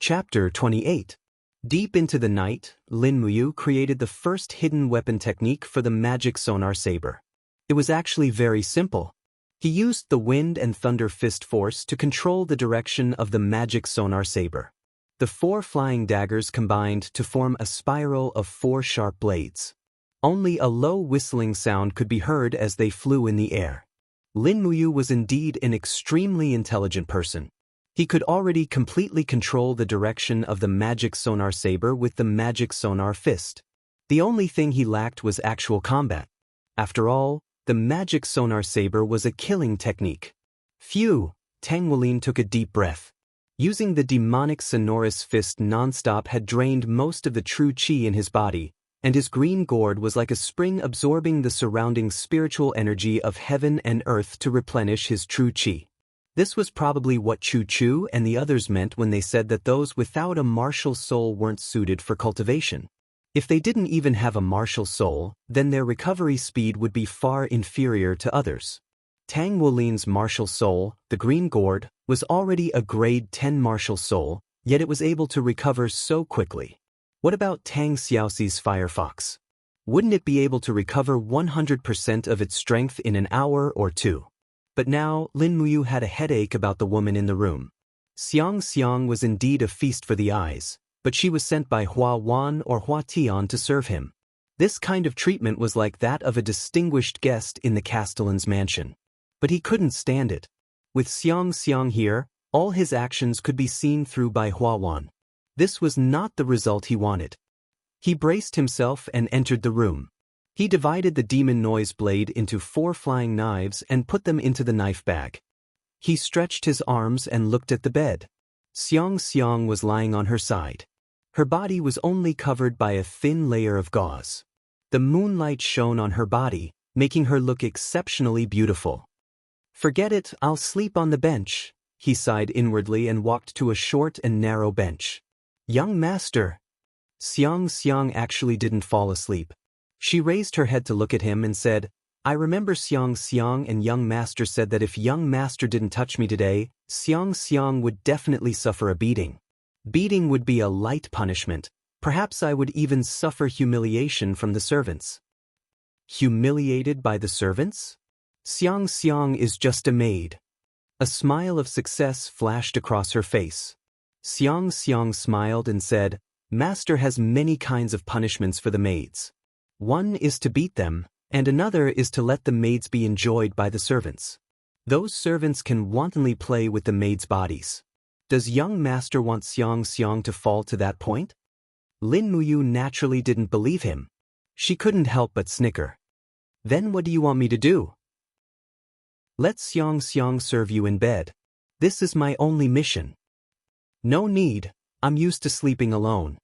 Chapter 28. Deep into the night, Lin Muyu created the first hidden weapon technique for the magic sonar saber. It was actually very simple. He used the wind and thunder fist force to control the direction of the magic sonar saber. The 4 flying daggers combined to form a spiral of 4 sharp blades. Only a low whistling sound could be heard as they flew in the air. Lin Muyu was indeed an extremely intelligent person. He could already completely control the direction of the magic sonar saber with the magic sonar fist. The only thing he lacked was actual combat. After all, the magic sonar saber was a killing technique. Phew, Tang Wulin took a deep breath. Using the demonic sonorous fist non-stop had drained most of the true qi in his body, and his green gourd was like a spring absorbing the surrounding spiritual energy of heaven and earth to replenish his true qi. This was probably what Chu Chu and the others meant when they said that those without a martial soul weren't suited for cultivation. If they didn't even have a martial soul, then their recovery speed would be far inferior to others. Tang Wulin's martial soul, the green gourd, was already a grade 10 martial soul, yet it was able to recover so quickly. What about Tang Xiaoxi's firefox? Wouldn't it be able to recover 100% of its strength in an hour or two? But now, Lin Muyu had a headache about the woman in the room. Xiang was indeed a feast for the eyes, but she was sent by Hua Wan or Hua Tian to serve him. This kind of treatment was like that of a distinguished guest in the castellan's mansion. But he couldn't stand it. With Xiang here, all his actions could be seen through by Hua Wan. This was not the result he wanted. He braced himself and entered the room. He divided the demon noise blade into 4 flying knives and put them into the knife bag. He stretched his arms and looked at the bed. Xiang was lying on her side. Her body was only covered by a thin layer of gauze. The moonlight shone on her body, making her look exceptionally beautiful. "Forget it, I'll sleep on the bench," he sighed inwardly and walked to a short and narrow bench. "Young master." Xiang actually didn't fall asleep. She raised her head to look at him and said, "I remember Xiang and young master said that if young master didn't touch me today, Xiang would definitely suffer a beating. Beating would be a light punishment. Perhaps I would even suffer humiliation from the servants." Humiliated by the servants? Xiang is just a maid. A smile of success flashed across her face. Xiang smiled and said, "Master has many kinds of punishments for the maids. One is to beat them, and another is to let the maids be enjoyed by the servants. Those servants can wantonly play with the maids' bodies. Does young master want Xiang to fall to that point?" Lin Muyu naturally didn't believe him. She couldn't help but snicker. "Then what do you want me to do?" "Let Xiang serve you in bed. This is my only mission." "No need, I'm used to sleeping alone."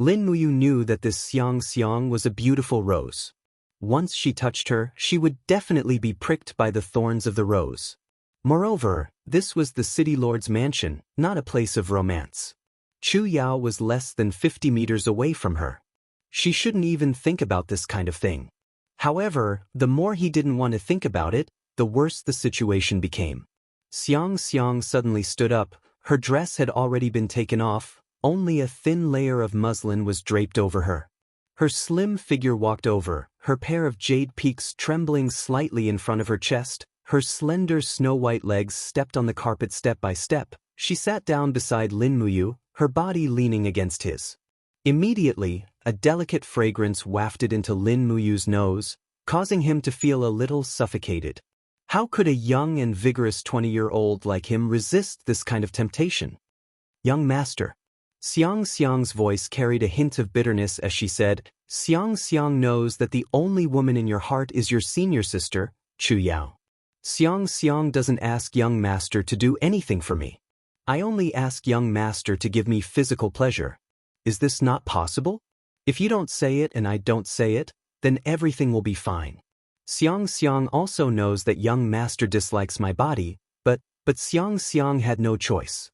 Lin Muyu knew that this Xiang was a beautiful rose. Once she touched her, she would definitely be pricked by the thorns of the rose. Moreover, this was the city lord's mansion, not a place of romance. Chu Yao was less than 50 meters away from her. She shouldn't even think about this kind of thing. However, the more he didn't want to think about it, the worse the situation became. Xiang suddenly stood up. Her dress had already been taken off. Only a thin layer of muslin was draped over her. Her slim figure walked over, her pair of jade peaks trembling slightly in front of her chest. Her slender snow-white legs stepped on the carpet step by step. She sat down beside Lin Muyu, her body leaning against his. Immediately, a delicate fragrance wafted into Lin Muyu's nose, causing him to feel a little suffocated. How could a young and vigorous 20-year-old like him resist this kind of temptation? "Young master." Xiang's voice carried a hint of bitterness as she said, "Xiang knows that the only woman in your heart is your senior sister, Chu Yao. Xiang doesn't ask young master to do anything for me. I only ask young master to give me physical pleasure. Is this not possible? If you don't say it and I don't say it, then everything will be fine. Xiang also knows that young master dislikes my body, but Xiang had no choice.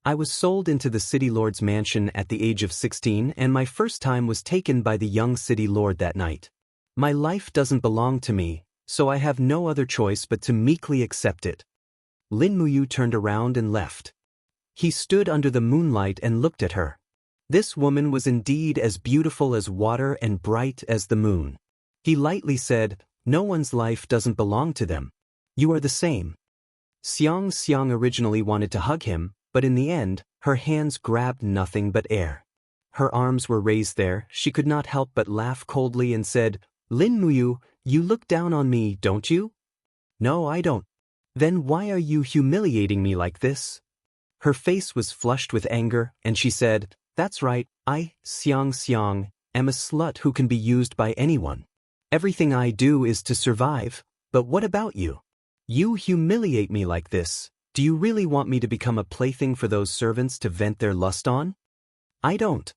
I was sold into the city lord's mansion at the age of 16 and my first time was taken by the young city lord that night. My life doesn't belong to me, so I have no other choice but to meekly accept it." Lin Muyu turned around and left. He stood under the moonlight and looked at her. This woman was indeed as beautiful as water and bright as the moon. He lightly said, "No one's life doesn't belong to them. You are the same." Xiang originally wanted to hug him, but in the end, her hands grabbed nothing but air. Her arms were raised there, she could not help but laugh coldly and said, "Lin Muyu, you look down on me, don't you?" "No, I don't." "Then why are you humiliating me like this?" Her face was flushed with anger, and she said, "That's right, I, Xiang, am a slut who can be used by anyone. Everything I do is to survive, but what about you? You humiliate me like this. Do you really want me to become a plaything for those servants to vent their lust on?" "I don't."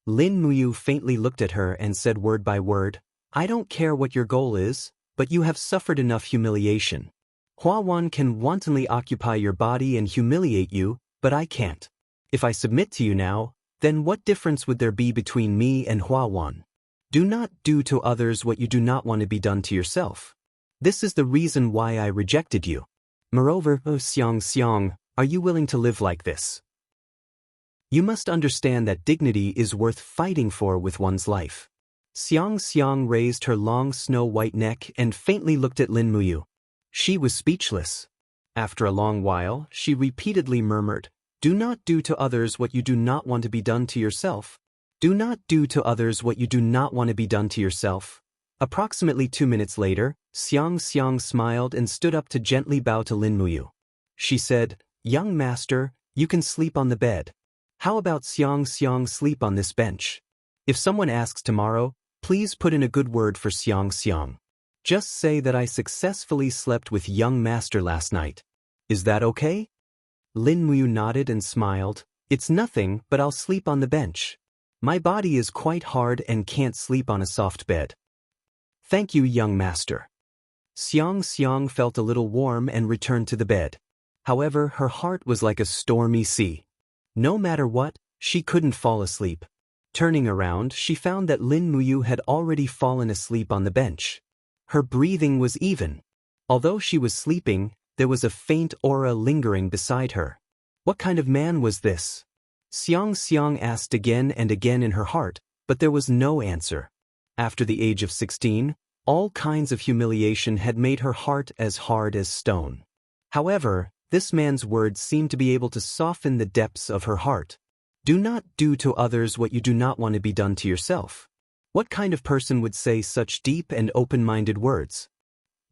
Lin Muyu faintly looked at her and said word by word, "I don't care what your goal is, but you have suffered enough humiliation. Huawan can wantonly occupy your body and humiliate you, but I can't. If I submit to you now, then what difference would there be between me and Huawan? Do not do to others what you do not want to be done to yourself. This is the reason why I rejected you. Moreover, Xiang, are you willing to live like this? You must understand that dignity is worth fighting for with one's life." Xiang raised her long snow-white neck and faintly looked at Lin Muyu. She was speechless. After a long while, she repeatedly murmured, "Do not do to others what you do not want to be done to yourself. Do not do to others what you do not want to be done to yourself." Approximately 2 minutes later, Xiang smiled and stood up to gently bow to Lin Muyu. She said, "Young master, you can sleep on the bed. How about Xiang sleep on this bench? If someone asks tomorrow, please put in a good word for Xiang. Just say that I successfully slept with young master last night. Is that okay?" Lin Muyu nodded and smiled. "It's nothing, but I'll sleep on the bench. My body is quite hard and can't sleep on a soft bed." "Thank you, young master." Xiang felt a little warm and returned to the bed. However, her heart was like a stormy sea. No matter what, she couldn't fall asleep. Turning around, she found that Lin Muyu had already fallen asleep on the bench. Her breathing was even. Although she was sleeping, there was a faint aura lingering beside her. What kind of man was this? Xiang asked again and again in her heart, but there was no answer. After the age of 16, all kinds of humiliation had made her heart as hard as stone. However, this man's words seemed to be able to soften the depths of her heart. Do not do to others what you do not want to be done to yourself. What kind of person would say such deep and open-minded words?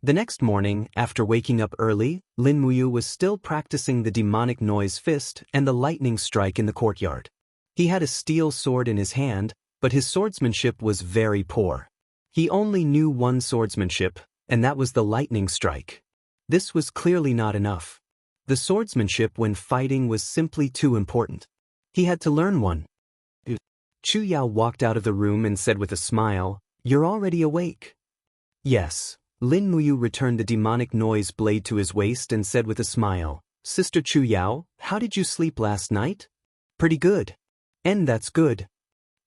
The next morning, after waking up early, Lin Muyu was still practicing the demonic noise fist and the lightning strike in the courtyard. He had a steel sword in his hand, but his swordsmanship was very poor. He only knew one swordsmanship, and that was the lightning strike. This was clearly not enough. The swordsmanship when fighting was simply too important. He had to learn one. Chu Yao walked out of the room and said with a smile, "You're already awake." "Yes." Lin Muyu returned the demonic noise blade to his waist and said with a smile, "Sister Chu Yao, how did you sleep last night?" "Pretty good." "And that's good."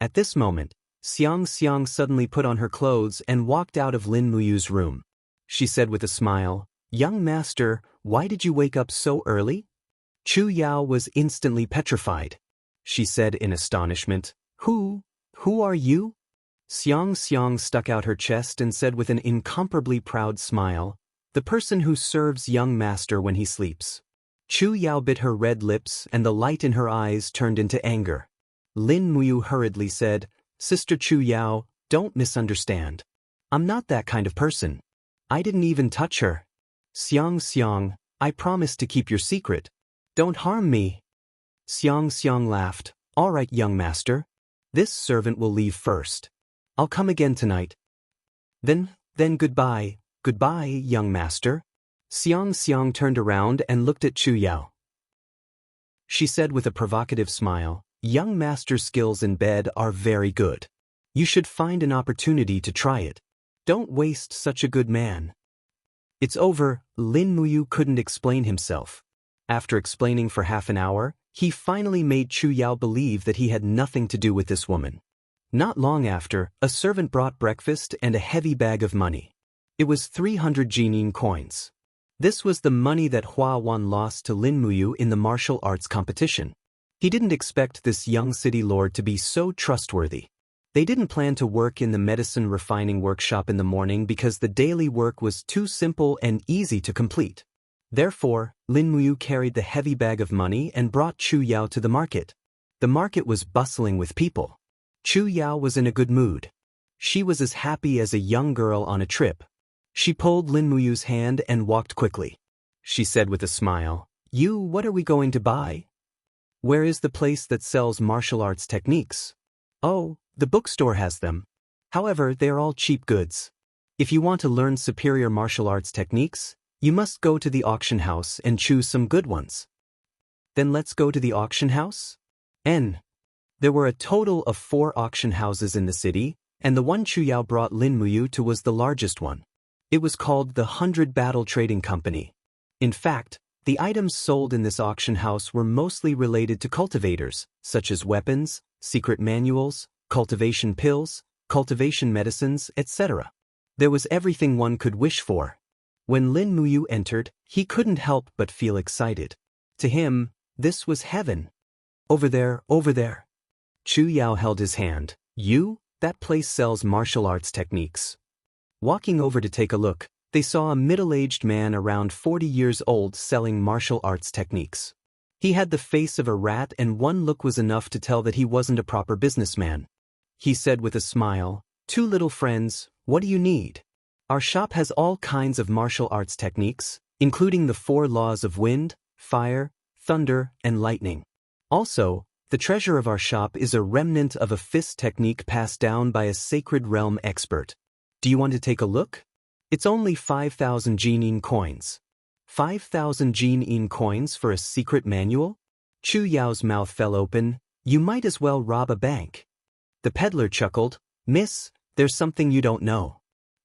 At this moment, Xiang suddenly put on her clothes and walked out of Lin Muyu's room. She said with a smile, "Young master, why did you wake up so early?" Chu Yao was instantly petrified. She said in astonishment, Who are you?" Xiang stuck out her chest and said with an incomparably proud smile, "The person who serves young master when he sleeps." Chu Yao bit her red lips and the light in her eyes turned into anger. Lin Muyu hurriedly said, "Sister Chu Yao, don't misunderstand. I'm not that kind of person. I didn't even touch her." Xiang, I promise to keep your secret. Don't harm me." Xiang laughed. "All right, young master. This servant will leave first. I'll come again tonight." Then goodbye, young master." Xiang turned around and looked at Chu Yao. She said with a provocative smile, "Young master's skills in bed are very good. You should find an opportunity to try it. Don't waste such a good man." "It's over." Lin Muyu couldn't explain himself. After explaining for half an hour, he finally made Chu Yao believe that he had nothing to do with this woman. Not long after, a servant brought breakfast and a heavy bag of money. It was 300 Jinin coins. This was the money that Hua Wan lost to Lin Muyu in the martial arts competition. He didn't expect this young city lord to be so trustworthy. They didn't plan to work in the medicine refining workshop in the morning because the daily work was too simple and easy to complete. Therefore, Lin Muyu carried the heavy bag of money and brought Chu Yao to the market. The market was bustling with people. Chu Yao was in a good mood. She was as happy as a young girl on a trip. She pulled Lin Muyu's hand and walked quickly. She said with a smile, What are we going to buy? Where is the place that sells martial arts techniques? Oh, the bookstore has them. However, they are all cheap goods. If you want to learn superior martial arts techniques, you must go to the auction house and choose some good ones. Then let's go to the auction house? There were a total of 4 auction houses in the city, and the one Chu Yao brought Lin Muyu to was the largest one. It was called the 100 Battle Trading Company. In fact, the items sold in this auction house were mostly related to cultivators, such as weapons, secret manuals, cultivation pills, cultivation medicines, etc. There was everything one could wish for. When Lin Muyu entered, he couldn't help but feel excited. To him, this was heaven. Over there. Chu Yao held his hand. That place sells martial arts techniques. Walking over to take a look, they saw a middle-aged man around 40 years old selling martial arts techniques. He had the face of a rat, and one look was enough to tell that he wasn't a proper businessman. He said with a smile, 2 little friends, what do you need? Our shop has all kinds of martial arts techniques, including the 4 laws of wind, fire, thunder, and lightning. Also, the treasure of our shop is a remnant of a fist technique passed down by a sacred realm expert. Do you want to take a look? It's only 5,000 Jianghu coins. 5,000 Jianghu coins for a secret manual? Chu Yao's mouth fell open. You might as well rob a bank. The peddler chuckled. Miss, there's something you don't know.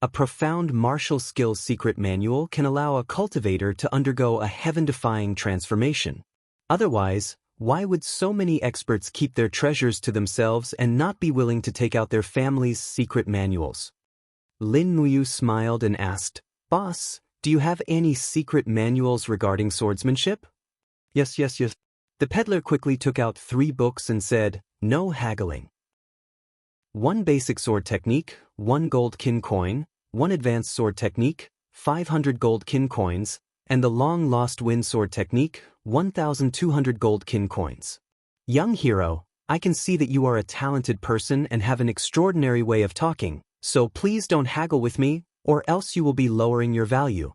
A profound martial skills secret manual can allow a cultivator to undergo a heaven-defying transformation. Otherwise, why would so many experts keep their treasures to themselves and not be willing to take out their family's secret manuals? Lin Muyu smiled and asked, Boss, do you have any secret manuals regarding swordsmanship? Yes. The peddler quickly took out 3 books and said, no haggling. 1 basic sword technique, 1 gold kin coin, 1 advanced sword technique, 500 gold kin coins, and the long-lost wind sword technique, 1,200 gold kin coins. Young hero, I can see that you are a talented person and have an extraordinary way of talking, so please don't haggle with me, or else you will be lowering your value.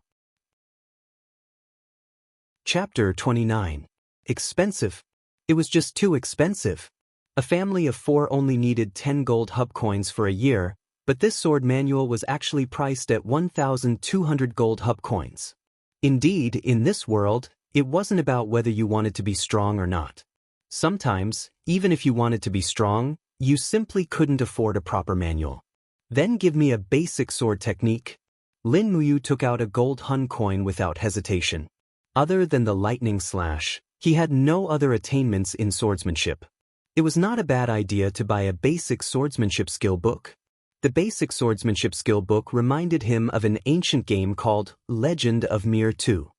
Chapter 29. Expensive. It was just too expensive. A family of 4 only needed 10 gold hub coins for a year, but this sword manual was actually priced at 1,200 gold hub coins. Indeed, in this world, it wasn't about whether you wanted to be strong or not. Sometimes, even if you wanted to be strong, you simply couldn't afford a proper manual. Then give me a basic sword technique. Lin Muyu took out a gold hun coin without hesitation. Other than the lightning slash, he had no other attainments in swordsmanship. It was not a bad idea to buy a basic swordsmanship skill book. The basic swordsmanship skill book reminded him of an ancient game called Legend of Mir 2.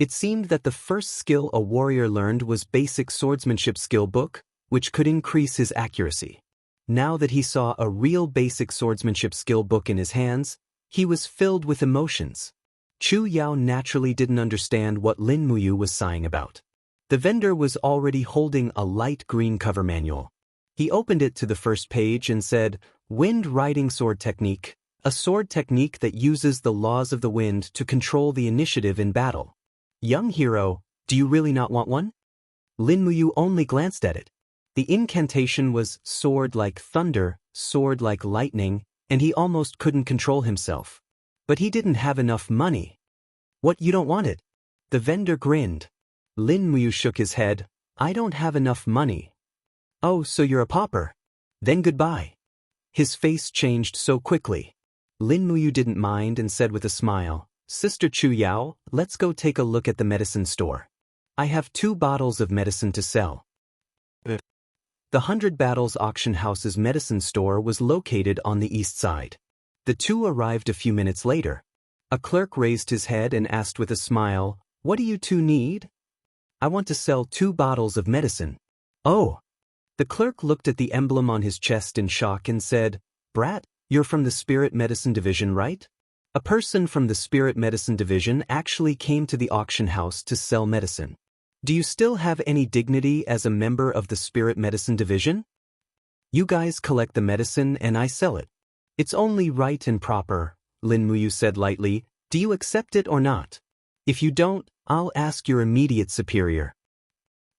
It seemed that the first skill a warrior learned was basic swordsmanship skill book, which could increase his accuracy. Now that he saw a real basic swordsmanship skill book in his hands, he was filled with emotions. Chu Yao naturally didn't understand what Lin Muyu was sighing about. The vendor was already holding a light green cover manual. He opened it to the first page and said, Wind Riding Sword Technique, a sword technique that uses the laws of the wind to control the initiative in battle. Young hero, do you really not want one? Lin Muyu only glanced at it. The incantation was sword like thunder, sword like lightning, and he almost couldn't control himself. But he didn't have enough money. What, you don't want it? The vendor grinned. Lin Muyu shook his head. I don't have enough money. Oh, so you're a pauper? Then goodbye. His face changed so quickly. Lin Muyu didn't mind and said with a smile, Sister Chu Yao, let's go take a look at the medicine store. I have 2 bottles of medicine to sell. The 100 Battles Auction House's medicine store was located on the east side. The 2 arrived a few minutes later. A clerk raised his head and asked with a smile, "What do you two need?" "I want to sell 2 bottles of medicine." "Oh." The clerk looked at the emblem on his chest in shock and said, "Brat, you're from the Spirit Medicine Division, right?" A person from the Spirit Medicine Division actually came to the auction house to sell medicine. "Do you still have any dignity as a member of the Spirit Medicine Division? You guys collect the medicine and I sell it. It's only right and proper," Lin Muyu said lightly. "Do you accept it or not? If you don't, I'll ask your immediate superior."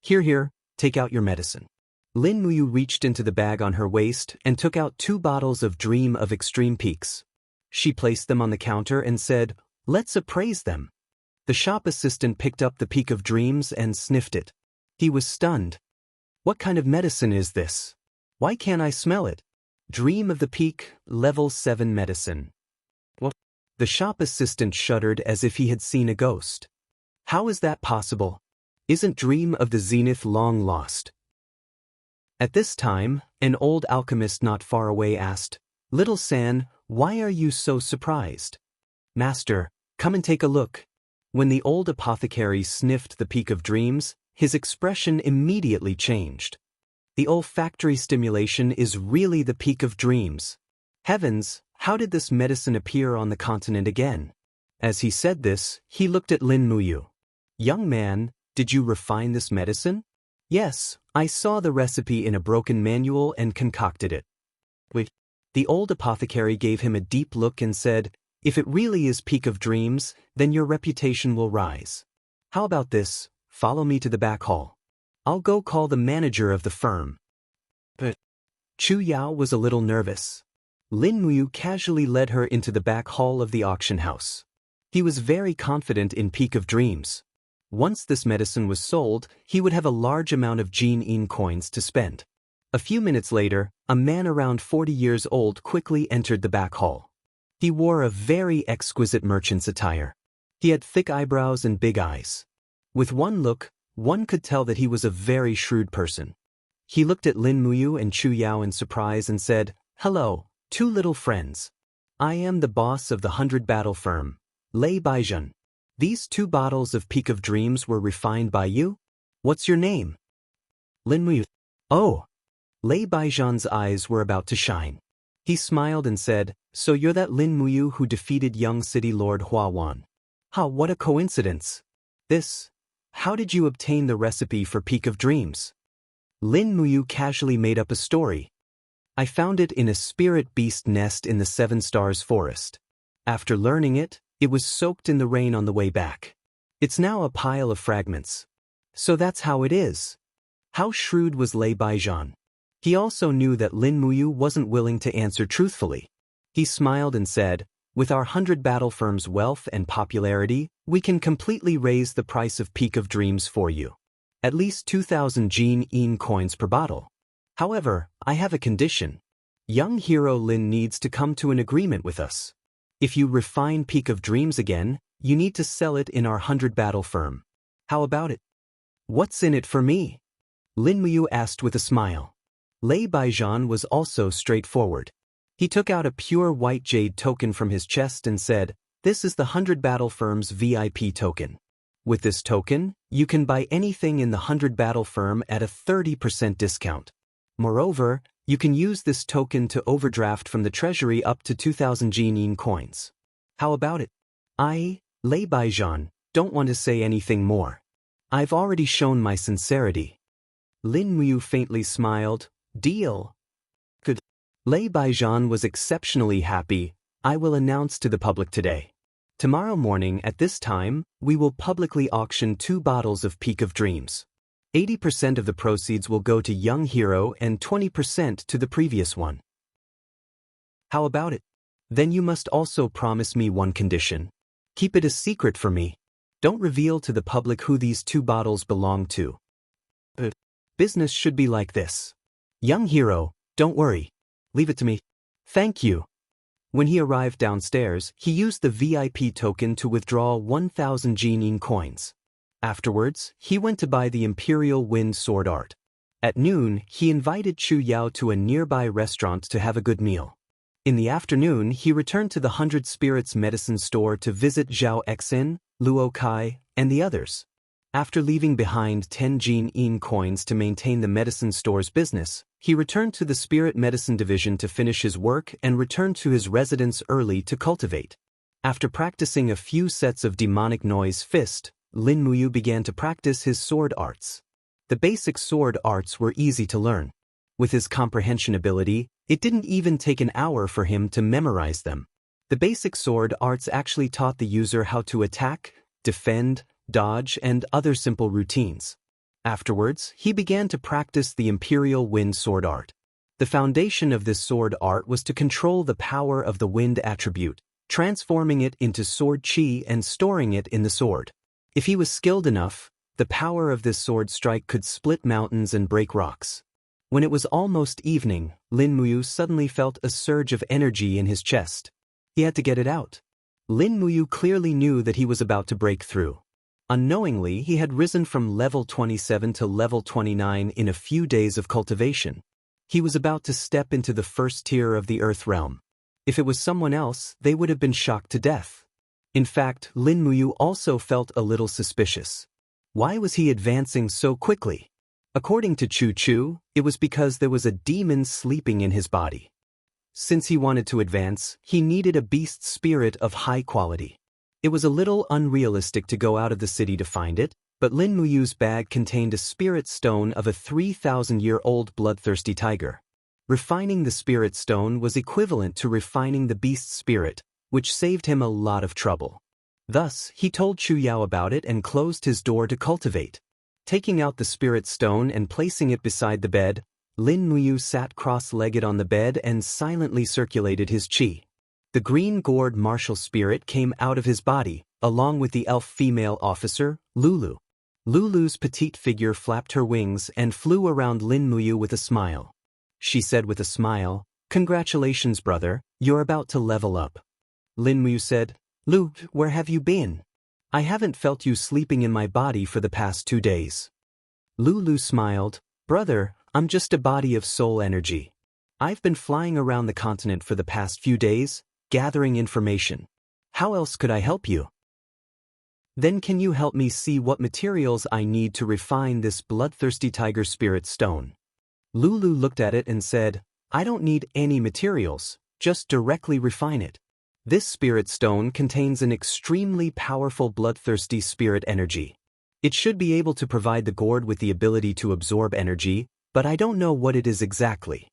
Here, take out your medicine." Lin Muyu reached into the bag on her waist and took out 2 bottles of Dream of Extreme Peaks. She placed them on the counter and said, "Let's appraise them." The shop assistant picked up the Peak of Dreams and sniffed it. He was stunned. "What kind of medicine is this? Why can't I smell it?" "Dream of the Peak, Level 7 medicine." "What?" The shop assistant shuddered as if he had seen a ghost. "How is that possible? Isn't Dream of the Zenith long lost?" At this time, an old alchemist not far away asked, "Little San, why are you so surprised?" "Master, come and take a look." When the old apothecary sniffed the Peak of Dreams, his expression immediately changed. "The olfactory stimulation is really the Peak of Dreams. Heavens, how did this medicine appear on the continent again?" As he said this, he looked at Lin Muyu. "Young man, did you refine this medicine?" "Yes, I saw the recipe in a broken manual and concocted it." "Wait." The old apothecary gave him a deep look and said, "If it really is Peak of Dreams, then your reputation will rise. How about this? Follow me to the back hall. I'll go call the manager of the firm." But Chu Yao was a little nervous. Lin Muyu casually led her into the back hall of the auction house. He was very confident in Peak of Dreams. Once this medicine was sold, he would have a large amount of Jianghu coins to spend. A few minutes later, a man around 40 years old quickly entered the back hall. He wore a very exquisite merchant's attire. He had thick eyebrows and big eyes. With one look, one could tell that he was a very shrewd person. He looked at Lin Muyu and Chu Yao in surprise and said, "Hello, 2 little friends. I am the boss of the 100 Battle Firm, Lei Baizhen. These 2 bottles of Peak of Dreams were refined by you? What's your name?" Lin Muyu. "Oh." Lei Baizhen's eyes were about to shine. He smiled and said, "So you're that Lin Muyu who defeated young city lord Hua Wan. What a coincidence. How did you obtain the recipe for Peak of Dreams?" Lin Muyu casually made up a story. "I found it in a spirit beast nest in the 7 Stars Forest. After learning it, it was soaked in the rain on the way back. It's now a pile of fragments. So that's how it is." How shrewd was Lei Baizhen. He also knew that Lin Muyu wasn't willing to answer truthfully. He smiled and said, "With our 100 battle firms' wealth and popularity, we can completely raise the price of Peak of Dreams for you. At least 2,000 Jianghu coins per bottle. However, I have a condition. Young hero Lin needs to come to an agreement with us. If you refine Peak of Dreams again, you need to sell it in our 100 battle firm. How about it?" "What's in it for me?" Lin Muyu asked with a smile. Lei Baizhen was also straightforward. He took out a pure white jade token from his chest and said, "This is the 100 battle firm's VIP token. With this token, you can buy anything in the 100 battle firm at a 30% discount. Moreover, you can use this token to overdraft from the treasury up to 2,000 Jianghu coins. How about it?" "I, Lei Baizhen, don't want to say anything more. I've already shown my sincerity." Lin Muyu faintly smiled. "Deal." "Good." Lei Baizhen was exceptionally happy. "I will announce to the public today. Tomorrow morning at this time, we will publicly auction 2 bottles of Peak of Dreams. 80% of the proceeds will go to young hero and 20% to the previous one." "How about it? Then you must also promise me one condition. Keep it a secret for me. Don't reveal to the public who these 2 bottles belong to. But business should be like this. Young hero, don't worry. Leave it to me." "Thank you." When he arrived downstairs, he used the VIP token to withdraw 1,000 Jianghu coins. Afterwards, he went to buy the Imperial Wind Sword Art. At noon, he invited Chu Yao to a nearby restaurant to have a good meal. In the afternoon, he returned to the 100 Spirits medicine store to visit Zhao Exin, Luo Kai, and the others. After leaving behind 10 Jin coins to maintain the medicine store's business, he returned to the Spirit Medicine Division to finish his work and returned to his residence early to cultivate. After practicing a few sets of demonic noise fist, Lin Muyu began to practice his sword arts. The basic sword arts were easy to learn. With his comprehension ability, it didn't even take an hour for him to memorize them. The basic sword arts actually taught the user how to attack, defend, dodge, and other simple routines. Afterwards, he began to practice the Imperial Wind sword art. The foundation of this sword art was to control the power of the wind attribute, transforming it into sword chi and storing it in the sword. If he was skilled enough, the power of this sword strike could split mountains and break rocks. When it was almost evening, Lin Muyu suddenly felt a surge of energy in his chest. He had to get it out. Lin Muyu clearly knew that he was about to break through. Unknowingly, he had risen from level 27 to level 29 in a few days of cultivation. He was about to step into the first tier of the Earth realm. If it was someone else, they would have been shocked to death. In fact, Lin Muyu also felt a little suspicious. Why was he advancing so quickly? According to Chu Chu, it was because there was a demon sleeping in his body. Since he wanted to advance, he needed a beast spirit of high quality. It was a little unrealistic to go out of the city to find it, but Lin Muyu's bag contained a spirit stone of a 3,000-year-old bloodthirsty tiger. Refining the spirit stone was equivalent to refining the beast spirit, which saved him a lot of trouble. Thus, he told Chu Yao about it and closed his door to cultivate. Taking out the spirit stone and placing it beside the bed, Lin Muyu sat cross-legged on the bed and silently circulated his qi. The green-gourd martial spirit came out of his body, along with the elf female officer, Lulu. Lulu's petite figure flapped her wings and flew around Lin Muyu with a smile. She said with a smile, "Congratulations, brother, you're about to level up." Lin Muyu said, "Lu, where have you been? I haven't felt you sleeping in my body for the past 2 days." Lulu smiled, "Brother, I'm just a body of soul energy. I've been flying around the continent for the past few days, gathering information. How else could I help you?" "Then can you help me see what materials I need to refine this bloodthirsty tiger spirit stone?" Lulu looked at it and said, "I don't need any materials, just directly refine it. This spirit stone contains an extremely powerful bloodthirsty spirit energy. It should be able to provide the gourd with the ability to absorb energy, but I don't know what it is exactly."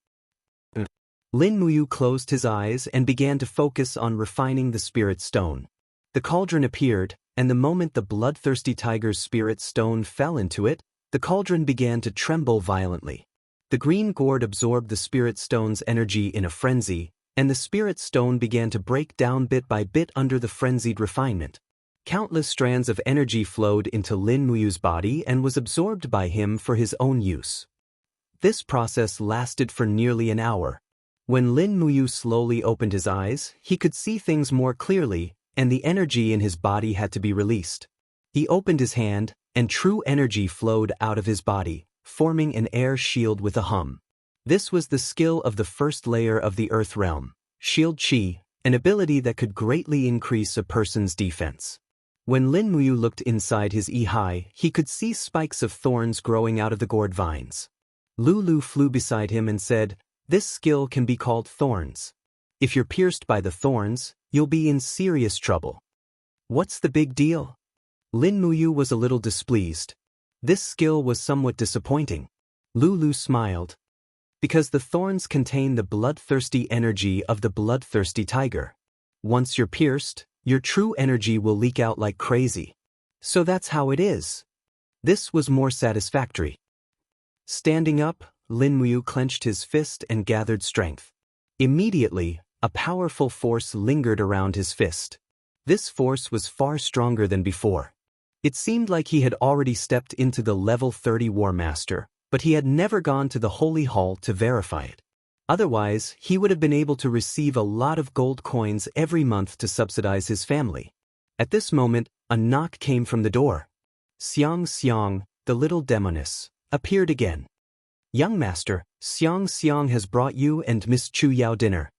Lin Muyu closed his eyes and began to focus on refining the spirit stone. The cauldron appeared, and the moment the bloodthirsty tiger's spirit stone fell into it, the cauldron began to tremble violently. The green gourd absorbed the spirit stone's energy in a frenzy, and the spirit stone began to break down bit by bit under the frenzied refinement. Countless strands of energy flowed into Lin Muyu's body and was absorbed by him for his own use. This process lasted for nearly an hour. When Lin Muyu slowly opened his eyes, he could see things more clearly, and the energy in his body had to be released. He opened his hand, and true energy flowed out of his body, forming an air shield with a hum. This was the skill of the first layer of the Earth realm, Shield Chi, an ability that could greatly increase a person's defense. When Lin Muyu looked inside his Ihai, he could see spikes of thorns growing out of the gourd vines. Lulu flew beside him and said, "This skill can be called thorns. If you're pierced by the thorns, you'll be in serious trouble." "What's the big deal?" Lin Muyu was a little displeased. This skill was somewhat disappointing. Lulu smiled. "Because the thorns contain the bloodthirsty energy of the bloodthirsty tiger. Once you're pierced, your true energy will leak out like crazy. So that's how it is." This was more satisfactory. Standing up, Lin Muyu clenched his fist and gathered strength. Immediately, a powerful force lingered around his fist. This force was far stronger than before. It seemed like he had already stepped into the level 30 War Master, but he had never gone to the Holy Hall to verify it. Otherwise, he would have been able to receive a lot of gold coins every month to subsidize his family. At this moment, a knock came from the door. Xiang Xiang, the little demoness, appeared again. "Young master, Xiang Xiang has brought you and Miss Chu Yao dinner."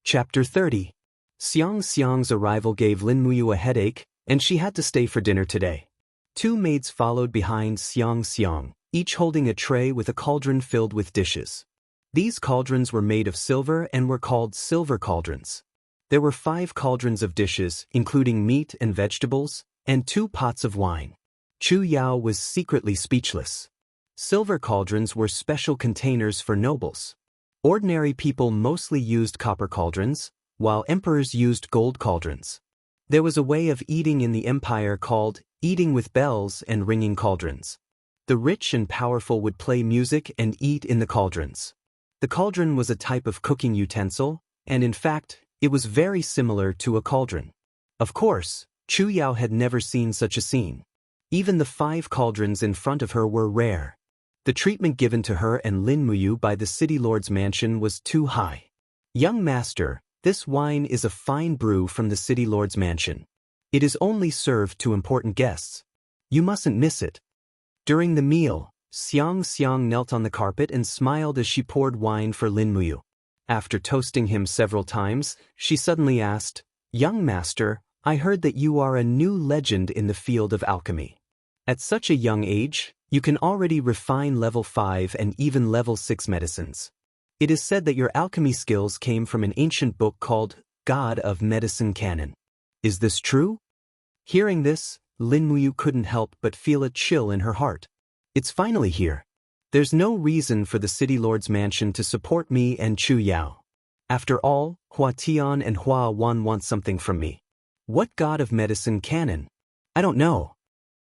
Chapter 30. Xiang Xiang's arrival gave Lin Muyu a headache, and she had to stay for dinner today. Two maids followed behind Xiang Xiang, each holding a tray with a cauldron filled with dishes. These cauldrons were made of silver and were called silver cauldrons. There were 5 cauldrons of dishes, including meat and vegetables, and 2 pots of wine. Chu Yao was secretly speechless. Silver cauldrons were special containers for nobles. Ordinary people mostly used copper cauldrons, while emperors used gold cauldrons. There was a way of eating in the empire called eating with bells and ringing cauldrons. The rich and powerful would play music and eat in the cauldrons. The cauldron was a type of cooking utensil, and in fact, it was very similar to a cauldron. Of course, Chu Yao had never seen such a scene. Even the 5 cauldrons in front of her were rare. The treatment given to her and Lin Muyu by the city lord's mansion was too high. Young master, this wine is a fine brew from the city lord's mansion. It is only served to important guests. You mustn't miss it. During the meal, Xiang Xiang knelt on the carpet and smiled as she poured wine for Lin Muyu. After toasting him several times, she suddenly asked, "Young master, I heard that you are a new legend in the field of alchemy. At such a young age, you can already refine level 5 and even level 6 medicines. It is said that your alchemy skills came from an ancient book called God of Medicine Canon. Is this true?" Hearing this, Lin Muyu couldn't help but feel a chill in her heart. It's finally here. There's no reason for the city lord's mansion to support me and Chu Yao. After all, Hua Tian and Hua Wan want something from me. What God of Medicine Canon? I don't know.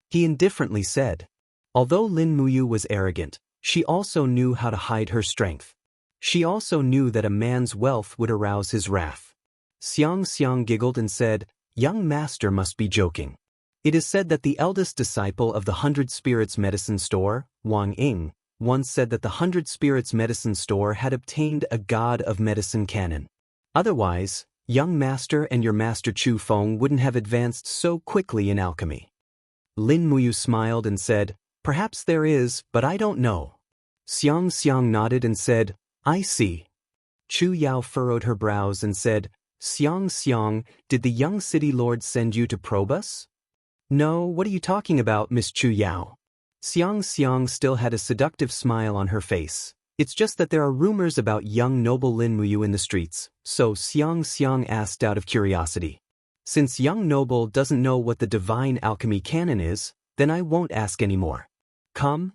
He indifferently said. Although Lin Muyu was arrogant, she also knew how to hide her strength. She also knew that a man's wealth would arouse his wrath. Xiang Xiang giggled and said, "Young master must be joking. It is said that the eldest disciple of the 100 Spirits Medicine Store, Wang Ying, once said that the 100 Spirits Medicine Store had obtained a God of Medicine Canon. Otherwise, young master and your master Chu Feng wouldn't have advanced so quickly in alchemy." Lin Muyu smiled and said, "Perhaps there is, but I don't know." Xiang Xiang nodded and said, "I see." Chu Yao furrowed her brows and said, "Xiang Xiang, did the young city lord send you to probe us?" "No, what are you talking about, Miss Chu Yao?" Xiang Xiang still had a seductive smile on her face. "It's just that there are rumors about young noble Lin Muyu in the streets, so Xiang Xiang asked out of curiosity. Since young noble doesn't know what the divine alchemy canon is, then I won't ask anymore. Come,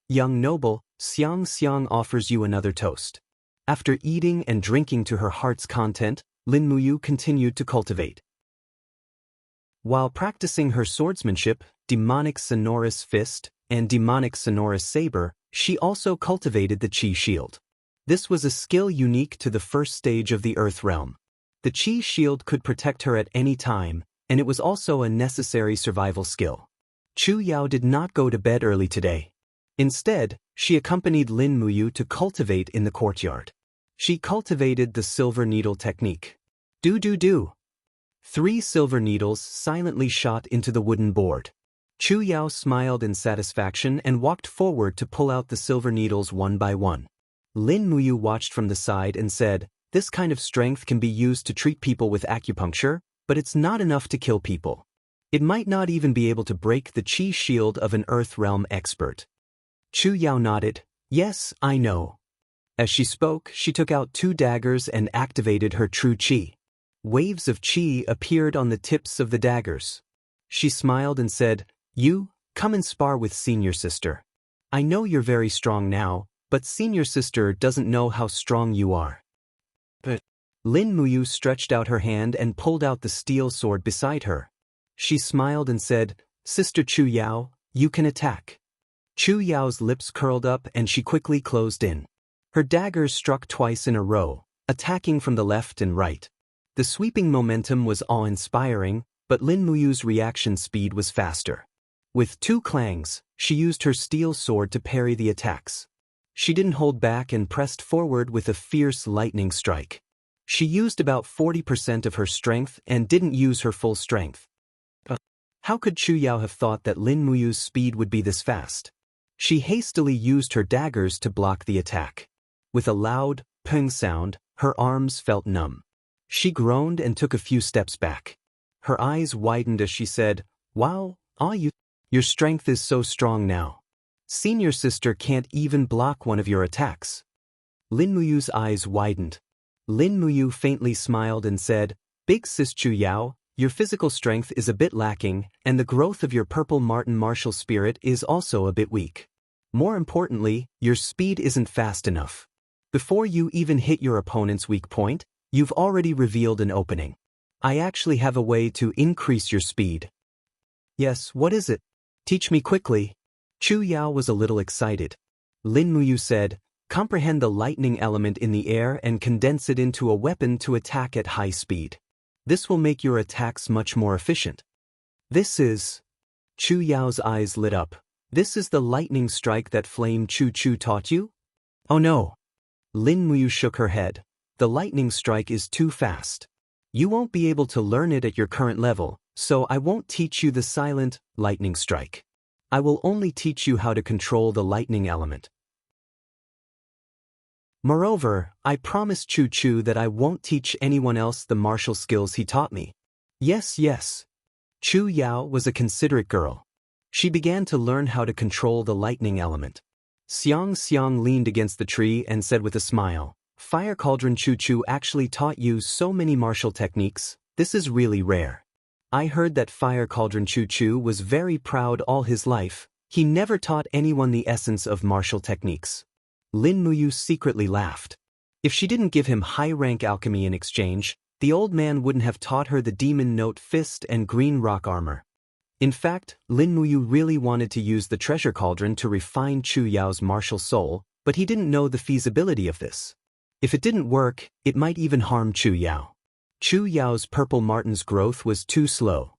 young noble, Xiang Xiang offers you another toast." After eating and drinking to her heart's content, Lin Muyu continued to cultivate. While practicing her swordsmanship, demonic sonorous fist, and demonic sonorous saber, she also cultivated the Qi shield. This was a skill unique to the first stage of the Earth realm. The Qi shield could protect her at any time, and it was also a necessary survival skill. Chu Yao did not go to bed early today. Instead, she accompanied Lin Muyu to cultivate in the courtyard. She cultivated the silver needle technique. Do. 3 silver needles silently shot into the wooden board. Chu Yao smiled in satisfaction and walked forward to pull out the silver needles one by one. Lin Muyu watched from the side and said, "This kind of strength can be used to treat people with acupuncture, but it's not enough to kill people. It might not even be able to break the Qi shield of an Earth realm expert." Chu Yao nodded, "Yes, I know." As she spoke, she took out 2 daggers and activated her true Qi. Waves of Qi appeared on the tips of the daggers. She smiled and said, "You, come and spar with senior sister. I know you're very strong now, but senior sister doesn't know how strong you are." But Lin Muyu stretched out her hand and pulled out the steel sword beside her. She smiled and said, "Sister Chu Yao, you can attack." Chu Yao's lips curled up and she quickly closed in. Her daggers struck twice in a row, attacking from the left and right. The sweeping momentum was awe-inspiring, but Lin Muyu's reaction speed was faster. With 2 clangs, she used her steel sword to parry the attacks. She didn't hold back and pressed forward with a fierce lightning strike. She used about 40% of her strength and didn't use her full strength. How could Chu Yao have thought that Lin Muyu's speed would be this fast? She hastily used her daggers to block the attack. With a loud, ping sound, Her arms felt numb. She groaned and took a few steps back. Her eyes widened as she said, "Wow, your strength is so strong now. Senior sister can't even block one of your attacks." Lin Muyu's eyes widened. Lin Muyu faintly smiled and said, "Big sis Chu Yao, your physical strength is a bit lacking, and the growth of your purple marten martial spirit is also a bit weak. More importantly, your speed isn't fast enough. Before you even hit your opponent's weak point, you've already revealed an opening. I actually have a way to increase your speed." "Yes, what is it? Teach me quickly." Chu Yao was a little excited. Lin Muyu said, "Comprehend the lightning element in the air and condense it into a weapon to attack at high speed. This will make your attacks much more efficient." "This is..." Chu Yao's eyes lit up. "This is the lightning strike that Flame Chu Chu taught you?" "Oh no." Lin Muyu shook her head. "The lightning strike is too fast. You won't be able to learn it at your current level, so I won't teach you the silent lightning strike. I will only teach you how to control the lightning element. Moreover, I promise Chu Chu that I won't teach anyone else the martial skills he taught me." "Yes, yes." Chu Yao was a considerate girl. She began to learn how to control the lightning element. Xiang Xiang leaned against the tree and said with a smile, "Fire Cauldron Chu Chu actually taught you so many martial techniques. This is really rare. I heard that Fire Cauldron Chu Chu was very proud all his life. He never taught anyone the essence of martial techniques." Lin Muyu secretly laughed. If she didn't give him high-rank alchemy in exchange, the old man wouldn't have taught her the demon note fist and green rock armor. In fact, Lin Muyu really wanted to use the treasure cauldron to refine Chu Yao's martial soul, but he didn't know the feasibility of this. If it didn't work, it might even harm Chu Yao. Chu Yao's purple marten's growth was too slow.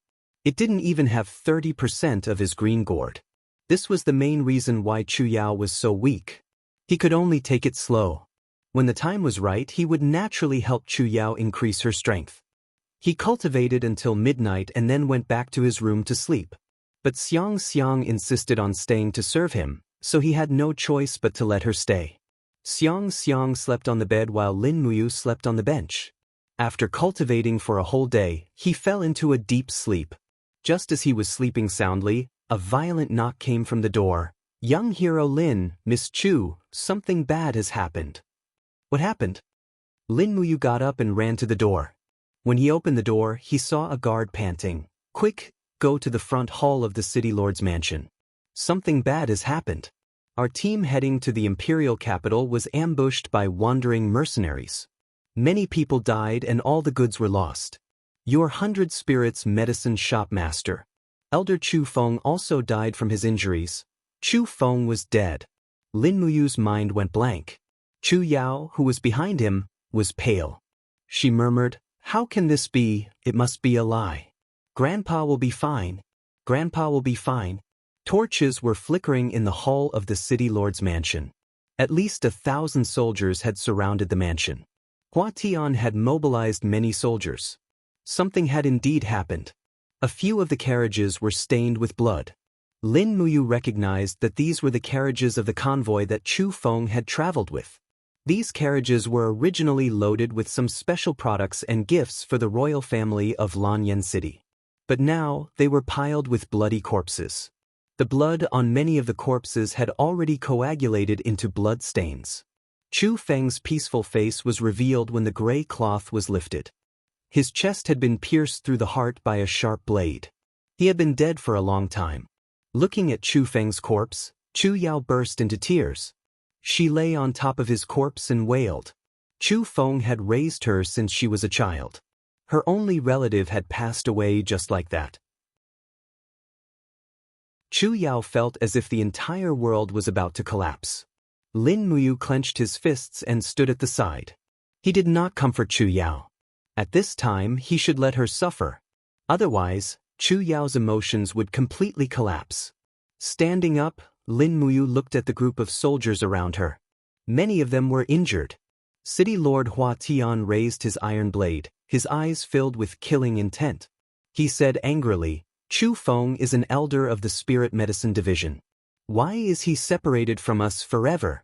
It didn't even have 30% of his green gourd. This was the main reason why Chu Yao was so weak. He could only take it slow. When the time was right, he would naturally help Chu Yao increase her strength. He cultivated until midnight and then went back to his room to sleep. But Xiang Xiang insisted on staying to serve him, so he had no choice but to let her stay. Xiang Xiang slept on the bed while Lin Muyu slept on the bench. After cultivating for a whole day, he fell into a deep sleep. Just as he was sleeping soundly, a violent knock came from the door. "Young hero Lin, Miss Chu, something bad has happened." "What happened?" Lin Muyu got up and ran to the door. When he opened the door, he saw a guard panting. "Quick, go to the front hall of the city lord's mansion. Something bad has happened. Our team heading to the imperial capital was ambushed by wandering mercenaries. Many people died and all the goods were lost. Your 100 spirits medicine shop master, Elder Chu Feng, also died from his injuries." Chu Feng was dead. Lin Muyu's mind went blank. Chu Yao, who was behind him, was pale. She murmured, "How can this be? It must be a lie. Grandpa will be fine. Grandpa will be fine." Torches were flickering in the hall of the city lord's mansion. At least 1,000 soldiers had surrounded the mansion. Hua Tian had mobilized many soldiers. Something had indeed happened. A few of the carriages were stained with blood. Lin Muyu recognized that these were the carriages of the convoy that Chu Feng had traveled with. These carriages were originally loaded with some special products and gifts for the royal family of Lanyan City. But now, they were piled with bloody corpses. The blood on many of the corpses had already coagulated into blood stains. Chu Feng's peaceful face was revealed when the gray cloth was lifted. His chest had been pierced through the heart by a sharp blade. He had been dead for a long time. Looking at Chu Feng's corpse, Chu Yao burst into tears. She lay on top of his corpse and wailed. Chu Feng had raised her since she was a child. Her only relative had passed away just like that. Chu Yao felt as if the entire world was about to collapse. Lin Muyu clenched his fists and stood at the side. He did not comfort Chu Yao. At this time, he should let her suffer. Otherwise, Chu Yao's emotions would completely collapse. Standing up, Lin Muyu looked at the group of soldiers around her. Many of them were injured. City Lord Hua Tian raised his iron blade, his eyes filled with killing intent. He said angrily, "Chu Feng is an elder of the Spirit Medicine Division. Why is he separated from us forever?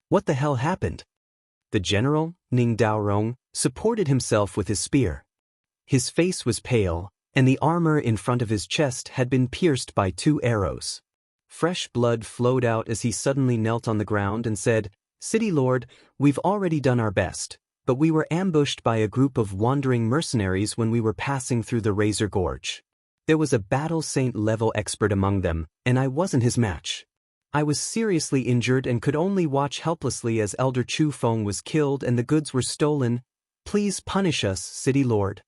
What the hell happened?" The general, Ning Daorong, supported himself with his spear. His face was pale, and the armor in front of his chest had been pierced by 2 arrows. Fresh blood flowed out as he suddenly knelt on the ground and said, "City Lord, we've already done our best, but we were ambushed by a group of wandering mercenaries when we were passing through the Razor Gorge. There was a battle saint-level expert among them, and I wasn't his match. I was seriously injured and could only watch helplessly as Elder Chu Feng was killed and the goods were stolen. Please punish us, City Lord."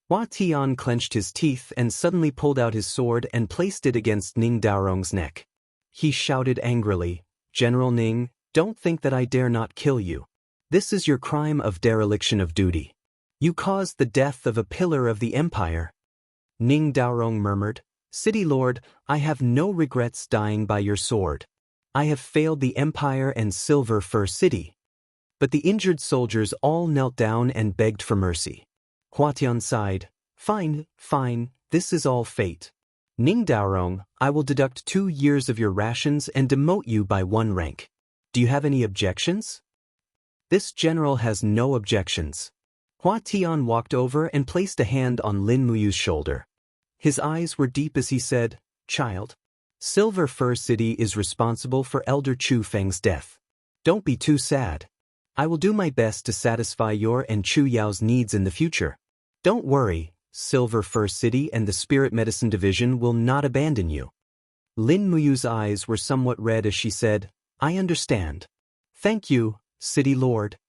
Hua Tian clenched his teeth and suddenly pulled out his sword and placed it against Ning Daorong's neck. He shouted angrily, "General Ning, don't think that I dare not kill you. This is your crime of dereliction of duty. You caused the death of a pillar of the empire." Ning Daorong murmured, "City Lord, I have no regrets dying by your sword. I have failed the empire and Silver Fir City." But the injured soldiers all knelt down and begged for mercy. Hua Tian sighed, Fine, this is all fate. Ning Daorong, I will deduct 2 years of your rations and demote you by 1 rank. Do you have any objections?" "This general has no objections." Hua Tian walked over and placed a hand on Lin Muyu's shoulder. His eyes were deep as he said, "Child, Silver Fir City is responsible for Elder Chu Feng's death. Don't be too sad. I will do my best to satisfy your and Chu Yao's needs in the future. Don't worry, Silver Fir City and the Spirit Medicine Division will not abandon you." Lin Muyu's eyes were somewhat red as she said, "I understand. Thank you, City Lord."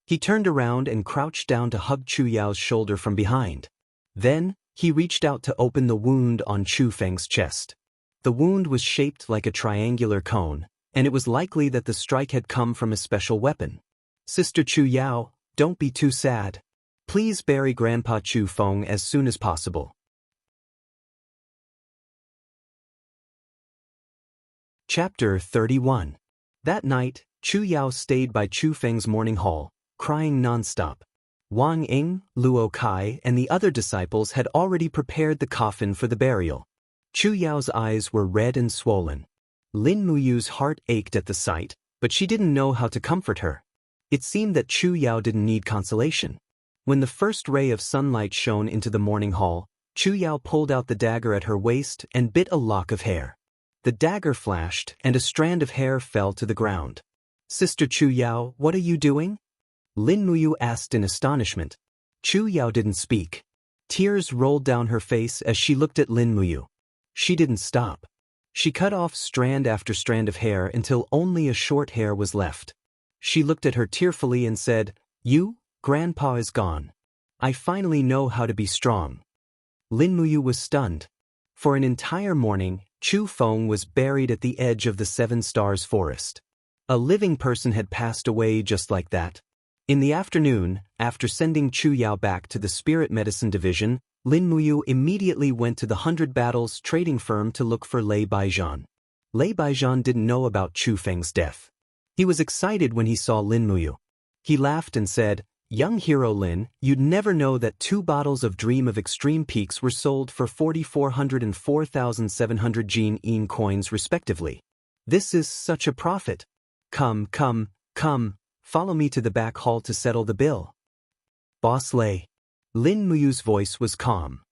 He turned around and crouched down to hug Chu Yao's shoulder from behind. Then, he reached out to open the wound on Chu Feng's chest. The wound was shaped like a triangular cone, and it was likely that the strike had come from a special weapon. "Sister Chu Yao, don't be too sad. Please bury Grandpa Chu Feng as soon as possible." Chapter 31. That night, Chu Yao stayed by Chu Feng's morning hall, crying non-stop. Wang Ying, Luo Kai, and the other disciples had already prepared the coffin for the burial. Chu Yao's eyes were red and swollen. Lin Muyu's heart ached at the sight, but she didn't know how to comfort her. It seemed that Chu Yao didn't need consolation. When the first ray of sunlight shone into the morning hall, Chu Yao pulled out the dagger at her waist and bit a lock of hair. The dagger flashed, and a strand of hair fell to the ground. "Sister Chu Yao, what are you doing?" Lin Muyu asked in astonishment. Chu Yao didn't speak. Tears rolled down her face as she looked at Lin Muyu. She didn't stop. She cut off strand after strand of hair until only a short hair was left. She looked at her tearfully and said, "Grandpa is gone. I finally know how to be strong." Lin Muyu was stunned. For an entire morning, Chu Feng was buried at the edge of the 7 Stars forest. A living person had passed away just like that. In the afternoon, after sending Chu Yao back to the Spirit Medicine Division, Lin Muyu immediately went to the 100 Battles trading firm to look for Lei Baijian. Lei Baijian didn't know about Chu Feng's death. He was excited when he saw Lin Muyu. He laughed and said, "Young hero Lin, you'd never know that 2 bottles of Dream of Extreme Peaks were sold for 4,400 and 4,700 Jianghu coins respectively. This is such a profit. Come, follow me to the back hall to settle the bill." "Boss Lei." Lin Muyu's voice was calm.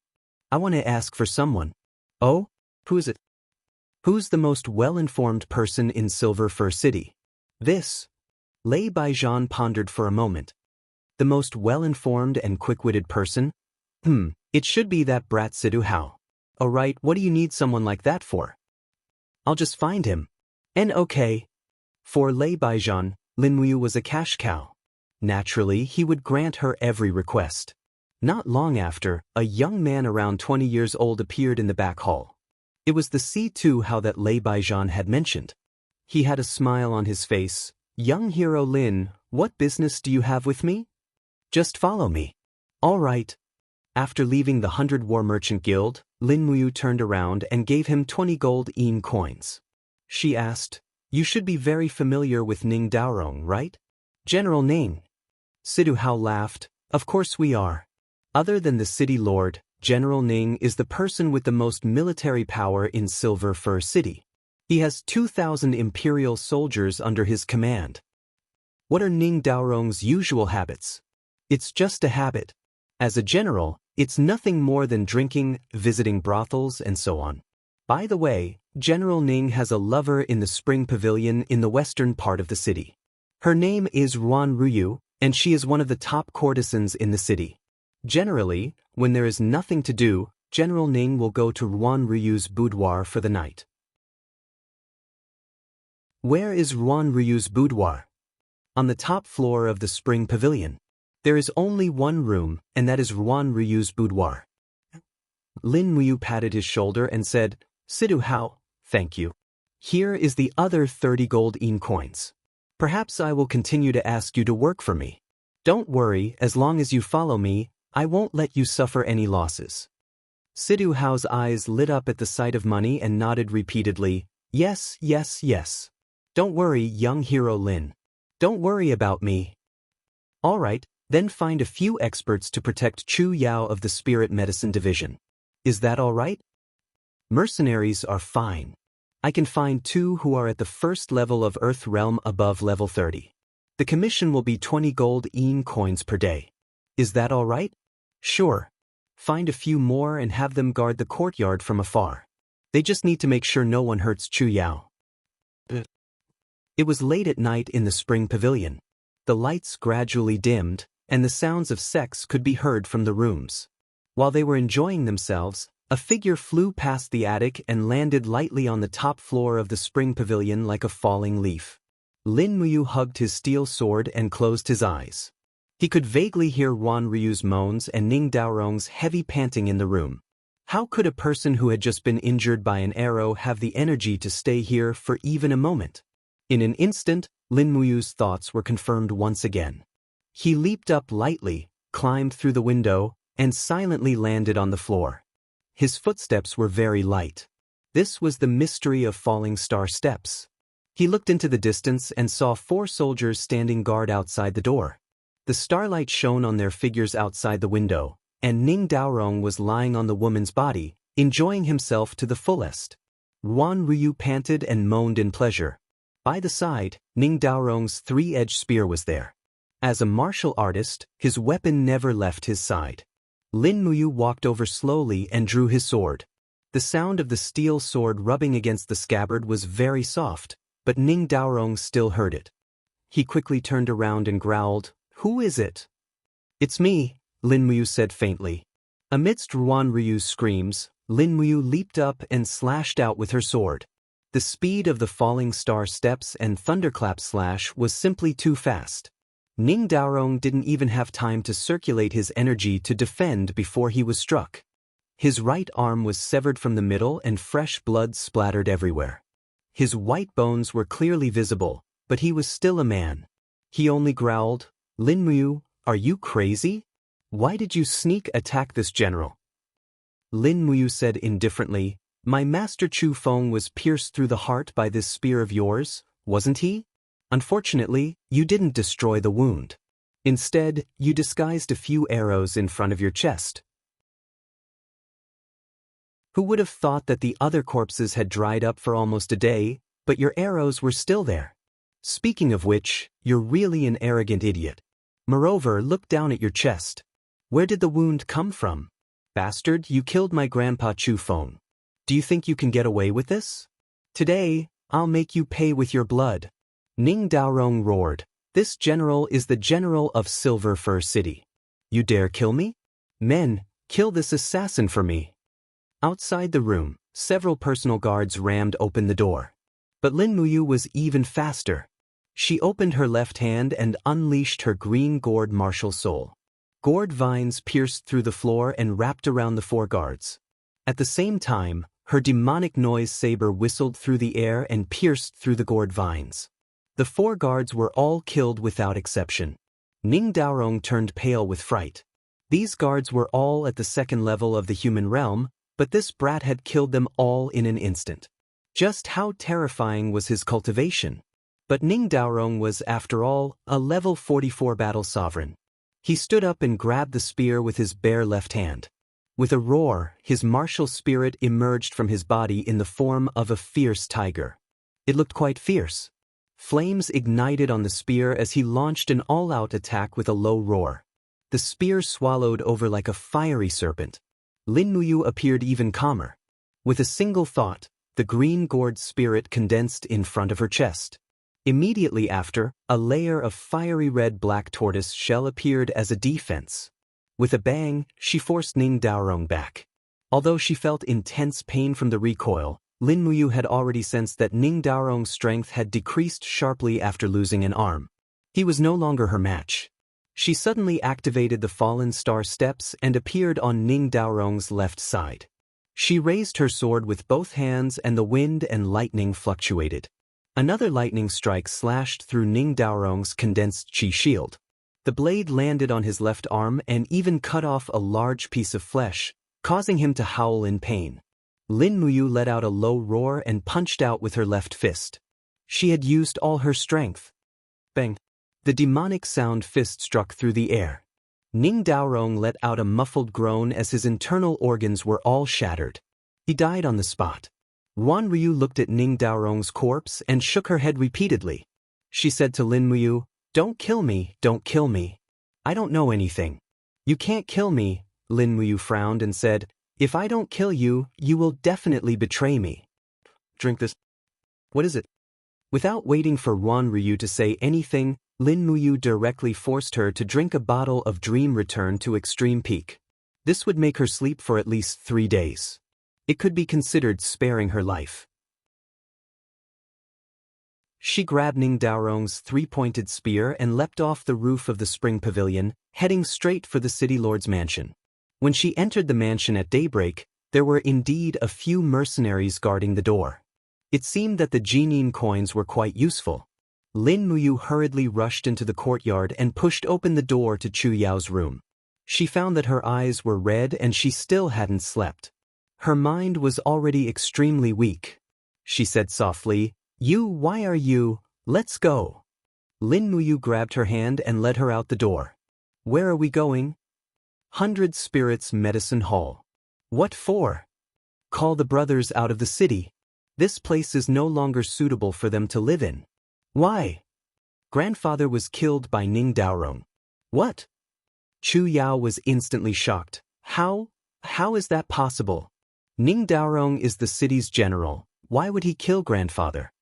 "I want to ask for someone." "Oh? Who is it?" "Who's the most well-informed person in Silver Fir City?" "This." Lei Baijian pondered for a moment. "The most well-informed and quick-witted person? It should be that brat Sidu Hao." "Oh right, what do you need someone like that for?" "I'll just find him." "And okay." For Lei Baijian, Lin Muyu was a cash cow. Naturally, he would grant her every request. Not long after, a young man around 20 years old appeared in the back hall. It was the C2 Hao that Lei Baijian had mentioned. He had a smile on his face. "Young hero Lin, what business do you have with me?" "Just follow me." "All right." After leaving the 100 War Merchant Guild, Lin Muyu turned around and gave him 20 gold Yin coins. She asked, "You should be very familiar with Ning Daorong, right?" "General Ning." Sidu Hao laughed, "Of course we are. Other than the city lord, General Ning is the person with the most military power in Silver Fir City. He has 2,000 imperial soldiers under his command." What are Ning Daorong's usual habits? It's just a habit. As a general, it's nothing more than drinking, visiting brothels, and so on. By the way, General Ning has a lover in the Spring Pavilion in the western part of the city. Her name is Ruan Ruyu, and she is one of the top courtesans in the city. Generally, when there is nothing to do, General Ning will go to Ruan Ruyu's boudoir for the night. Where is Ruan Ruyu's boudoir? On the top floor of the Spring Pavilion. There is only one room, and that is Ruan Ruyu's boudoir. Lin Muyu patted his shoulder and said, "Sidu Hao, thank you. Here is the other 30 gold yin coins. Perhaps I will continue to ask you to work for me. Don't worry, as long as you follow me, I won't let you suffer any losses." Sidu Hao's eyes lit up at the sight of money and nodded repeatedly, "Yes, yes, yes. Don't worry, young hero Lin. Don't worry about me." All right, then find a few experts to protect Chu Yao of the Spirit Medicine Division. Is that all right? Mercenaries are fine. I can find 2 who are at the first level of Earth Realm above level 30. The commission will be 20 gold yin coins per day. Is that all right? Sure. Find a few more and have them guard the courtyard from afar. They just need to make sure no one hurts Chu Yao. It was late at night in the Spring Pavilion. The lights gradually dimmed, and the sounds of sex could be heard from the rooms. While they were enjoying themselves, a figure flew past the attic and landed lightly on the top floor of the Spring Pavilion like a falling leaf. Lin Muyu hugged his steel sword and closed his eyes. He could vaguely hear Ruan Ryu's moans and Ning Daorong's heavy panting in the room. How could a person who had just been injured by an arrow have the energy to stay here for even a moment? In an instant, Lin Muyu's thoughts were confirmed once again. He leaped up lightly, climbed through the window, and silently landed on the floor. His footsteps were very light. This was the mystery of falling star steps. He looked into the distance and saw 4 soldiers standing guard outside the door. The starlight shone on their figures outside the window, and Ning Daorong was lying on the woman's body, enjoying himself to the fullest. Ruan Ryu panted and moaned in pleasure. By the side, Ning Daorong's 3-edged spear was there. As a martial artist, his weapon never left his side. Lin Muyu walked over slowly and drew his sword. The sound of the steel sword rubbing against the scabbard was very soft, but Ning Daorong still heard it. He quickly turned around and growled, "Who is it?" "It's me," Lin Muyu said faintly. Amidst Ruan Ryu's screams, Lin Muyu leaped up and slashed out with her sword. The speed of the falling star steps and thunderclap slash was simply too fast. Ning Daorong didn't even have time to circulate his energy to defend before he was struck. His right arm was severed from the middle and fresh blood splattered everywhere. His white bones were clearly visible, but he was still a man. He only growled, "Lin Muyu, are you crazy? Why did you sneak attack this general?" Lin Muyu said indifferently, "My master Chu Feng was pierced through the heart by this spear of yours, wasn't he? Unfortunately, you didn't destroy the wound. Instead, you disguised a few arrows in front of your chest." Who would have thought that the other corpses had dried up for almost a day, but your arrows were still there? Speaking of which, you're really an arrogant idiot. Moreover, look down at your chest. Where did the wound come from? Bastard, you killed my grandpa Chu Feng. Do you think you can get away with this? Today, I'll make you pay with your blood. Ning Daorong roared, "This general is the general of Silver Fir City. You dare kill me? Men, kill this assassin for me." Outside the room, several personal guards rammed open the door. But Lin Muyu was even faster. She opened her left hand and unleashed her green gourd martial soul. Gourd vines pierced through the floor and wrapped around the 4 guards. At the same time, her demonic noise saber whistled through the air and pierced through the gourd vines. The 4 guards were all killed without exception. Ning Daorong turned pale with fright. These guards were all at the 2nd level of the human realm, but this brat had killed them all in an instant. Just how terrifying was his cultivation? But Ning Daorong was, after all, a level 44 battle sovereign. He stood up and grabbed the spear with his bare left hand. With a roar, his martial spirit emerged from his body in the form of a fierce tiger. It looked quite fierce. Flames ignited on the spear as he launched an all-out attack with a low roar. The spear swallowed over like a fiery serpent. Lin Muyu appeared even calmer. With a single thought, the green-gourd spirit condensed in front of her chest. Immediately after, a layer of fiery red black tortoise shell appeared as a defense. With a bang, she forced Ning Daorong back. Although she felt intense pain from the recoil, Lin Muyu had already sensed that Ning Daorong's strength had decreased sharply after losing an arm. He was no longer her match. She suddenly activated the Fallen Star steps and appeared on Ning Daorong's left side. She raised her sword with both hands and the wind and lightning fluctuated. Another lightning strike slashed through Ning Daorong's condensed chi shield. The blade landed on his left arm and even cut off a large piece of flesh, causing him to howl in pain. Lin Muyu let out a low roar and punched out with her left fist. She had used all her strength. Bang! The demonic sound fist struck through the air. Ning Daorong let out a muffled groan as his internal organs were all shattered. He died on the spot. Wan Ryu looked at Ning Daorong's corpse and shook her head repeatedly. She said to Lin Muyu, "Don't kill me, don't kill me. I don't know anything." "You can't kill me," Lin Muyu frowned and said, "If I don't kill you, you will definitely betray me." "Drink this." "What is it?" Without waiting for Wan Ryu to say anything, Lin Muyu directly forced her to drink a bottle of Dream Return to Extreme Peak. This would make her sleep for at least 3 days. It could be considered sparing her life. She grabbed Ning Daorong's 3-pointed spear and leapt off the roof of the spring pavilion, heading straight for the city lord's mansion. When she entered the mansion at daybreak, there were indeed a few mercenaries guarding the door. It seemed that the Jinin coins were quite useful. Lin Muyu hurriedly rushed into the courtyard and pushed open the door to Chu Yao's room. She found that her eyes were red and she still hadn't slept. Her mind was already extremely weak. She said softly, Why are you? Let's go." Lin Muyu grabbed her hand and led her out the door. "Where are we going?" "100 Spirits Medicine Hall." "What for?" "Call the brothers out of the city. This place is no longer suitable for them to live in." "Why?" "Grandfather was killed by Ning Daorong." "What?" Chu Yao was instantly shocked. How is that possible? Ning Daorong is the city's general. Why would he kill grandfather?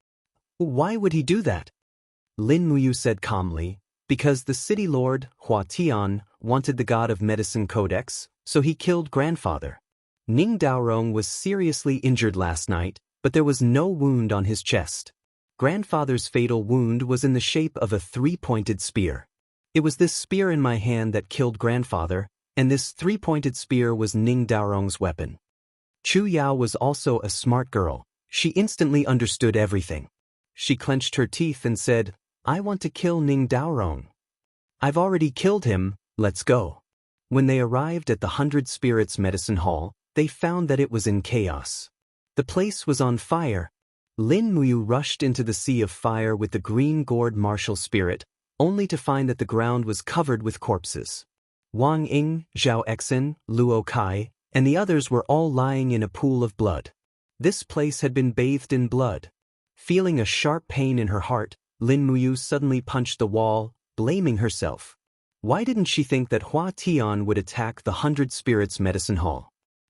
Why would he do that? Lin Muyu said calmly, because the city lord, Hua Tian, wanted the god of medicine codex, so he killed grandfather. Ning Daorong was seriously injured last night, but there was no wound on his chest. Grandfather's fatal wound was in the shape of a 3-pointed spear. It was this spear in my hand that killed grandfather, and this 3-pointed spear was Ning Daorong's weapon. Chu Yao was also a smart girl. She instantly understood everything. She clenched her teeth and said, "I want to kill Ning Daorong." "I've already killed him, let's go." When they arrived at the 100 Spirits Medicine Hall, they found that it was in chaos. The place was on fire. Lin Muyu rushed into the sea of fire with the green gourd martial spirit, only to find that the ground was covered with corpses. Wang Ying, Zhao Exin, Luo Kai, and the others were all lying in a pool of blood. This place had been bathed in blood. Feeling a sharp pain in her heart, Lin Muyu suddenly punched the wall, blaming herself. Why didn't she think that Hua Tian would attack the 100 Spirits Medicine Hall?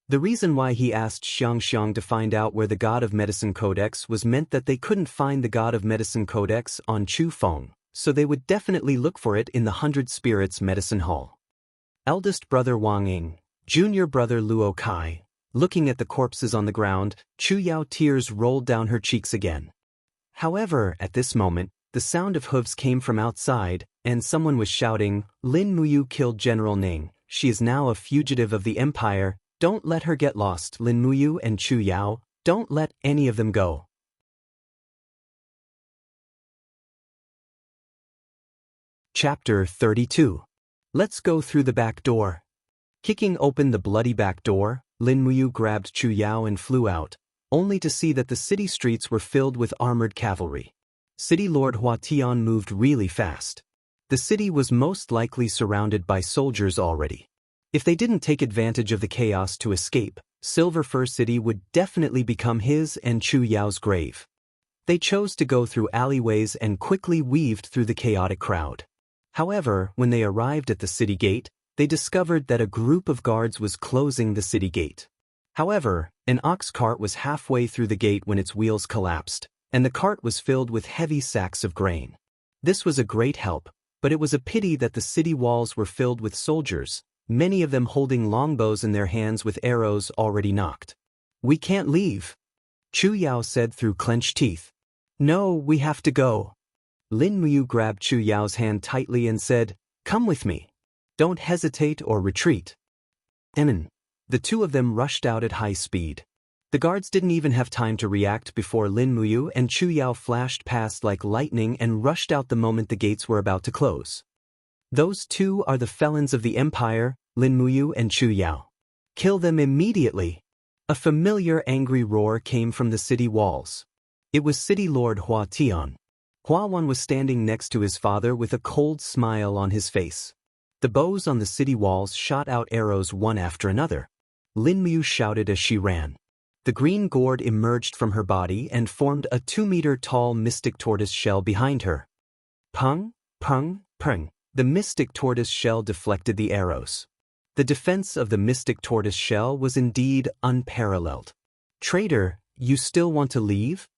The reason why he asked Xiang to find out where the God of Medicine Codex was meant that they couldn't find the God of Medicine Codex on Chu Feng, so they would definitely look for it in the 100 Spirits Medicine Hall. Eldest brother Wang Ying, junior brother Luo Kai. Looking at the corpses on the ground, Chu Yao tears rolled down her cheeks again. However, at this moment, the sound of hooves came from outside, and someone was shouting, "Lin Muyu killed General Ning. She is now a fugitive of the Empire. Don't let her get lost." Lin Muyu and Chu Yao, don't let any of them go. Chapter 32. Let's go through the back door. Kicking open the bloody back door, Lin Muyu grabbed Chu Yao and flew out, only to see that the city streets were filled with armored cavalry. City Lord Hua Tian moved really fast. The city was most likely surrounded by soldiers already. If they didn't take advantage of the chaos to escape, Silver Fir City would definitely become his and Chu Yao's grave. They chose to go through alleyways and quickly weaved through the chaotic crowd. However, when they arrived at the city gate, they discovered that a group of guards was closing the city gate. However, an ox cart was halfway through the gate when its wheels collapsed, and the cart was filled with heavy sacks of grain. This was a great help, but it was a pity that the city walls were filled with soldiers, many of them holding longbows in their hands with arrows already knocked. "We can't leave," Chu Yao said through clenched teeth. "No, we have to go." Lin Muyu grabbed Chu Yao's hand tightly and said, "Come with me. Don't hesitate or retreat." The two of them rushed out at high speed. The guards didn't even have time to react before Lin Muyu and Chu Yao flashed past like lightning and rushed out the moment the gates were about to close. "Those two are the felons of the empire, Lin Muyu and Chu Yao. Kill them immediately." A familiar angry roar came from the city walls. It was City Lord Hua Tian. Hua Wan was standing next to his father with a cold smile on his face. The bows on the city walls shot out arrows one after another. Lin Muyu shouted as she ran. The green gourd emerged from her body and formed a 2-meter-tall mystic tortoise shell behind her. Pung, pung, pung. The mystic tortoise shell deflected the arrows. The defense of the mystic tortoise shell was indeed unparalleled. "Traitor, you still want to leave?"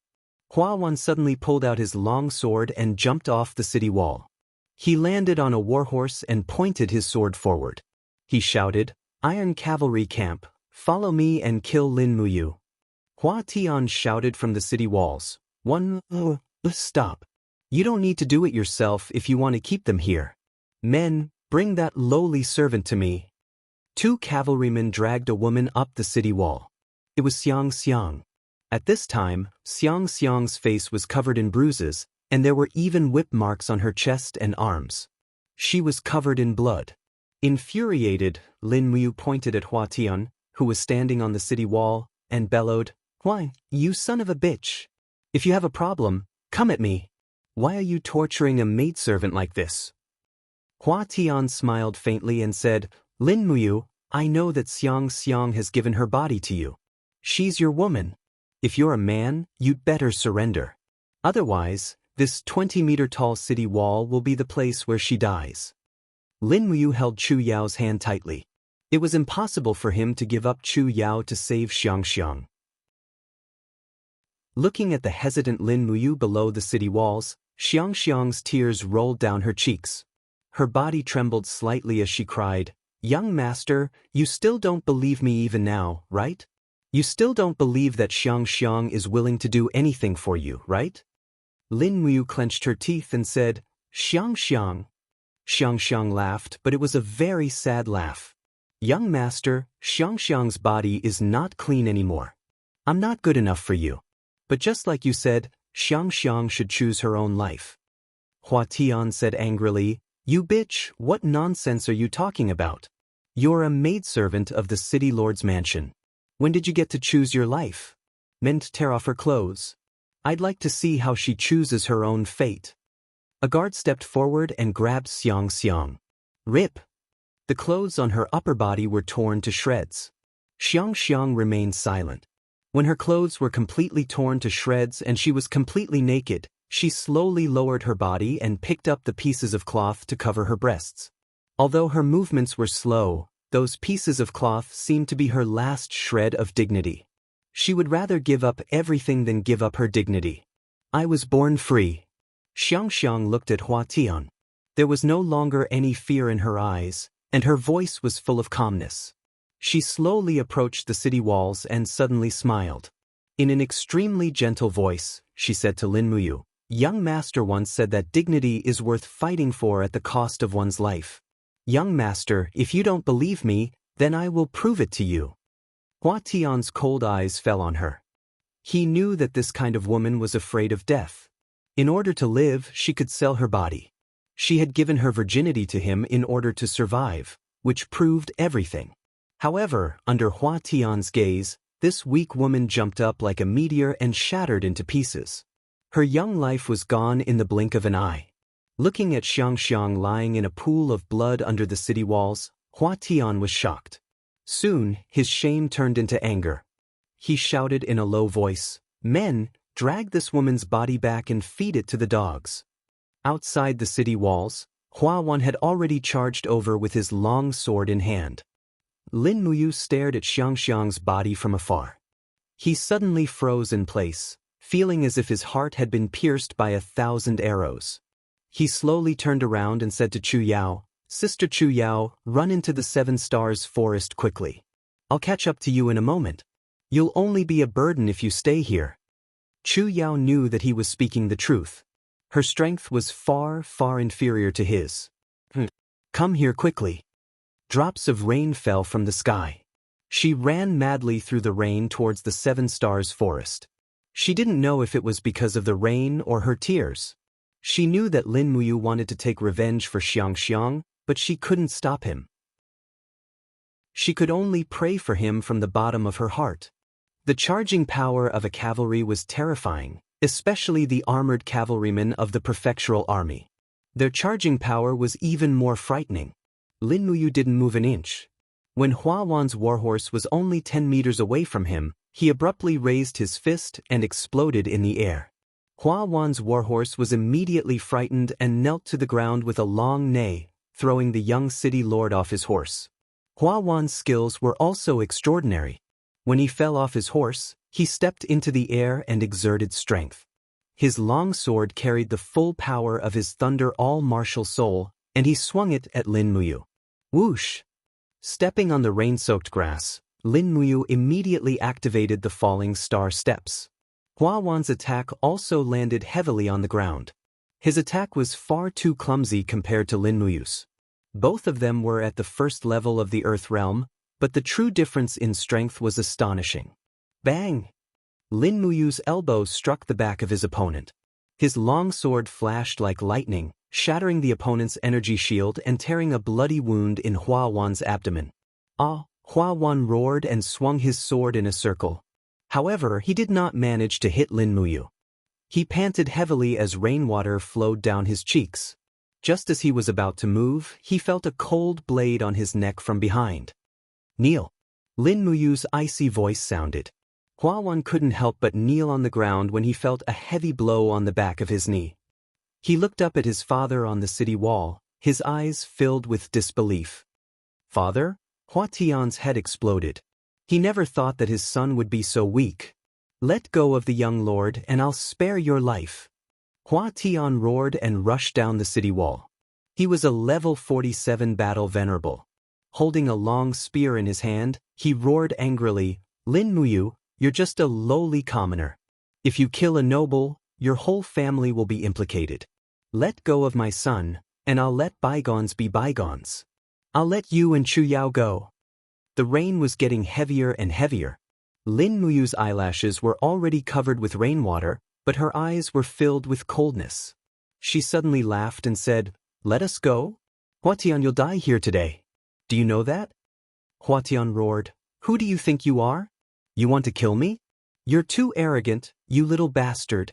Hua Wan suddenly pulled out his long sword and jumped off the city wall. He landed on a warhorse and pointed his sword forward. He shouted, "Iron Cavalry Camp, follow me and kill Lin Muyu." Hua Tian shouted from the city walls, Stop. You don't need to do it yourself if you want to keep them here. Men, bring that lowly servant to me." 2 cavalrymen dragged a woman up the city wall. It was Xiang Xiang. At this time, Xiang Xiang's face was covered in bruises, and there were even whip marks on her chest and arms. She was covered in blood. Infuriated, Lin Muyu pointed at Hua Tian, who was standing on the city wall, and bellowed, "Why, you son of a bitch! If you have a problem, come at me. Why are you torturing a maidservant like this?" Hua Tian smiled faintly and said, "Lin Muyu, I know that Xiang Xiang has given her body to you. She's your woman. If you're a man, you'd better surrender. Otherwise, this 20-meter-tall city wall will be the place where she dies." Lin Muyu held Chu Yao's hand tightly. It was impossible for him to give up Chu Yao to save Xiang Xiang. Looking at the hesitant Lin Muyu below the city walls, Xiang Xiang's tears rolled down her cheeks. Her body trembled slightly as she cried, "Young master, you still don't believe me even now, right? You still don't believe that Xiang Xiang is willing to do anything for you, right?" Lin Muyu clenched her teeth and said, "Xiang Xiang." Xiang Xiang laughed, but it was a very sad laugh. "Young master, Xiang Xiang's body is not clean anymore. I'm not good enough for you. But just like you said, Xiang Xiang should choose her own life." Hua Tian said angrily, "You bitch, what nonsense are you talking about? You're a maidservant of the city lord's mansion. When did you get to choose your life? Meant to tear off her clothes? I'd like to see how she chooses her own fate." A guard stepped forward and grabbed Xiang Xiang. Rip! The clothes on her upper body were torn to shreds. Xiang Xiang remained silent. When her clothes were completely torn to shreds and she was completely naked, she slowly lowered her body and picked up the pieces of cloth to cover her breasts. Although her movements were slow, those pieces of cloth seemed to be her last shred of dignity. She would rather give up everything than give up her dignity. "I was born free." Xiang Xiang looked at Hua Tian. There was no longer any fear in her eyes, and her voice was full of calmness. She slowly approached the city walls and suddenly smiled. In an extremely gentle voice, she said to Lin Muyu, "Young master once said that dignity is worth fighting for at the cost of one's life. Young master, if you don't believe me, then I will prove it to you." Hua Tian's cold eyes fell on her. He knew that this kind of woman was afraid of death. In order to live, she could sell her body. She had given her virginity to him in order to survive, which proved everything. However, under Hua Tian's gaze, this weak woman jumped up like a meteor and shattered into pieces. Her young life was gone in the blink of an eye. Looking at Xiang Xiang lying in a pool of blood under the city walls, Hua Tian was shocked. Soon, his shame turned into anger. He shouted in a low voice, "Men, Drag this woman's body back and feed it to the dogs. Outside the city walls, Hua Wan had already charged over with his long sword in hand. Lin Muyu stared at Xiangxiang's body from afar. He suddenly froze in place, feeling as if his heart had been pierced by 1,000 arrows. He slowly turned around and said to Chu Yao, "Sister Chu Yao, run into the 7 Stars forest quickly. I'll catch up to you in a moment. You'll only be a burden if you stay here." Chu Yao knew that he was speaking the truth. Her strength was far, far inferior to his. "Come here quickly." Drops of rain fell from the sky. She ran madly through the rain towards the 7 Stars forest. She didn't know if it was because of the rain or her tears. She knew that Lin Muyu wanted to take revenge for Xiangxiang, but she couldn't stop him. She could only pray for him from the bottom of her heart. The charging power of a cavalry was terrifying, especially the armored cavalrymen of the prefectural army. Their charging power was even more frightening. Lin Muyu didn't move an inch. When Hua Wan's warhorse was only 10 meters away from him, he abruptly raised his fist and exploded in the air. Hua Wan's warhorse was immediately frightened and knelt to the ground with a long neigh, throwing the young city lord off his horse. Hua Wan's skills were also extraordinary. When he fell off his horse, he stepped into the air and exerted strength. His long sword carried the full power of his thunder all-martial soul, and he swung it at Lin Muyu. Whoosh! Stepping on the rain-soaked grass, Lin Muyu immediately activated the falling star steps. Hua Wan's attack also landed heavily on the ground. His attack was far too clumsy compared to Lin Muyu's. Both of them were at the first level of the Earth realm, but the true difference in strength was astonishing. Bang! Lin Muyu's elbow struck the back of his opponent. His long sword flashed like lightning, shattering the opponent's energy shield and tearing a bloody wound in Hua Wan's abdomen. Ah! Hua Wan roared and swung his sword in a circle. However, he did not manage to hit Lin Muyu. He panted heavily as rainwater flowed down his cheeks. Just as he was about to move, he felt a cold blade on his neck from behind. "Kneel." Lin Muyu's icy voice sounded. Hua Wan couldn't help but kneel on the ground when he felt a heavy blow on the back of his knee. He looked up at his father on the city wall, his eyes filled with disbelief. "Father?" Hua Tian's head exploded. He never thought that his son would be so weak. "Let go of the young lord and I'll spare your life." Hua Tian roared and rushed down the city wall. He was a level 47 battle venerable. Holding a long spear in his hand, he roared angrily, "Lin Muyu, you're just a lowly commoner. If you kill a noble, your whole family will be implicated. Let go of my son, and I'll let bygones be bygones. I'll let you and Chu Yao go." The rain was getting heavier and heavier. Lin Muyu's eyelashes were already covered with rainwater, but her eyes were filled with coldness. She suddenly laughed and said, "Let us go? Huatian, you'll die here today. Do you know that?" Huatian roared, "Who do you think you are? You want to kill me? You're too arrogant, you little bastard."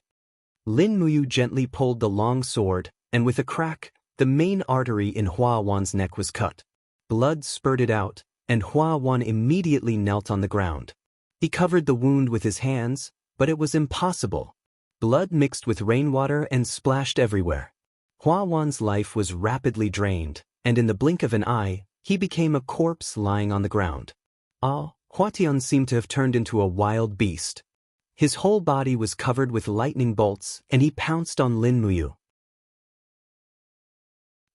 Lin Muyu gently pulled the long sword, and with a crack, the main artery in Hua Wan's neck was cut. Blood spurted out, and Hua Wan immediately knelt on the ground. He covered the wound with his hands, but it was impossible. Blood mixed with rainwater and splashed everywhere. Hua Wan's life was rapidly drained, and in the blink of an eye, he became a corpse lying on the ground. Huatian seemed to have turned into a wild beast. His whole body was covered with lightning bolts, and he pounced on Lin Muyu.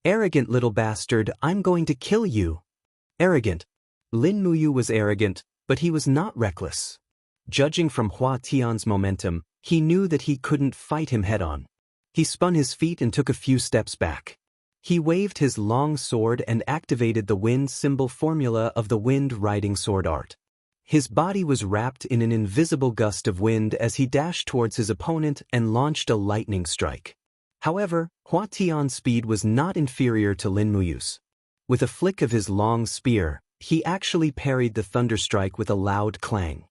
"Arrogant little bastard, I'm going to kill you." Arrogant. Lin Muyu was arrogant, but he was not reckless. Judging from Hua Tian's momentum, he knew that he couldn't fight him head-on. He spun his feet and took a few steps back. He waved his long sword and activated the wind symbol formula of the wind-riding sword art. His body was wrapped in an invisible gust of wind as he dashed towards his opponent and launched a lightning strike. However, Hua Tian's speed was not inferior to Lin Muyu's. With a flick of his long spear, he actually parried the thunder strike with a loud clang.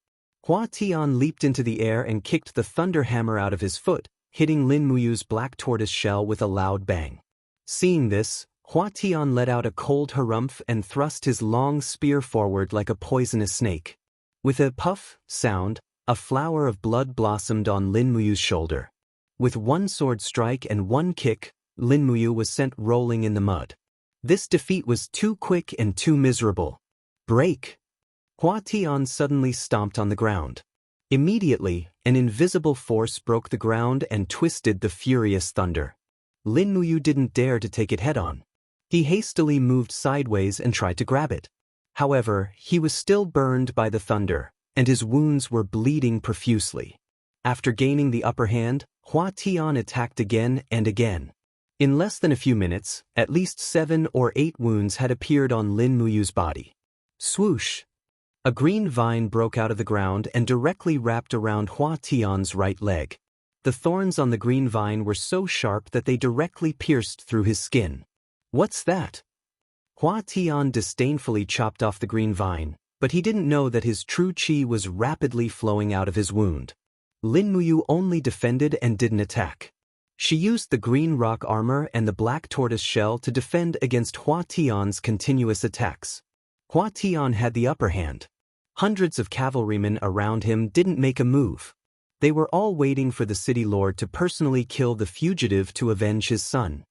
Hua Tian leaped into the air and kicked the thunder hammer out of his foot, hitting Lin Muyu's black tortoise shell with a loud bang. Seeing this, Hua Tian let out a cold harumph and thrust his long spear forward like a poisonous snake. With a puff sound, A flower of blood blossomed on Lin Muyu's shoulder. With one sword strike and one kick, Lin Muyu was sent rolling in the mud. This defeat was too quick and too miserable. Break! Hua Tian suddenly stomped on the ground. Immediately, an invisible force broke the ground and twisted the furious thunder. Lin Muyu didn't dare to take it head-on. He hastily moved sideways and tried to grab it. However, he was still burned by the thunder, and his wounds were bleeding profusely. After gaining the upper hand, Hua Tian attacked again and again. In less than a few minutes, at least 7 or 8 wounds had appeared on Lin Muyu's body. Swoosh! A green vine broke out of the ground and directly wrapped around Hua Tian's right leg. The thorns on the green vine were so sharp that they directly pierced through his skin. What's that? Hua Tian disdainfully chopped off the green vine, but he didn't know that his true qi was rapidly flowing out of his wound. Lin Muyu only defended and didn't attack. She used the green rock armor and the black tortoise shell to defend against Hua Tian's continuous attacks. Hua Tian had the upper hand. Hundreds of cavalrymen around him didn't make a move. They were all waiting for the city lord to personally kill the fugitive to avenge his son.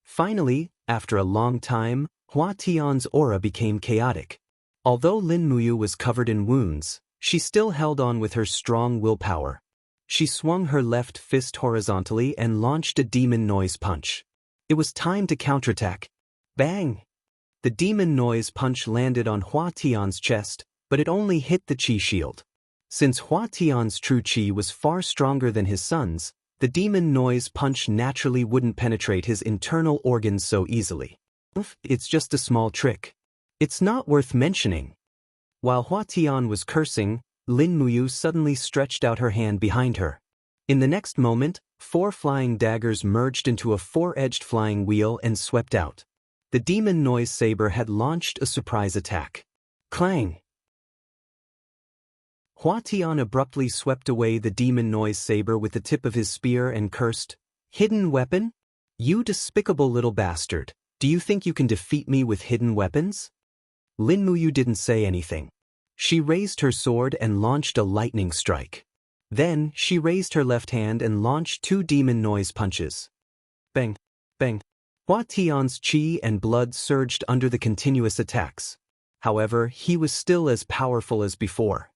Finally, after a long time, Hua Tian's aura became chaotic. Although Lin Muyu was covered in wounds, she still held on with her strong willpower. She swung her left fist horizontally and launched a demon noise punch. It was time to counterattack. Bang! The demon noise punch landed on Hua Tian's chest, but it only hit the qi shield. Since Hua Tian's true qi was far stronger than his son's, the demon noise punch naturally wouldn't penetrate his internal organs so easily. It's just a small trick. It's not worth mentioning. While Hua Tian was cursing, Lin Muyu suddenly stretched out her hand behind her. In the next moment, 4 flying daggers merged into a 4-edged flying wheel and swept out. The demon noise saber had launched a surprise attack. Clang! Hua Tian abruptly swept away the demon noise saber with the tip of his spear and cursed, "Hidden weapon? You despicable little bastard, do you think you can defeat me with hidden weapons?" Lin Muyu didn't say anything. She raised her sword and launched a lightning strike. Then, she raised her left hand and launched 2 demon noise punches. Bang! Bang! Hua Tian's qi and blood surged under the continuous attacks. However, he was still as powerful as before.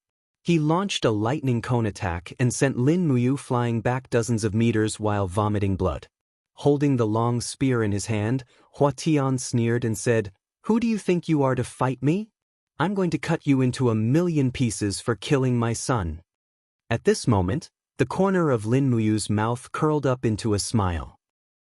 He launched a lightning cone attack and sent Lin Muyu flying back dozens of meters while vomiting blood. Holding the long spear in his hand, Hua Tian sneered and said, "Who do you think you are to fight me? I'm going to cut you into 1,000,000 pieces for killing my son." At this moment, the corner of Lin Muyu's mouth curled up into a smile.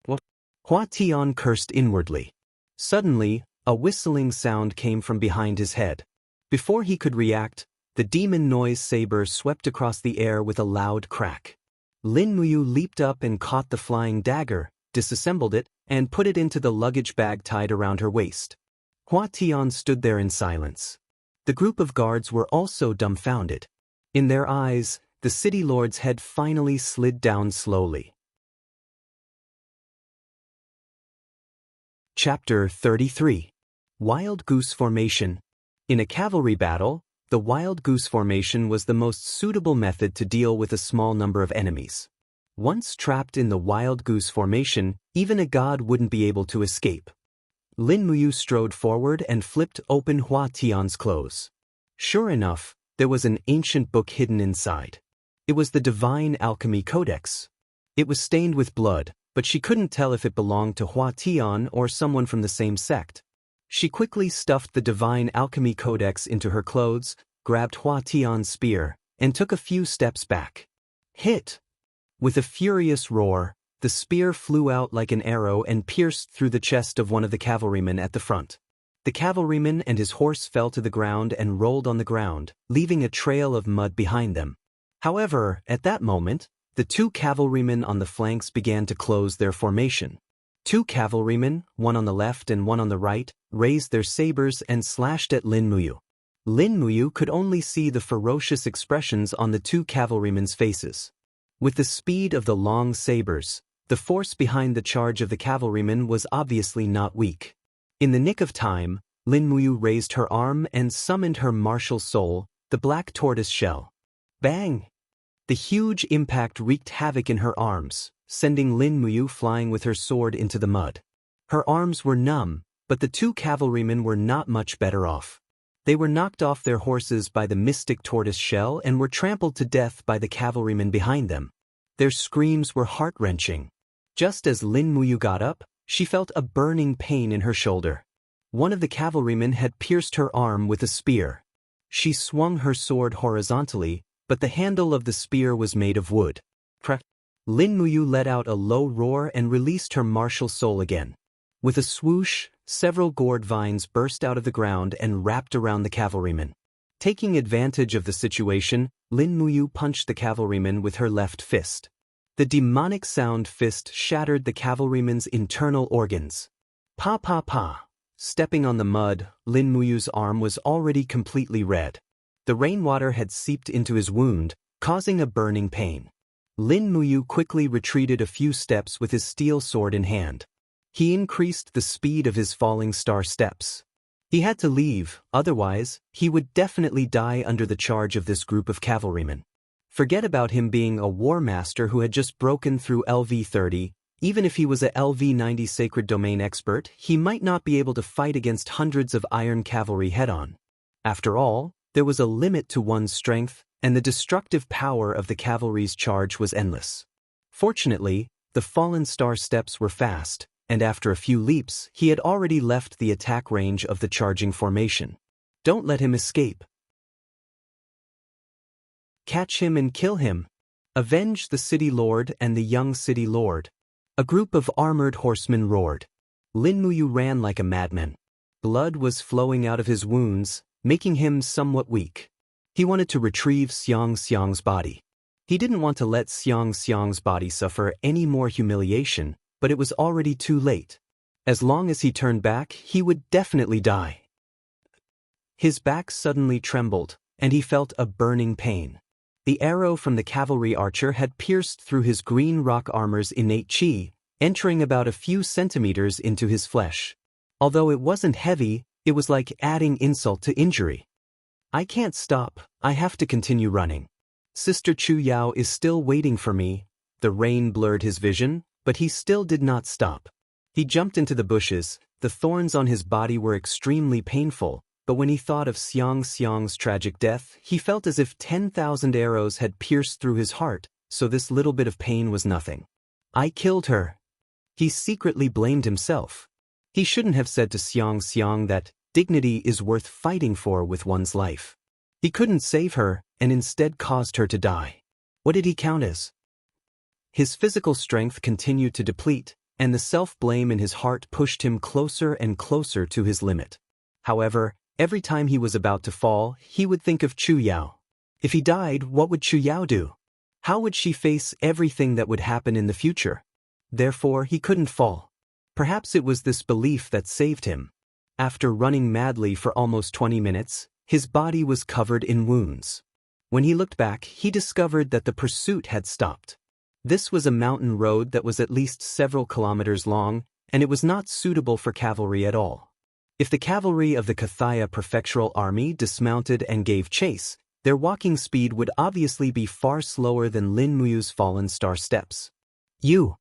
What? Hua Tian cursed inwardly. Suddenly, a whistling sound came from behind his head. Before he could react, the demon noise saber swept across the air with a loud crack. Lin Muyu leaped up and caught the flying dagger, disassembled it, and put it into the luggage bag tied around her waist. Hua Tian stood there in silence. The group of guards were also dumbfounded. In their eyes, the city lord's head finally slid down slowly. Chapter 33. Wild Goose Formation. In a cavalry battle, the wild goose formation was the most suitable method to deal with a small number of enemies. Once trapped in the wild goose formation, even a god wouldn't be able to escape. Lin Muyu strode forward and flipped open Hua Tian's clothes. Sure enough, there was an ancient book hidden inside. It was the Divine Alchemy Codex. It was stained with blood, but she couldn't tell if it belonged to Hua Tian or someone from the same sect. She quickly stuffed the Divine Alchemy Codex into her clothes, grabbed Hua Tian's spear, and took a few steps back. Hit! With a furious roar, the spear flew out like an arrow and pierced through the chest of one of the cavalrymen at the front. The cavalryman and his horse fell to the ground and rolled on the ground, leaving a trail of mud behind them. However, at that moment, the 2 cavalrymen on the flanks began to close their formation. 2 cavalrymen, one on the left and one on the right, raised their sabers and slashed at Lin Muyu. Lin Muyu could only see the ferocious expressions on the 2 cavalrymen's faces. With the speed of the long sabers, the force behind the charge of the cavalrymen was obviously not weak. In the nick of time, Lin Muyu raised her arm and summoned her martial soul, the black tortoise shell. Bang! The huge impact wreaked havoc in her arms, sending Lin Muyu flying with her sword into the mud. Her arms were numb, but the two cavalrymen were not much better off. They were knocked off their horses by the mystic tortoise shell and were trampled to death by the cavalrymen behind them. Their screams were heart-wrenching. Just as Lin Muyu got up, she felt a burning pain in her shoulder. One of the cavalrymen had pierced her arm with a spear. She swung her sword horizontally, but the handle of the spear was made of wood. Crack! Lin Muyu let out a low roar and released her martial soul again. With a swoosh, several gourd vines burst out of the ground and wrapped around the cavalryman. Taking advantage of the situation, Lin Muyu punched the cavalryman with her left fist. The demonic sound fist shattered the cavalryman's internal organs. Pa pa pa! Stepping on the mud, Lin Muyu's arm was already completely red. The rainwater had seeped into his wound, causing a burning pain. Lin Muyu quickly retreated a few steps with his steel sword in hand. He increased the speed of his falling star steps. He had to leave, otherwise, he would definitely die under the charge of this group of cavalrymen. Forget about him being a war master who had just broken through LV-30. Even if he was a LV-90 Sacred Domain expert, he might not be able to fight against hundreds of iron cavalry head-on. After all, there was a limit to one's strength, and the destructive power of the cavalry's charge was endless. Fortunately, the fallen star steps were fast, and after a few leaps, he had already left the attack range of the charging formation. Don't let him escape. Catch him and kill him. Avenge the city lord and the young city lord. A group of armored horsemen roared. Lin Muyu ran like a madman. Blood was flowing out of his wounds, making him somewhat weak. He wanted to retrieve Xiang's body. He didn't want to let Xiang's body suffer any more humiliation, but it was already too late. As long as he turned back, he would definitely die. His back suddenly trembled, and he felt a burning pain. The arrow from the cavalry archer had pierced through his green rock armor's innate chi, entering about a few centimeters into his flesh. Although it wasn't heavy, it was like adding insult to injury. I can't stop, I have to continue running. Sister Chu Yao is still waiting for me. The rain blurred his vision, but he still did not stop. He jumped into the bushes. The thorns on his body were extremely painful, but when he thought of Xiang's tragic death, he felt as if 10,000 arrows had pierced through his heart, so this little bit of pain was nothing. I killed her. He secretly blamed himself. He shouldn't have said to Xiang that dignity is worth fighting for with one's life. He couldn't save her, and instead caused her to die. What did he count as? His physical strength continued to deplete, and the self-blame in his heart pushed him closer and closer to his limit. However, every time he was about to fall, he would think of Chu Yao. If he died, what would Chu Yao do? How would she face everything that would happen in the future? Therefore, he couldn't fall. Perhaps it was this belief that saved him. After running madly for almost 20 minutes, his body was covered in wounds. When he looked back, he discovered that the pursuit had stopped. This was a mountain road that was at least several kilometers long, and it was not suitable for cavalry at all. If the cavalry of the Kathaya Prefectural Army dismounted and gave chase, their walking speed would obviously be far slower than Lin Muyu's fallen star steps. You!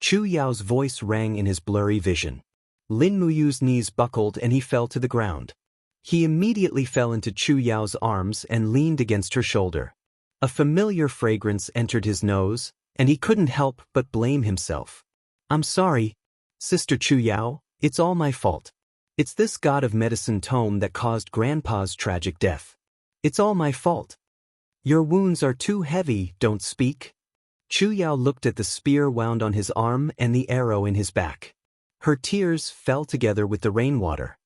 Chu Yao's voice rang in his blurry vision. Lin Muyu's knees buckled and he fell to the ground. He immediately fell into Chu Yao's arms and leaned against her shoulder. A familiar fragrance entered his nose, and he couldn't help but blame himself. I'm sorry, Sister Chu Yao, it's all my fault. It's this god of medicine tome that caused Grandpa's tragic death. It's all my fault. Your wounds are too heavy, don't speak. Chu Yao looked at the spear wound on his arm and the arrow in his back. Her tears fell together with the rainwater.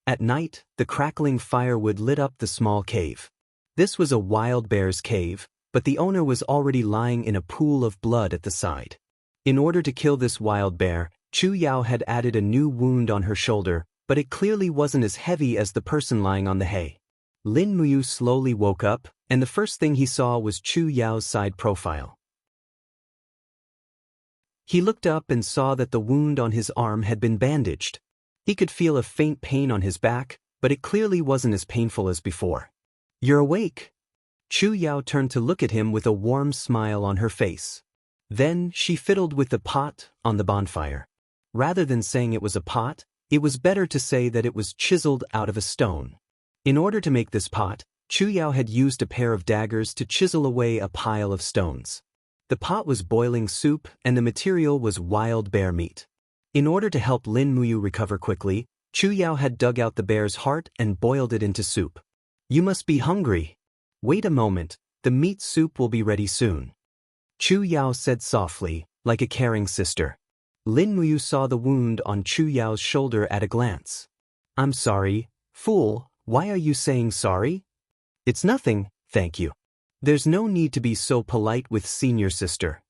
At night, the crackling firewood lit up the small cave. This was a wild bear's cave, but the owner was already lying in a pool of blood at the side. In order to kill this wild bear, Chu Yao had added a new wound on her shoulder, but it clearly wasn't as heavy as the person lying on the hay. Lin Muyu slowly woke up, and the first thing he saw was Chu Yao's side profile. He looked up and saw that the wound on his arm had been bandaged. He could feel a faint pain on his back, but it clearly wasn't as painful as before. You're awake. Chu Yao turned to look at him with a warm smile on her face. Then she fiddled with the pot on the bonfire. Rather than saying it was a pot, it was better to say that it was chiseled out of a stone. In order to make this pot, Chu Yao had used a pair of daggers to chisel away a pile of stones. The pot was boiling soup and the material was wild bear meat. In order to help Lin Muyu recover quickly, Chu Yao had dug out the bear's heart and boiled it into soup. You must be hungry. Wait a moment, the meat soup will be ready soon. Chu Yao said softly, like a caring sister. Lin Muyu saw the wound on Chu Yao's shoulder at a glance. I'm sorry, fool, why are you saying sorry? It's nothing, thank you. There's no need to be so polite with senior sister.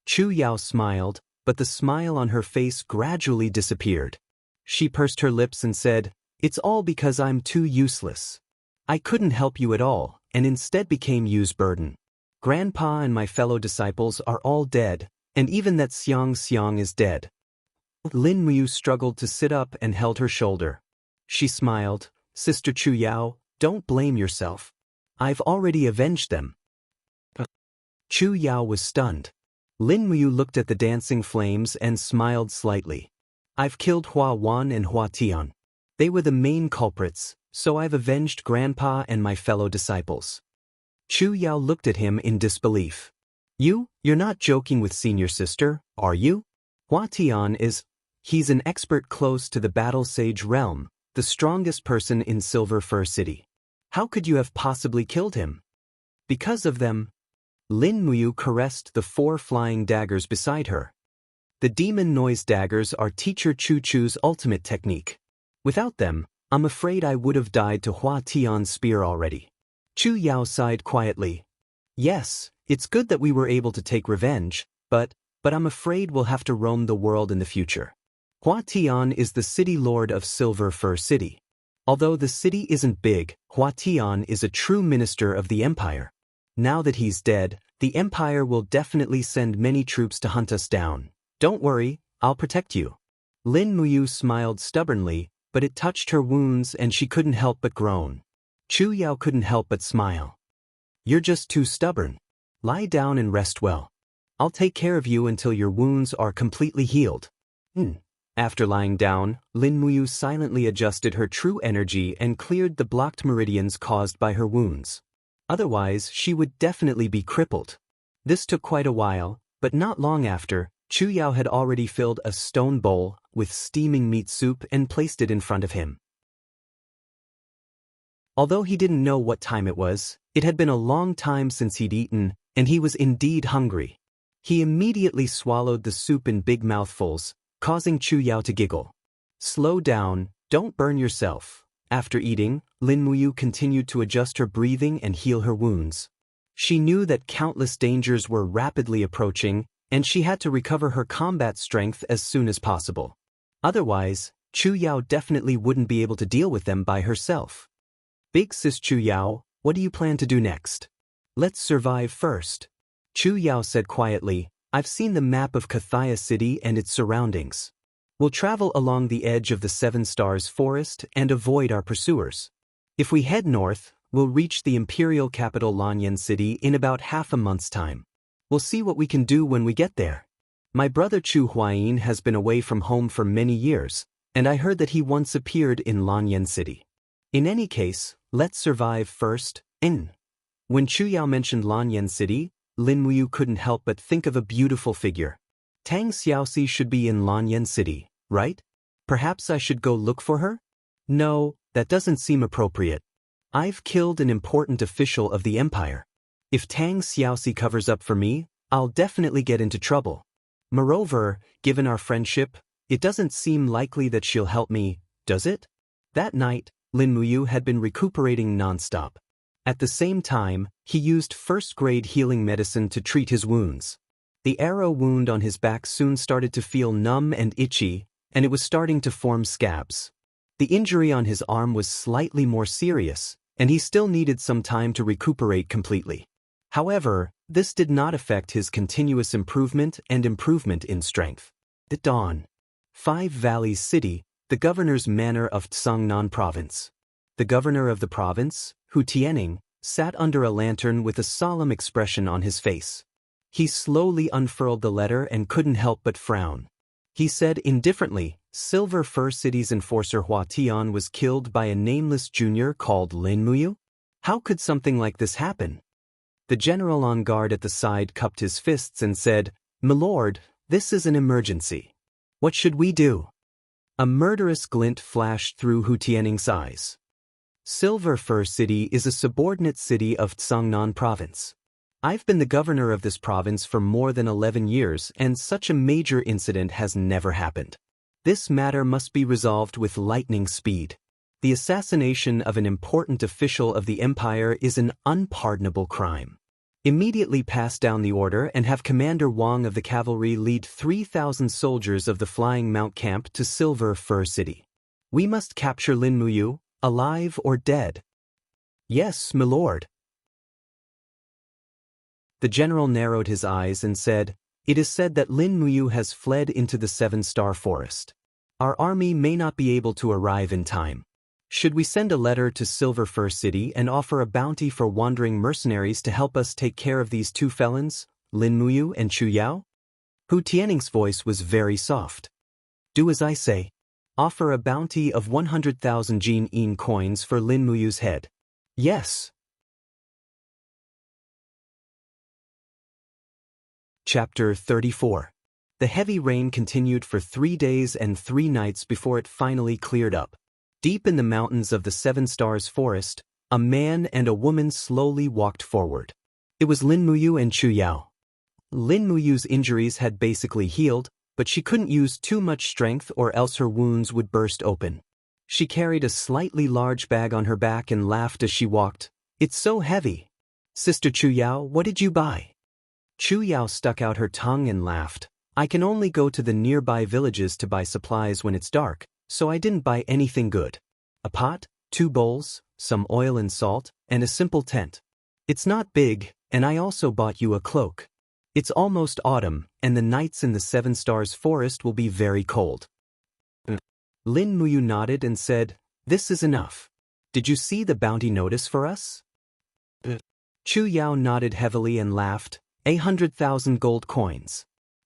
Chu Yao smiled, but the smile on her face gradually disappeared. She pursed her lips and said, It's all because I'm too useless. I couldn't help you at all, and instead became you's burden. Grandpa and my fellow disciples are all dead, and even that Xiang is dead. Lin Muyu struggled to sit up and held her shoulder. She smiled, Sister Chu Yao, don't blame yourself. I've already avenged them. Chu Yao was stunned. Lin Muyu looked at the dancing flames and smiled slightly. I've killed Hua Wan and Hua Tian. They were the main culprits, so I've avenged Grandpa and my fellow disciples. Chu Yao looked at him in disbelief. You're not joking with senior sister, are you? Hua Tian he's an expert close to the battle sage realm, the strongest person in Silver Fir City. How could you have possibly killed him? Because of them. Lin Muyu caressed the 4 flying daggers beside her. The demon noise daggers are Teacher Chu Chu's ultimate technique. Without them, I'm afraid I would have died to Hua Tian's spear already. Chu Yao sighed quietly. Yes, it's good that we were able to take revenge, but I'm afraid we'll have to roam the world in the future. Hua Tian is the city lord of Silver Fir City. Although the city isn't big, Hua Tian is a true minister of the empire. Now that he's dead, the empire will definitely send many troops to hunt us down. Don't worry, I'll protect you. Lin Muyu smiled stubbornly, but it touched her wounds and she couldn't help but groan. Chu Yao couldn't help but smile. You're just too stubborn. Lie down and rest well. I'll take care of you until your wounds are completely healed. After lying down, Lin Muyu silently adjusted her true energy and cleared the blocked meridians caused by her wounds. Otherwise, she would definitely be crippled. This took quite a while, but not long after, Chu Yao had already filled a stone bowl with steaming meat soup and placed it in front of him. Although he didn't know what time it had been a long time since he'd eaten, and he was indeed hungry. He immediately swallowed the soup in big mouthfuls, causing Chu Yao to giggle. Slow down, don't burn yourself. After eating, Lin Muyu continued to adjust her breathing and heal her wounds. She knew that countless dangers were rapidly approaching, and she had to recover her combat strength as soon as possible. Otherwise, Chu Yao definitely wouldn't be able to deal with them by herself. Big Sis Chu Yao, what do you plan to do next? Let's survive first. Chu Yao said quietly, I've seen the map of Kathaya City and its surroundings. We'll travel along the edge of the 7 Stars Forest and avoid our pursuers. If we head north, we'll reach the imperial capital Lanyan City in about half a month's time. We'll see what we can do when we get there. My brother Chu Huayin has been away from home for many years, and I heard that he once appeared in Lanyan City. In any case, let's survive first. When Chu Yao mentioned Lanyan City, Lin Muyu couldn't help but think of a beautiful figure. Tang Xiaoxi should be in Lanyan City, right? Perhaps I should go look for her? No, that doesn't seem appropriate. I've killed an important official of the empire. If Tang Xiaoxi covers up for me, I'll definitely get into trouble. Moreover, given our friendship, it doesn't seem likely that she'll help me, does it? That night, Lin Muyu had been recuperating non-stop. At the same time, he used first-grade healing medicine to treat his wounds. The arrow wound on his back soon started to feel numb and itchy, and it was starting to form scabs. The injury on his arm was slightly more serious, and he still needed some time to recuperate completely. However, this did not affect his continuous improvement in strength. At dawn. 5 Valleys City, the governor's manor of Tsangnan Province. The governor of the province, Hu Tianning, sat under a lantern with a solemn expression on his face. He slowly unfurled the letter and couldn't help but frown. He said indifferently, Silver Fur City's enforcer Hua Tian was killed by a nameless junior called Lin Muyu? How could something like this happen? The general on guard at the side cupped his fists and said, "Milord, this is an emergency. What should we do?" A murderous glint flashed through Hu Tianing's eyes. Silver Fur City is a subordinate city of Tsangnan Province. I've been the governor of this province for more than 11 years, and such a major incident has never happened. This matter must be resolved with lightning speed. The assassination of an important official of the empire is an unpardonable crime. Immediately pass down the order and have Commander Wang of the cavalry lead 3,000 soldiers of the Flying Mount Camp to Silver Fur City. We must capture Lin Muyu, alive or dead. Yes, milord. The general narrowed his eyes and said, "It is said that Lin Muyu has fled into the Seven-Star Forest. Our army may not be able to arrive in time. Should we send a letter to Silver Fur City and offer a bounty for wandering mercenaries to help us take care of these two felons, Lin Muyu and Chu Yao?" Hu Tianing's voice was very soft. "Do as I say. Offer a bounty of 100,000 Jin coins for Lin Muyu's head." "Yes." Chapter 34. The heavy rain continued for 3 days and 3 nights before it finally cleared up. Deep in the mountains of the Seven Stars Forest, a man and a woman slowly walked forward. It was Lin Muyu and Chu Yao. Lin Muyu's injuries had basically healed, but she couldn't use too much strength or else her wounds would burst open. She carried a slightly large bag on her back and laughed as she walked. "It's so heavy. Sister Chu Yao, what did you buy?" Chu Yao stuck out her tongue and laughed. "I can only go to the nearby villages to buy supplies when it's dark, so I didn't buy anything good. A pot, 2 bowls, some oil and salt, and a simple tent. It's not big, and I also bought you a cloak. It's almost autumn, and the nights in the Seven Stars Forest will be very cold." Lin Muyu nodded and said, "This is enough. Did you see the bounty notice for us?" Chu Yao nodded heavily and laughed. 100,000 gold coins.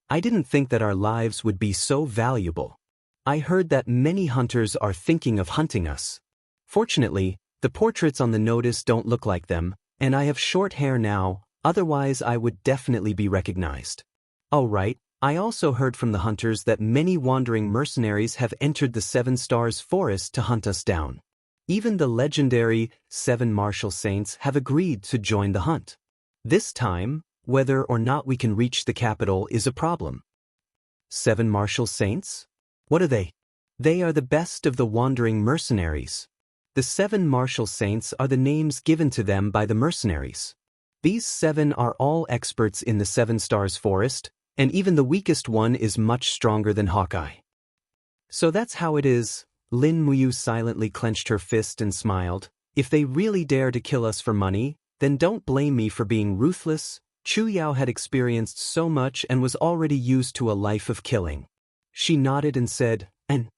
I didn't think that our lives would be so valuable. I heard that many hunters are thinking of hunting us. Fortunately, the portraits on the notice don't look like them, and I have short hair now, otherwise I would definitely be recognized. Oh right, I also heard from the hunters that many wandering mercenaries have entered the Seven Stars Forest to hunt us down. Even the legendary 7 martial saints have agreed to join the hunt. This time, whether or not we can reach the capital is a problem. 7 martial saints? What are they? They are the best of the wandering mercenaries. The 7 martial saints are the names given to them by the mercenaries. These 7 are all experts in the Seven Stars Forest, and even the weakest one is much stronger than Hawkeye. So that's how it is. Lin Muyu silently clenched her fist and smiled. If they really dare to kill us for money, then don't blame me for being ruthless. Chu Yao had experienced so much and was already used to a life of killing. She nodded and said, "And."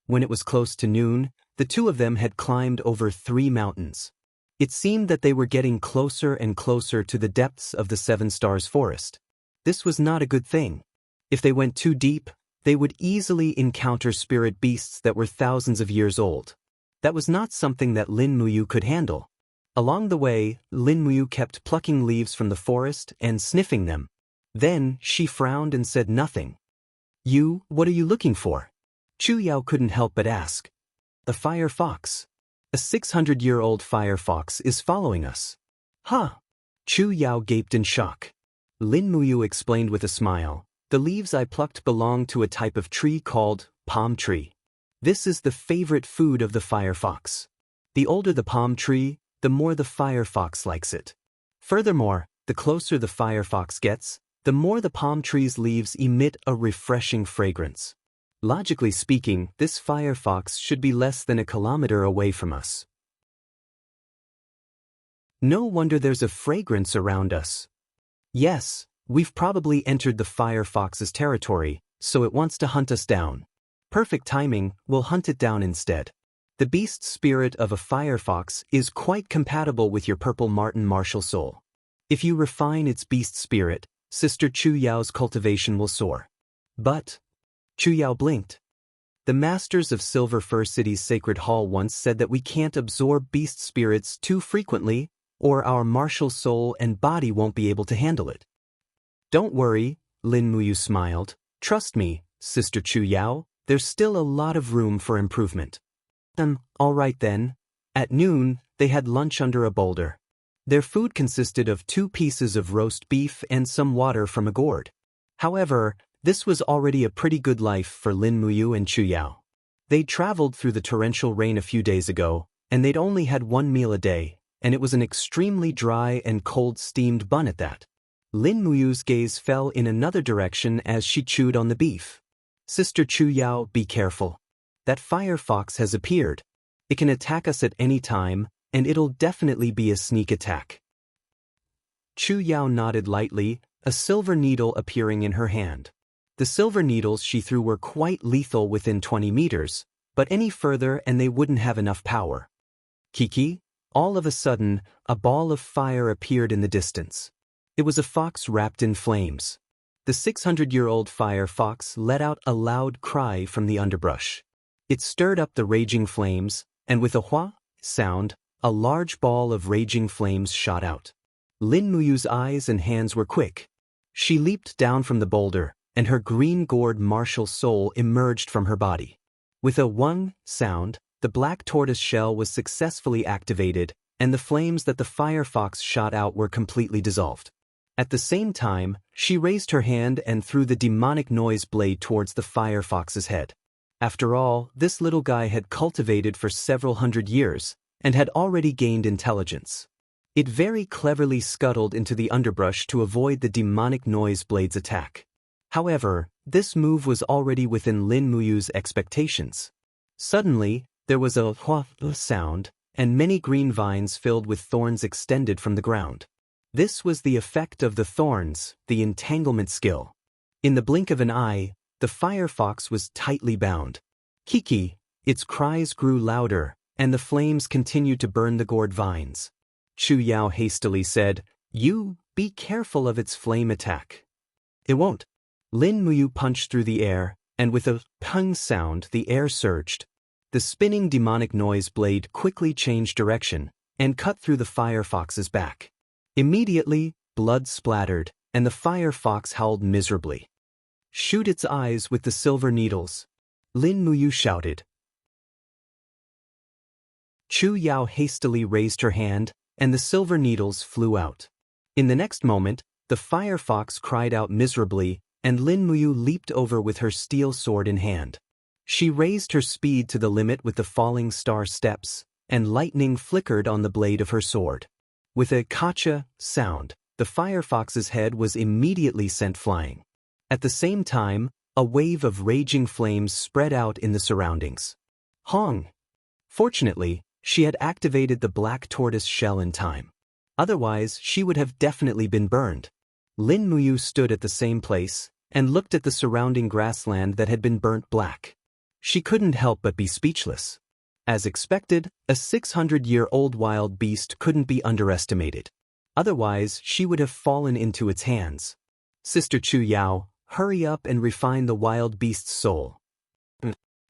When it was close to noon, the two of them had climbed over 3 mountains. It seemed that they were getting closer and closer to the depths of the Seven Stars Forest. This was not a good thing. If they went too deep, they would easily encounter spirit beasts that were thousands of years old. That was not something that Lin Muyu could handle. Along the way, Lin Muyu kept plucking leaves from the forest and sniffing them. Then, she frowned and said nothing. What are you looking for?" Chu Yao couldn't help but ask. "A fire fox. A 600-year-old fire fox is following us." "Huh?" Chu Yao gaped in shock. Lin Muyu explained with a smile, "The leaves I plucked belong to a type of tree called palm tree. This is the favorite food of the fire fox. The older the palm tree, the more the fire fox likes it. Furthermore, the closer the fire fox gets, the more the palm tree's leaves emit a refreshing fragrance. Logically speaking, this fire fox should be less than a kilometer away from us. No wonder there's a fragrance around us. Yes, we've probably entered the fire fox's territory, so it wants to hunt us down. Perfect timing, we'll hunt it down instead." The beast spirit of a firefox is quite compatible with your purple marten martial soul. If you refine its beast spirit, Sister Chu Yao's cultivation will soar. But Chu Yao blinked. The masters of Silver Fir City's Sacred Hall once said that we can't absorb beast spirits too frequently, or our martial soul and body won't be able to handle it. Don't worry, Lin Muyu smiled. Trust me, Sister Chu Yao, there's still a lot of room for improvement. All right then. At noon, they had lunch under a boulder. Their food consisted of 2 pieces of roast beef and some water from a gourd. However, this was already a pretty good life for Lin Muyu and Chu Yao. They'd traveled through the torrential rain a few days ago, and they'd only had 1 meal a day, and it was an extremely dry and cold steamed bun at that. Lin Muyu's gaze fell in another direction as she chewed on the beef. Sister Chu Yao, be careful. That firefox has appeared. It can attack us at any time, and it'll definitely be a sneak attack. Chu Yao nodded lightly, a silver needle appearing in her hand. The silver needles she threw were quite lethal within 20 meters, but any further and they wouldn't have enough power. Kiki, all of a sudden, a ball of fire appeared in the distance. It was a fox wrapped in flames. The 600-year-old firefox let out a loud cry from the underbrush. It stirred up the raging flames, and with a hua sound, a large ball of raging flames shot out. Lin Muyu's eyes and hands were quick. She leaped down from the boulder, and her green gourd martial soul emerged from her body. With a wung sound, the black tortoise shell was successfully activated, and the flames that the firefox shot out were completely dissolved. At the same time, she raised her hand and threw the demonic noise blade towards the firefox's head. After all, this little guy had cultivated for several hundred years, and had already gained intelligence. It very cleverly scuttled into the underbrush to avoid the demonic noise blade's attack. However, this move was already within Lin Muyu's expectations. Suddenly, there was a hua sound, and many green vines filled with thorns extended from the ground. This was the effect of the thorns, the entanglement skill. In the blink of an eye, the firefox was tightly bound. Kiki, its cries grew louder, and the flames continued to burn the gourd vines. Chu Yao hastily said, "You, be careful of its flame attack." "It won't." Lin Muyu punched through the air, and with a pung sound the air surged. The spinning demonic noise blade quickly changed direction, and cut through the firefox's back. Immediately, blood splattered, and the firefox howled miserably. "Shoot its eyes with the silver needles," Lin Muyu shouted. Chu Yao hastily raised her hand, and the silver needles flew out. In the next moment, the firefox cried out miserably, and Lin Muyu leaped over with her steel sword in hand. She raised her speed to the limit with the falling star steps, and lightning flickered on the blade of her sword. With a kacha sound, the firefox's head was immediately sent flying. At the same time, a wave of raging flames spread out in the surroundings. Hong! Fortunately, she had activated the black tortoise shell in time. Otherwise, she would have definitely been burned. Lin Muyu stood at the same place, and looked at the surrounding grassland that had been burnt black. She couldn't help but be speechless. As expected, a 600-year-old wild beast couldn't be underestimated. Otherwise, she would have fallen into its hands. Sister Chu Yao, hurry up and refine the wild beast's soul.